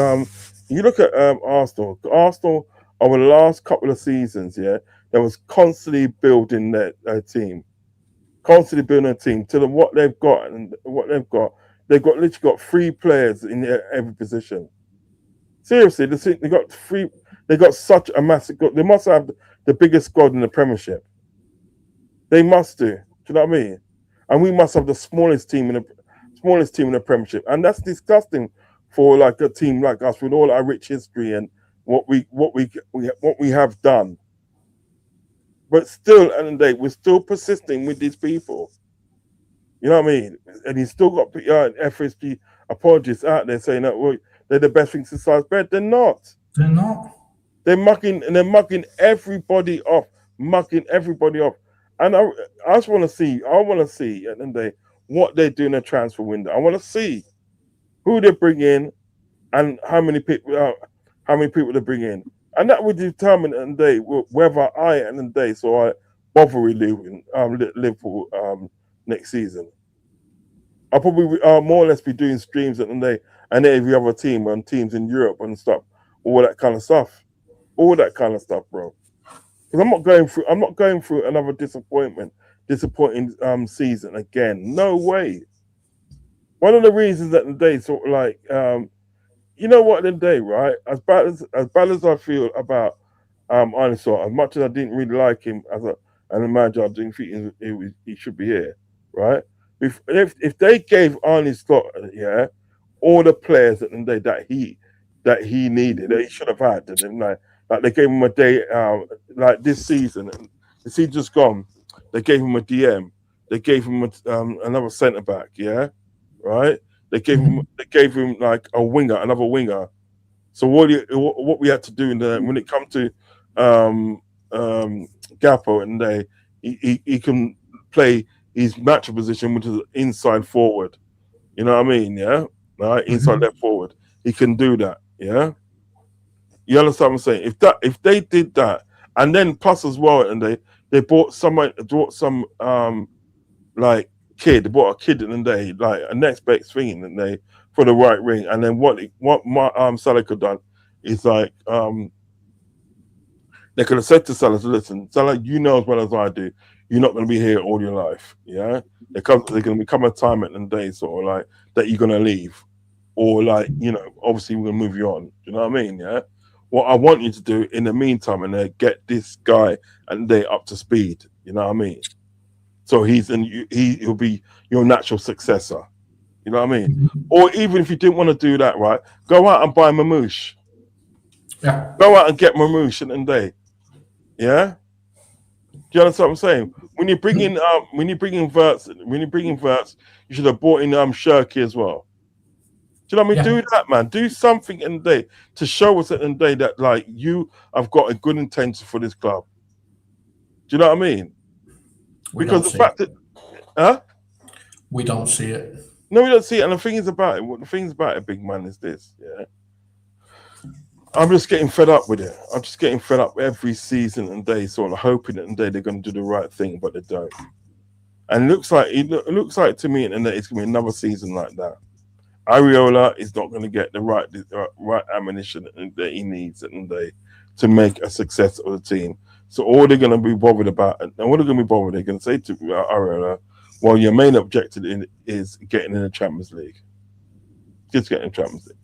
Speaker 2: you look at Arsenal. Arsenal over the last couple of seasons, yeah, they was constantly building their team, to what they've got and what they've got. They've literally got 3 players in every position. Seriously, they got 3. They got such a massive. They must have the biggest squad in the Premiership. They must do. Do you know what I mean? And we must have the smallest team in the Premiership, and that's disgusting for like a team like us with all our rich history and what we have done. But still, at the end of the day, we're still persisting with these people. You know what I mean? And he's still got FSG apologists out there saying that they're the best thing since sliced bread. They're not.
Speaker 3: They're not.
Speaker 2: They're mucking everybody off mugging everybody off. And I just want to see. I want to see at the end of the day what they do in the transfer window. I want to see who they bring in and how many people they bring in, and that would determine at the end of the day whether I at the end of the day so I bother with Liverpool next season. I'll probably more or less be doing streams at the end of the day and every other team on teams in Europe and stuff, all that kind of stuff, bro. Because I'm not going through another disappointing season again. No way. One of the reasons that the day sort of like you know what, the day, right? As bad as I feel about Arne Slot, as much as I didn't really like him as a manager, I didn't think he should be here, right? If they gave Arne Slot, yeah, all the players that the day that he needed, that he should have had, and then like they gave him a day, like this season, the season just gone, they gave him a DM, they gave him another centre back, yeah, right? They gave him like another winger. So what we had to do when it comes to Gappo, and he can play his natural position, which is inside forward. You know what I mean? Yeah, right, inside left forward. He can do that. Yeah, you understand what I'm saying? If they did that, and then plus as well, and they bought some like kid, they bought a kid in the day, like a next best thing, and they for the right ring. And then what Salah could have done is like they could have said to Salah, listen, Salah, you know as well as I do, you're not going to be here all your life. Yeah, they're going to become a time at the day, sort of like that you're going to leave, or like obviously we're going to move you on. You know what I mean? Yeah. What I want you to do in the meantime, and get this guy and they up to speed. You know what I mean? So he'll be your natural successor. You know what I mean? Or even if you didn't want to do that, right? Go out and buy Mamouche.
Speaker 3: Yeah.
Speaker 2: Go out and get Mamouche and day. Yeah. Do you understand what I'm saying? When you bring in Verts, you should have brought in Shirky as well. Do you know what I mean? Do that, man. Do something in the day to show us at the day that like you have got a good intention for this club. Do you know what I mean? Because the fact that,
Speaker 3: we don't see it.
Speaker 2: No, we don't see it. And the thing about it, big man, is this. Yeah, I'm just getting fed up with it. I'm just getting fed up every season and day, sort of hoping that they're going to do the right thing, but they don't. And it looks like to me, and it's going to be another season like that. Areola is not going to get the right ammunition that he needs to make a success of the team. So all they're going to be bothered about, and what they're going to be bothered, they're going to say to Areola, well, your main objective is getting in the Champions League. Just getting in the Champions League.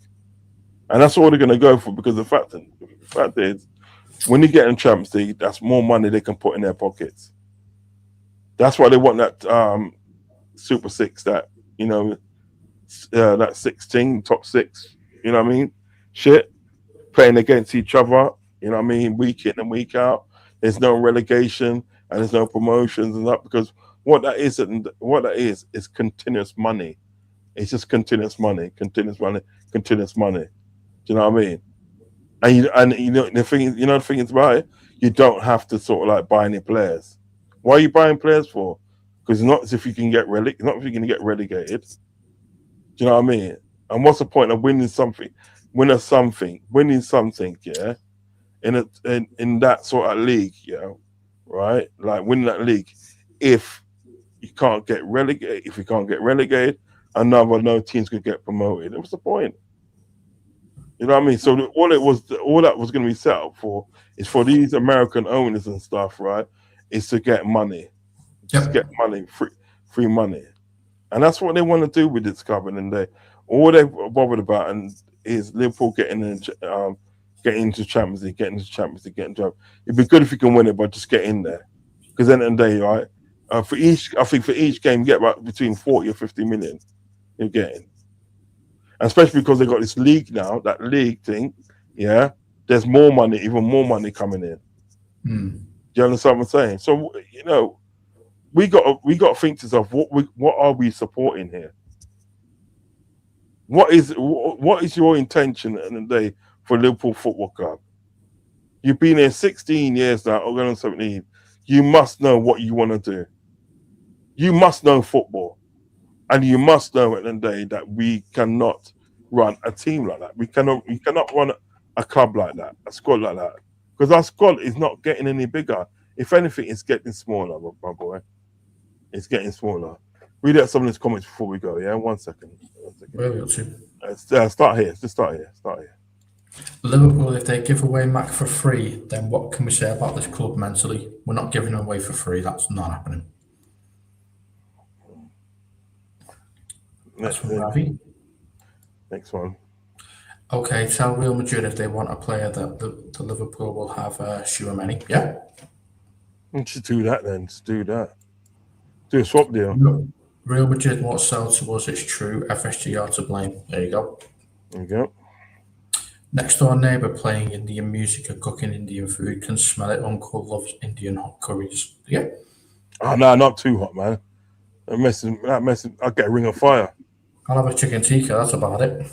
Speaker 2: And that's all they're going to go for, because the fact is, when you get in the Champions League, that's more money they can put in their pockets. That's why they want that Super Six, that, that 16, top six, you know what I mean? Shit. Playing against each other, you know what I mean? Week in and week out. There's no relegation and there's no promotions and that, because what that is continuous money. It's just continuous money. Do you know what I mean? And the thing is about it, you don't have to sort of like buy any players. Why are you buying players for? Because it's not as if you can get relegated. Do you know what I mean? And what's the point of winning something, yeah, in that sort of league, yeah, right? Like winning that league, if you can't get relegated, no teams could get promoted. What's the point? You know what I mean? So all that was going to be set up for is for these American owners and stuff, right? Is to get money, just get money, free money, and that's what they want to do with this club. And all they're bothered about is Liverpool getting into Champions League, It'd be good if you can win it, but just get in there, because at the end of the day, right? I think for each game, you get about between 40 or 50 million. You're getting. Especially because they've got this league now, that league thing, yeah, there's more money, even more money coming in. Do you understand what I'm saying? So, we got to think to ourselves, what are we supporting here? What is your intention at the end of the day for Liverpool Football Club? You've been here 16 years now, or going on 17. you must know what you want to do. You must know football, and you must know at the end of the day that we cannot run a team like that. We cannot run a club like that, a squad like that, because our squad is not getting any bigger. If anything, it's getting smaller, my boy. It's getting smaller. Read out some of these comments before we go. Yeah, 1 second. 1 second.
Speaker 3: Where are we up to?
Speaker 2: Start here. Just start here. Start here.
Speaker 3: Liverpool, if they give away Mac for free, then what can we say about this club mentally? We're not giving him away for free. That's not happening. That's from Ravi.
Speaker 2: Next one.
Speaker 3: Okay, tell Real Madrid if they want a player that the Liverpool will have Tchouaméni. Yeah.
Speaker 2: Just do that then. Just do that. Do a swap deal.
Speaker 3: Real Madrid won't sell to us. It's true. FSG are to blame. There you go.
Speaker 2: There you go.
Speaker 3: Next door neighbour playing Indian music and cooking Indian food. Can smell it. Uncle loves Indian hot curries. Yeah.
Speaker 2: Oh no, not too hot, man. That messing. I'll get a ring of fire.
Speaker 3: I'll have a chicken tikka. That's about it.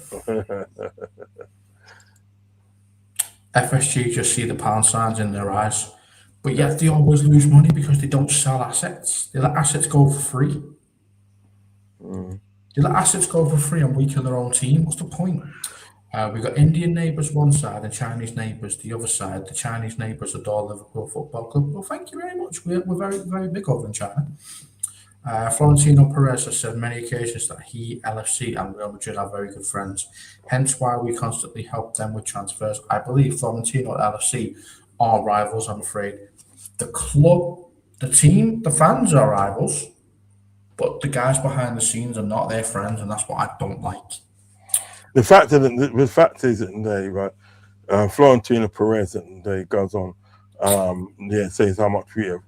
Speaker 3: FSG just see the pound signs in their eyes, but yet they always lose money because they don't sell assets. They let assets go for free. They let assets go for free and weaken their own team. What's the point? We've got Indian neighbours one side and Chinese neighbours the other side. The Chinese neighbours adore Liverpool Football Club. Well, thank you very much. We're very, very big over in China. Florentino Perez has said many occasions that he, LFC, and Real Madrid are very good friends, hence why we constantly help them with transfers. I believe Florentino and LFC are rivals, I'm afraid. The club, the team, the fans are rivals, but the guys behind the scenes are not their friends, and that's what I don't like.
Speaker 2: The fact is that they right, Florentino Perez and they goes on, says how much we have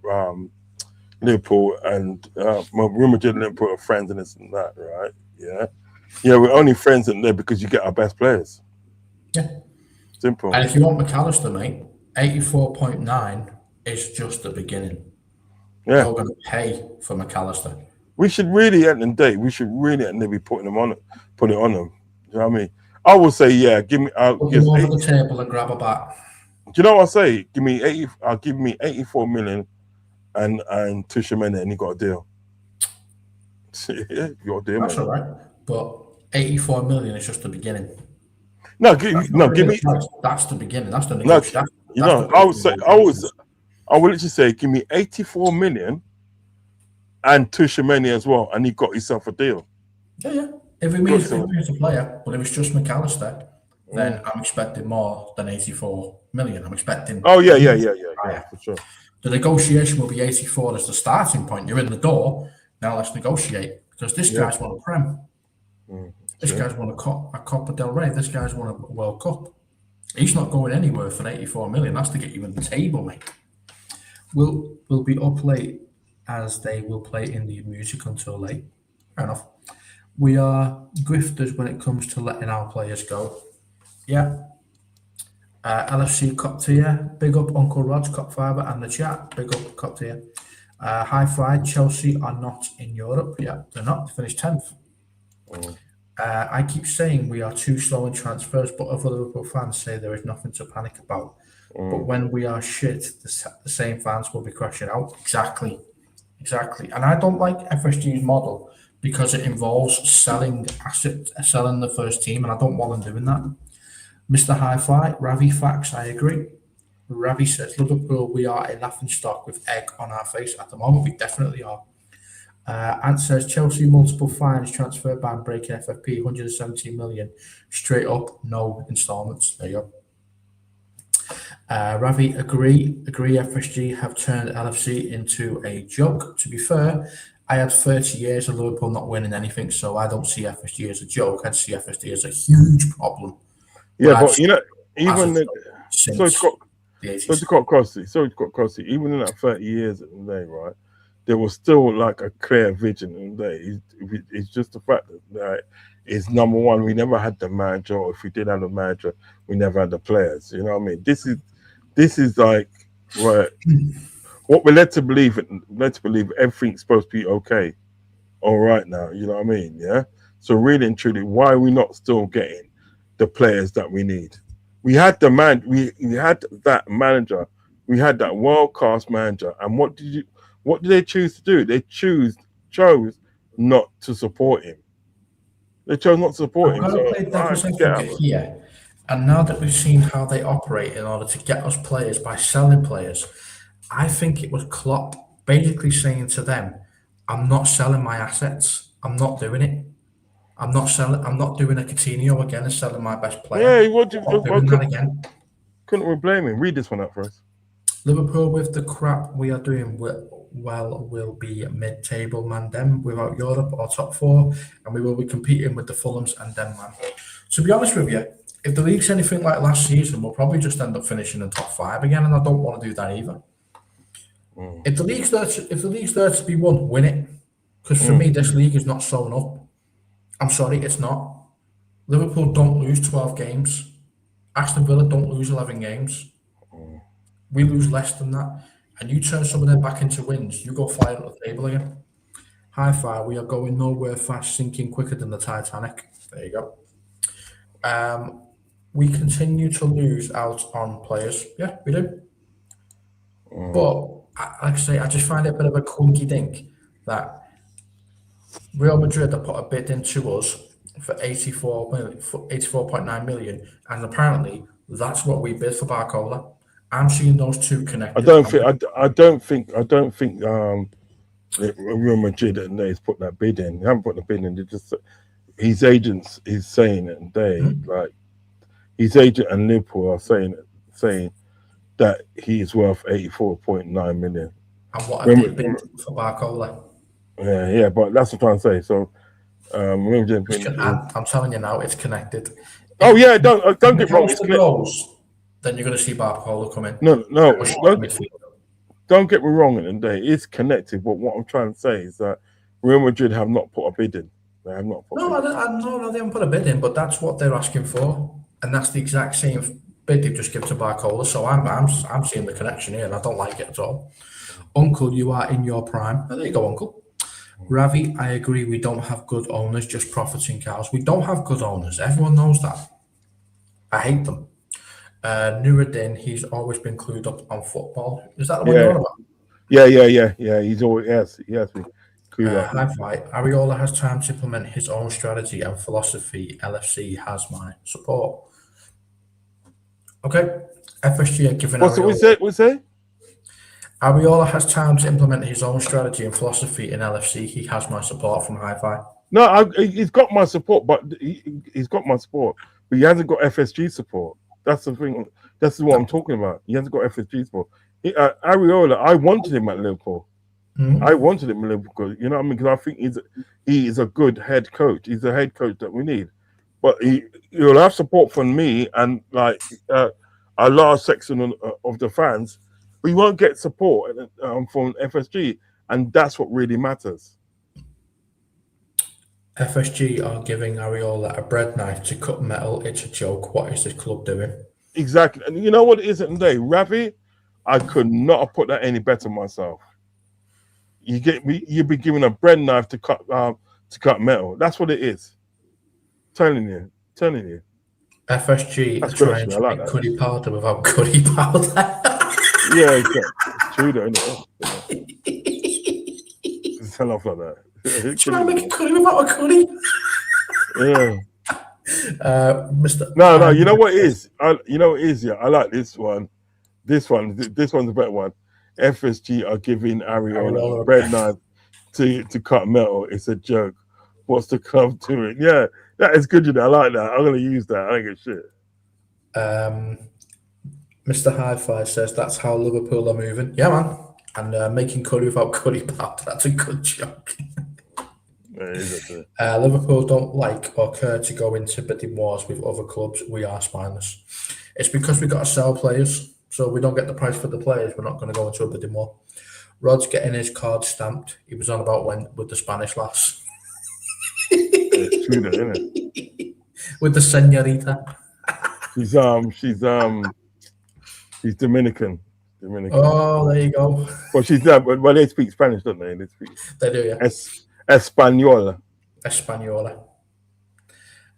Speaker 2: Liverpool and Real Madrid and Liverpool are friends and this and that, right? Yeah, we're only friends in there because you get our best players.
Speaker 3: Yeah,
Speaker 2: simple.
Speaker 3: And if you want McAllister, mate, 84.9 is just the beginning.
Speaker 2: Yeah,
Speaker 3: you're going to pay for McAllister.
Speaker 2: We should really, at the end of the day, be putting them on it, put it on them. You know what I mean? I will say, yeah, give me.
Speaker 3: Put them over the table and grab a bat.
Speaker 2: Do you know what I say? Give me 80. Give me 84 million, and Tchouaméni, and you got a deal. Yeah, you got a deal.
Speaker 3: That's all right, but 84 million is just the beginning.
Speaker 2: No, give me.
Speaker 3: That's the beginning. That's the negotiation.
Speaker 2: You know, I would literally say, give me 84 million and Tchouaméni as well, and you got yourself a deal.
Speaker 3: Yeah. If it means a player, but if it's just McAllister, then I'm expecting more than 84 million. I'm expecting.
Speaker 2: Oh yeah, for sure.
Speaker 3: The negotiation will be 84 as the starting point. You're in the door. Now let's negotiate because this guy's won a Prem. This guy's won a Copa del Rey. This guy's won a World Cup. He's not going anywhere for 84 million. That's to get you in the table, mate. We'll be up late as they will play Indian music until late. Fair enough. We are grifters when it comes to letting our players go. Yeah. LFC Cop tier. Big up Uncle Rod's Cop Fiber and the chat. Big up Cop tier. High Fried. Chelsea are not in Europe. Yeah, they're not. They finished 10th. I keep saying we are too slow in transfers, but other Liverpool fans say there is nothing to panic about. But when we are shit, the same fans will be crashing out. Exactly. And I don't like FSG's model because it involves selling assets, selling the first team, and I don't want them doing that. Mr. Hi-Fi, Ravi facts, I agree. Ravi says, Liverpool, we are a laughing stock with egg on our face at the moment. We definitely are. Ant says, Chelsea multiple fines, transfer ban, breaking FFP, 117 million, straight up, no installments. There you go. Ravi, agree. FSG have turned LFC into a joke. To be fair, I had 30 years of Liverpool not winning anything, so I don't see FSG as a joke. I see FSG as a huge problem.
Speaker 2: Yeah, but you know, even it's got Crosby. Even in that 30 years of the day, right, there was still like a clear vision in there. It's just the fact that is number one. We never had the manager, or if we did have the manager, we never had the players. You know what I mean? This is like what we're led to believe. Everything's supposed to be okay, all right now. You know what I mean? Yeah. So really and truly, why are we not still getting the players that we need? We had the man. We had that manager We had that world class manager, and what did they choose to do? They chose not to support him. They chose not to support
Speaker 3: I'm
Speaker 2: him.
Speaker 3: going to
Speaker 2: So
Speaker 3: play
Speaker 2: I
Speaker 3: devil's
Speaker 2: get
Speaker 3: advocate
Speaker 2: it.
Speaker 3: here. And now that we've seen how they operate in order to get us players by selling players, I think it was Klopp basically saying to them, I'm not selling my assets. I'm not doing it. I'm not doing a Coutinho again and selling my best player.
Speaker 2: Yeah,
Speaker 3: I'm not doing that again.
Speaker 2: couldn't we blame him? Read this one out for us.
Speaker 3: Liverpool, with the crap we are doing well, will be mid-table, man. Them without Europe or top four, and we will be competing with the Fulhams and them, man. To be honest with you, if the league's anything like last season, we'll probably just end up finishing in top five again, and I don't want to do that either. If the league's there to be won, win it. Because for me, this league is not sewn up. I'm sorry, it's not. Liverpool don't lose 12 games. Aston Villa don't lose 11 games. We lose less than that. And you turn some of them back into wins, you go flying up the table again. High five, we are going nowhere fast, sinking quicker than the Titanic. There you go. We continue to lose out on players. Yeah, we do. But like I say, I just find it a bit of a clunky thing that Real Madrid have put a bid into us for 84.9 million, and apparently that's what we bid for Barcola. I'm seeing those two connected.
Speaker 2: I don't think Real Madrid and they's put that bid in. They haven't put the bid in. They just his agents is saying it, and like his agent and Liverpool are saying that he's worth 84.9 million.
Speaker 3: And what have they bid for Barcola?
Speaker 2: Yeah, but that's what I'm trying to say. So,
Speaker 3: I'm telling you now, it's connected.
Speaker 2: Oh yeah, don't get wrong. It's
Speaker 3: goals, then you're going to see Barcola come in.
Speaker 2: No, don't get me wrong. In the day, it's connected. But what I'm trying to say is that Real Madrid have not put a bid in. They have not put.
Speaker 3: No, they haven't put a bid in. But that's what they're asking for, and that's the exact same bid they've just given to Barcola. So I'm seeing the connection here, and I don't like it at all. Uncle, you are in your prime. Oh, there you go, Uncle. Ravi, I agree. We don't have good owners, just profiting cows. We don't have good owners. Everyone knows that. I hate them. Nuruddin, he's always been clued up on football. Is that the one you're on about?
Speaker 2: Yeah. He's always he has been clued up.
Speaker 3: Hi-Fi. Ariola has time to implement his own strategy and philosophy. LFC has my support. Okay. FSG are giving
Speaker 2: What's it?
Speaker 3: Ariola has time to implement his own strategy and philosophy in LFC. He has my support from Hi-Fi.
Speaker 2: No, he's got my support, but he's got my support, but he hasn't got FSG support. That's the thing. That's what I'm talking about. He hasn't got FSG support. Ariola, I wanted him at Liverpool. I wanted him at Liverpool. You know what I mean? Because I think he is a good head coach. He's a head coach that we need. But he'll have support from me and like a large section of the fans. But you won't get support from FSG, and that's what really matters.
Speaker 3: FSG are giving Ariola a bread knife to cut metal. It's a joke. What is this club doing?
Speaker 2: Exactly. And you know what it is today? Ravi, I could not have put that any better myself. You'd be given a bread knife to cut metal. That's what it is. Telling you.
Speaker 3: FSG are trying to make Cuddy powder without Cuddy powder.
Speaker 2: Yeah, exactly. It's true though, isn't it? Tell off like that.
Speaker 3: Trying to make a Cuddy without a Cuddy.
Speaker 2: Yeah.
Speaker 3: Mr.
Speaker 2: No. You know what it is? Yeah. I like this one. This one's a better one. FSG are giving Ariola a bread knife to cut metal. It's a joke. What's the club doing? Yeah, that is good. I like that. I'm gonna use that. I don't give a shit.
Speaker 3: Mr. Hi-Fi says that's how Liverpool are moving. Yeah, man. And making Cuddy without Cuddy powder. That's a good joke. Liverpool don't like or care to go into bidding wars with other clubs. We are spineless. It's because we got to sell players, so we don't get the price for the players. We're not going to go into a bidding war. Rod's getting his card stamped. He was on about when with the Spanish lass.
Speaker 2: It's true, though, isn't it?
Speaker 3: With the señorita.
Speaker 2: She's Dominican.
Speaker 3: Oh, there you go.
Speaker 2: Well, she's that, but they speak Spanish, don't they?
Speaker 3: They do, yeah.
Speaker 2: Española.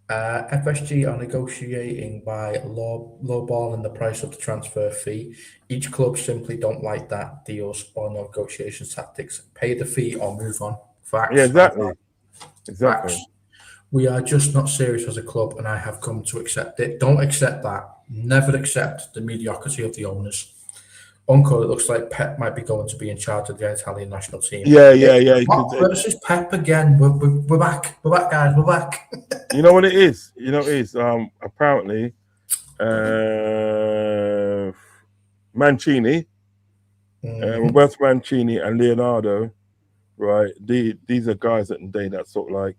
Speaker 3: FSG are negotiating by lowballing the price of the transfer fee. Each club simply don't like that deals or negotiation tactics. Pay the fee or move on. Facts.
Speaker 2: Yeah, exactly.
Speaker 3: Facts. We are just not serious as a club, and I have come to accept it. Don't accept that. Never accept the mediocrity of the owners. Uncle, it looks like Pep might be going to be in charge of the Italian national team.
Speaker 2: Yeah. He
Speaker 3: What
Speaker 2: could,
Speaker 3: versus Pep again? We're back. We're back, guys. We're back.
Speaker 2: you know what it is? Apparently, Mancini, Roberto Mancini and Leonardo, right? These are guys that sort of like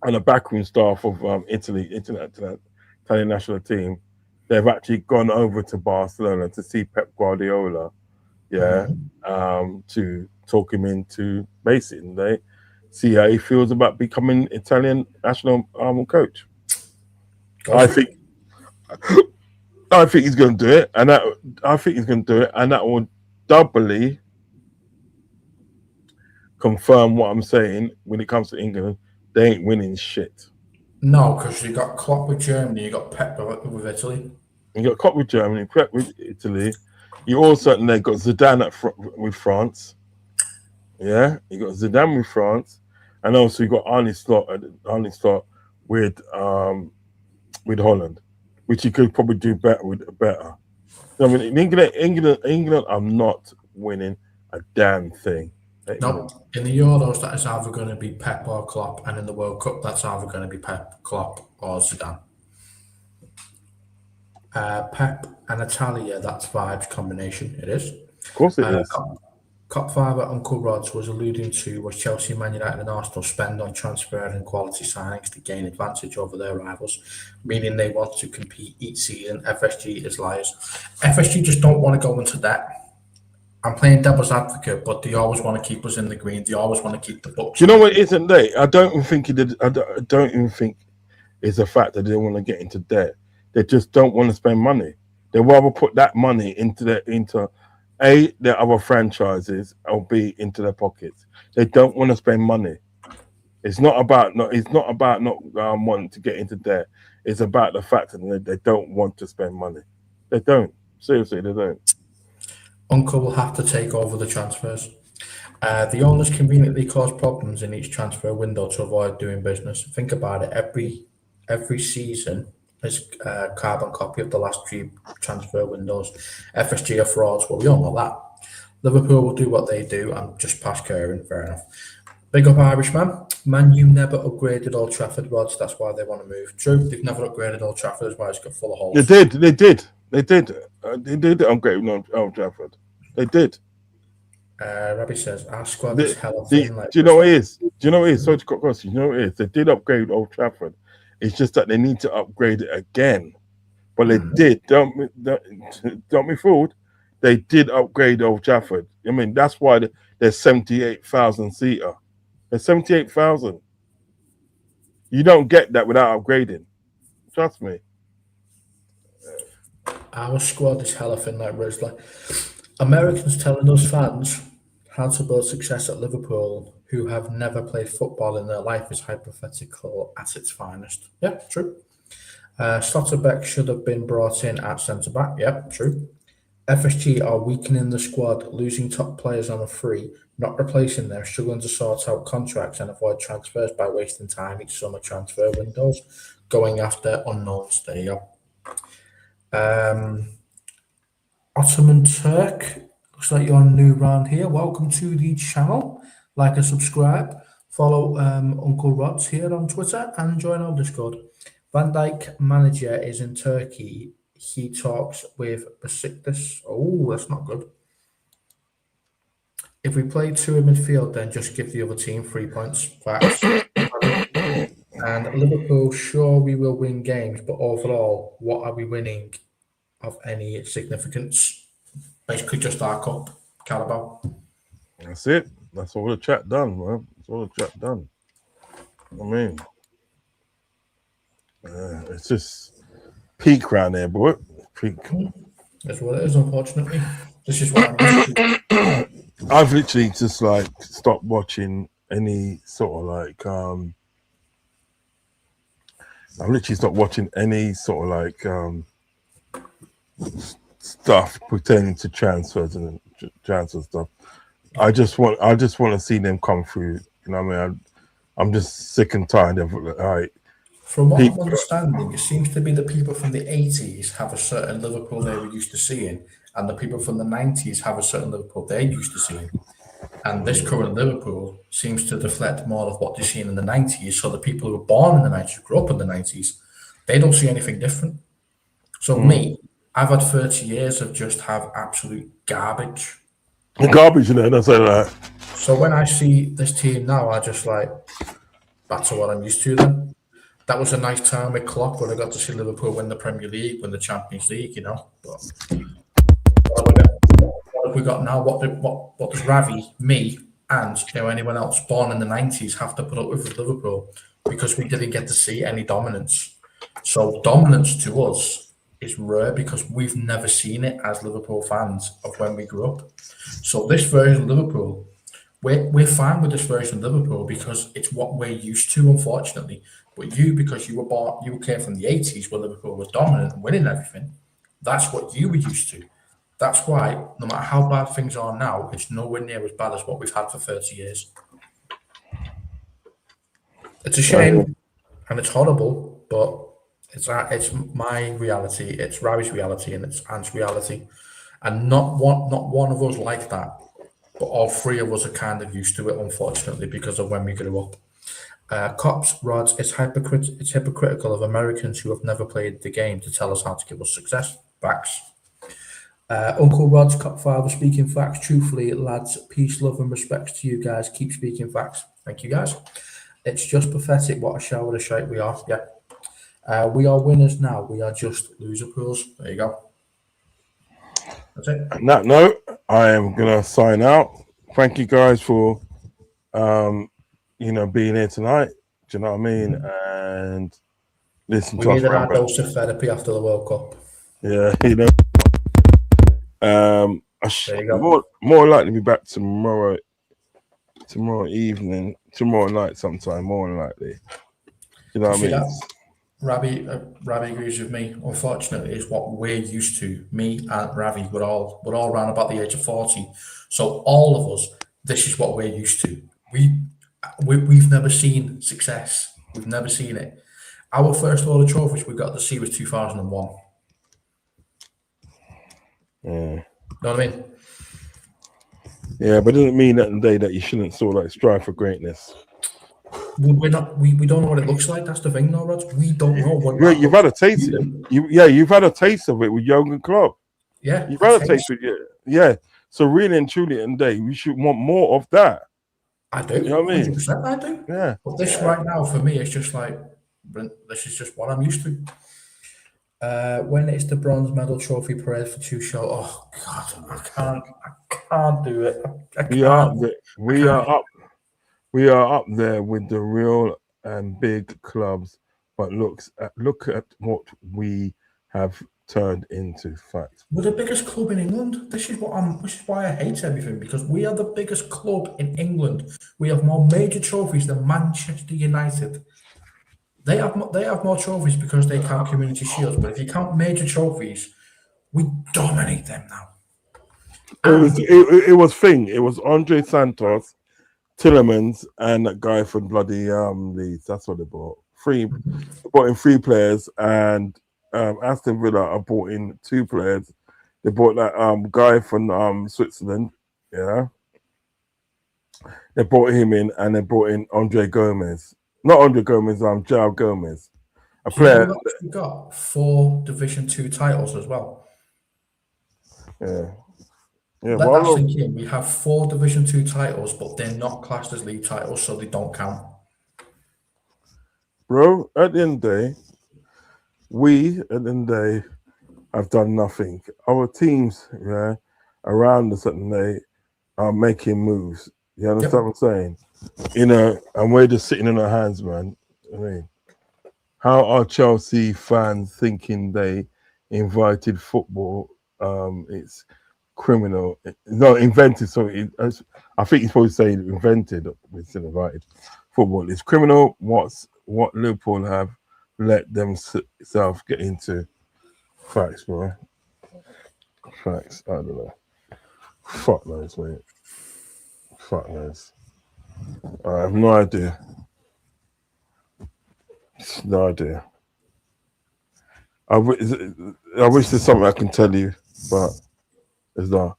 Speaker 2: on the backroom staff of Italian national team. They've actually gone over to Barcelona to see Pep Guardiola, to talk him into basically see how he feels about becoming Italian national coach. I think he's going to do it, and that will doubly confirm what I'm saying when it comes to England. They ain't winning shit.
Speaker 3: No, because you got Klopp with Germany, you got Pep with Italy.
Speaker 2: You got Klopp with Germany, Pep with Italy. You also got Zidane with France. Yeah, you got Zidane with France, and also you got Arne Slot with Holland, which you could probably do better. I mean, England are not winning a damn thing.
Speaker 3: No, in the Euros, that is either going to be Pep or Klopp, and in the World Cup, that's either going to be Pep, Klopp, or Zidane. Pep and Italia, that's vibes combination. It is.
Speaker 2: Of course it is.
Speaker 3: Cop Fiver Uncle Rods was alluding to was Chelsea, Man United, and Arsenal spend on transfer and quality signings to gain advantage over their rivals, meaning they want to compete each season. FSG is liars. FSG just don't want to go into debt. I'm playing devil's advocate, but they always want to keep us in the green. They always want to keep the books.
Speaker 2: Do you know what? Isn't they? I don't even think it's a fact that they don't want to get into debt. They just don't want to spend money. They rather put that money into their other franchises or B into their pockets. They don't want to spend money. It's not about not wanting to get into debt. It's about the fact that they don't want to spend money. They don't. Seriously, they don't.
Speaker 3: Uncle will have to take over the transfers. The owners conveniently cause problems in each transfer window to avoid doing business. Think about it. Every season is a carbon copy of the last 3 transfer windows. FSG are frauds. Well, we all know that. Liverpool will do what they do and just pass Kieran. Fair enough. Big up Irishman. Man, you never upgraded Old Trafford, Rods. That's why they want to move. True, they've never upgraded Old Trafford. That's why it's got full of holes.
Speaker 2: They did upgrade Old Trafford. They did.
Speaker 3: Rabbi says, our squad is hell of
Speaker 2: do you know what it is? Sorry to cut across you. You know what it is? They did upgrade Old Trafford. It's just that they need to upgrade it again. But they did. Don't be fooled. They did upgrade Old Trafford. I mean, that's why there's 78,000 seater. There's 78,000. You don't get that without upgrading. Trust me.
Speaker 3: Our squad is hella thin like Rizzler. Americans telling us fans how to build success at Liverpool who have never played football in their life is hypothetical at its finest. Yeah, true. Slotterbeck should have been brought in at centre-back. Yeah, true. FSG are weakening the squad, losing top players on a free, not replacing them, struggling to sort out contracts and avoid transfers by wasting time each summer transfer windows, going after unknowns. There you go. Ottoman Turk, looks like you're new around here. Welcome to the channel. Like and subscribe. Follow Uncle Rods here on Twitter and join our Discord. Van Dijk manager is in Turkey. He talks with Besiktas. Oh, that's not good. If we play 2 in midfield, then just give the other team 3 points. Facts. And Liverpool, sure, we will win games, but overall, what are we winning of any significance? Basically just our cup, Carabao.
Speaker 2: That's it. That's all the chat done, man. That's all the chat done. I mean, it's just peak round there, boy. Peak.
Speaker 3: That's what it is, unfortunately. This is what I'm
Speaker 2: I've literally just like stopped watching any sort of like I've literally stopped watching any sort of like stuff pertaining to transfers and transfer stuff. I just want to see them come through. You know what I mean? I'm just sick and tired of like
Speaker 3: From what I'm
Speaker 2: people.
Speaker 3: understanding, it seems to be the people from the 80s have a certain Liverpool they were used to seeing, and the people from the 90s have a certain Liverpool they're used to seeing. And this current Liverpool seems to deflect more of what they've seen in the 90s. So the people who were born in the 90s, who grew up in the 90s, they don't see anything different. So me, I've had 30 years of just have absolute garbage.
Speaker 2: The garbage, you know, that's like
Speaker 3: So when I see this team now, I just like, back to what I'm used to then. That was a nice time with Klopp where I got to see Liverpool win the Premier League, win the Champions League, you know. But what have we got now? What does Ravi, me, and anyone else born in the 90s have to put up with Liverpool because we didn't get to see any dominance? So dominance to us is rare because we've never seen it as Liverpool fans of when we grew up. So this version of Liverpool, we're fine with this version of Liverpool because it's what we're used to, unfortunately. But you, because you came from the 80s where Liverpool was dominant and winning everything, that's what you were used to. That's why, no matter how bad things are now, it's nowhere near as bad as what we've had for 30 years. It's a shame and it's horrible, but it's my reality, it's Ravi's reality, and it's Ant's reality. And not one of us like that, but all three of us are kind of used to it, unfortunately, because of when we grew up. Cops, Rods, it's hypocritical of Americans who have never played the game to tell us how to give us success. Facts. Uncle Rod's Cop Father speaking facts. Truthfully, lads, peace, love, and respect to you guys. Keep speaking facts. Thank you, guys. It's just pathetic what a shower of shite we are. Yeah. We are winners now. We are just loser pools. There you go. That's it.
Speaker 2: On that note, I am gonna sign out. Thank you guys for being here tonight. Do you know what I mean? And listen
Speaker 3: We
Speaker 2: to us.
Speaker 3: needed our dose of therapy after the World Cup.
Speaker 2: Yeah,
Speaker 3: There you go.
Speaker 2: more likely be back tomorrow evening, tomorrow night sometime, more than likely. You know what I mean?
Speaker 3: Ravi agrees with me. Unfortunately, it's what we're used to. Me and Ravi, we're all around about the age of 40. So all of us, this is what we're used to. We've never seen success. We've never seen it. Our first load of trophies we got to see was 2001.
Speaker 2: Yeah.
Speaker 3: Know what I mean?
Speaker 2: Yeah, but it doesn't mean that day that you shouldn't sort of like strive for greatness.
Speaker 3: We don't know what it looks like. That's the thing, though, Rod. We don't know what.
Speaker 2: Yeah, you've had a taste. You've had a taste of it with Jurgen Klopp.
Speaker 3: Yeah,
Speaker 2: you've had a taste with it. Yeah. So really and truly, and day we should want more of that.
Speaker 3: I do.
Speaker 2: You know what I mean?
Speaker 3: 100%, I do.
Speaker 2: Yeah.
Speaker 3: But this right now for me, it's just like this is just what I'm used to. When it's the bronze medal trophy parade for 2 show, oh God, I can't do it.
Speaker 2: We are up there with the real and big clubs, but look at what we have turned into. Fact.
Speaker 3: We're the biggest club in England. This is why I hate everything, because we are the biggest club in England. We have more major trophies than Manchester United. They have more trophies because they count Community Shields, but if you count major trophies, we dominate them now.
Speaker 2: It was Andre Santos, Tillemans, and that guy from bloody Leeds. That's what they bought. They bought in 3 players, and Aston Villa are bought in 2 players. They bought that guy from Switzerland. Yeah, they brought him in, and they brought in Andre Gomez. Not Andre Gomez, João Gomez. A player.
Speaker 3: We got 4 Division 2 titles as well.
Speaker 2: Yeah.
Speaker 3: Let that sink in. We have 4 Division 2 titles, but they're not classed as league titles, so they don't count.
Speaker 2: Bro, at the end of the day, have done nothing. Our teams, around us at the day are making moves. You understand what I'm saying? And we're just sitting in our hands, man. I mean, how are Chelsea fans thinking they invited football? It's criminal. No, invented. Sorry, I think you're supposed to say invented. Instead of invited. Football is criminal. What Liverpool have let themselves get into facts, bro. Facts. I don't know. Fuck knows, mate. Fuck knows. I have no idea. No idea. I wish there's something I can tell you, but there's not.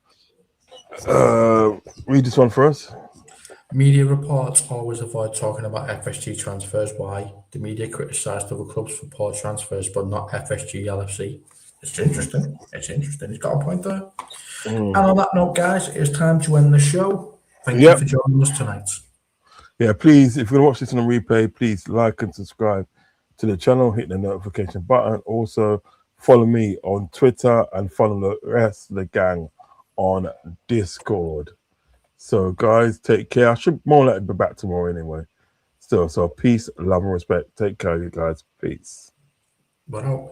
Speaker 2: Read this one for us.
Speaker 3: Media reports always avoid talking about FSG transfers. Why? The media criticised other clubs for poor transfers, but not FSG LFC. It's interesting. It's interesting. He's got a point there. And on that note, guys, it's time to end the show. Thank you for joining us tonight.
Speaker 2: Yeah, please, if you're going to watch this on a replay, please like and subscribe to the channel, hit the notification button. Also, follow me on Twitter and follow the rest of the gang on Discord. So, guys, take care. I should more likely be back tomorrow anyway. Still, so peace, love, and respect. Take care, you guys. Peace.
Speaker 3: Bye.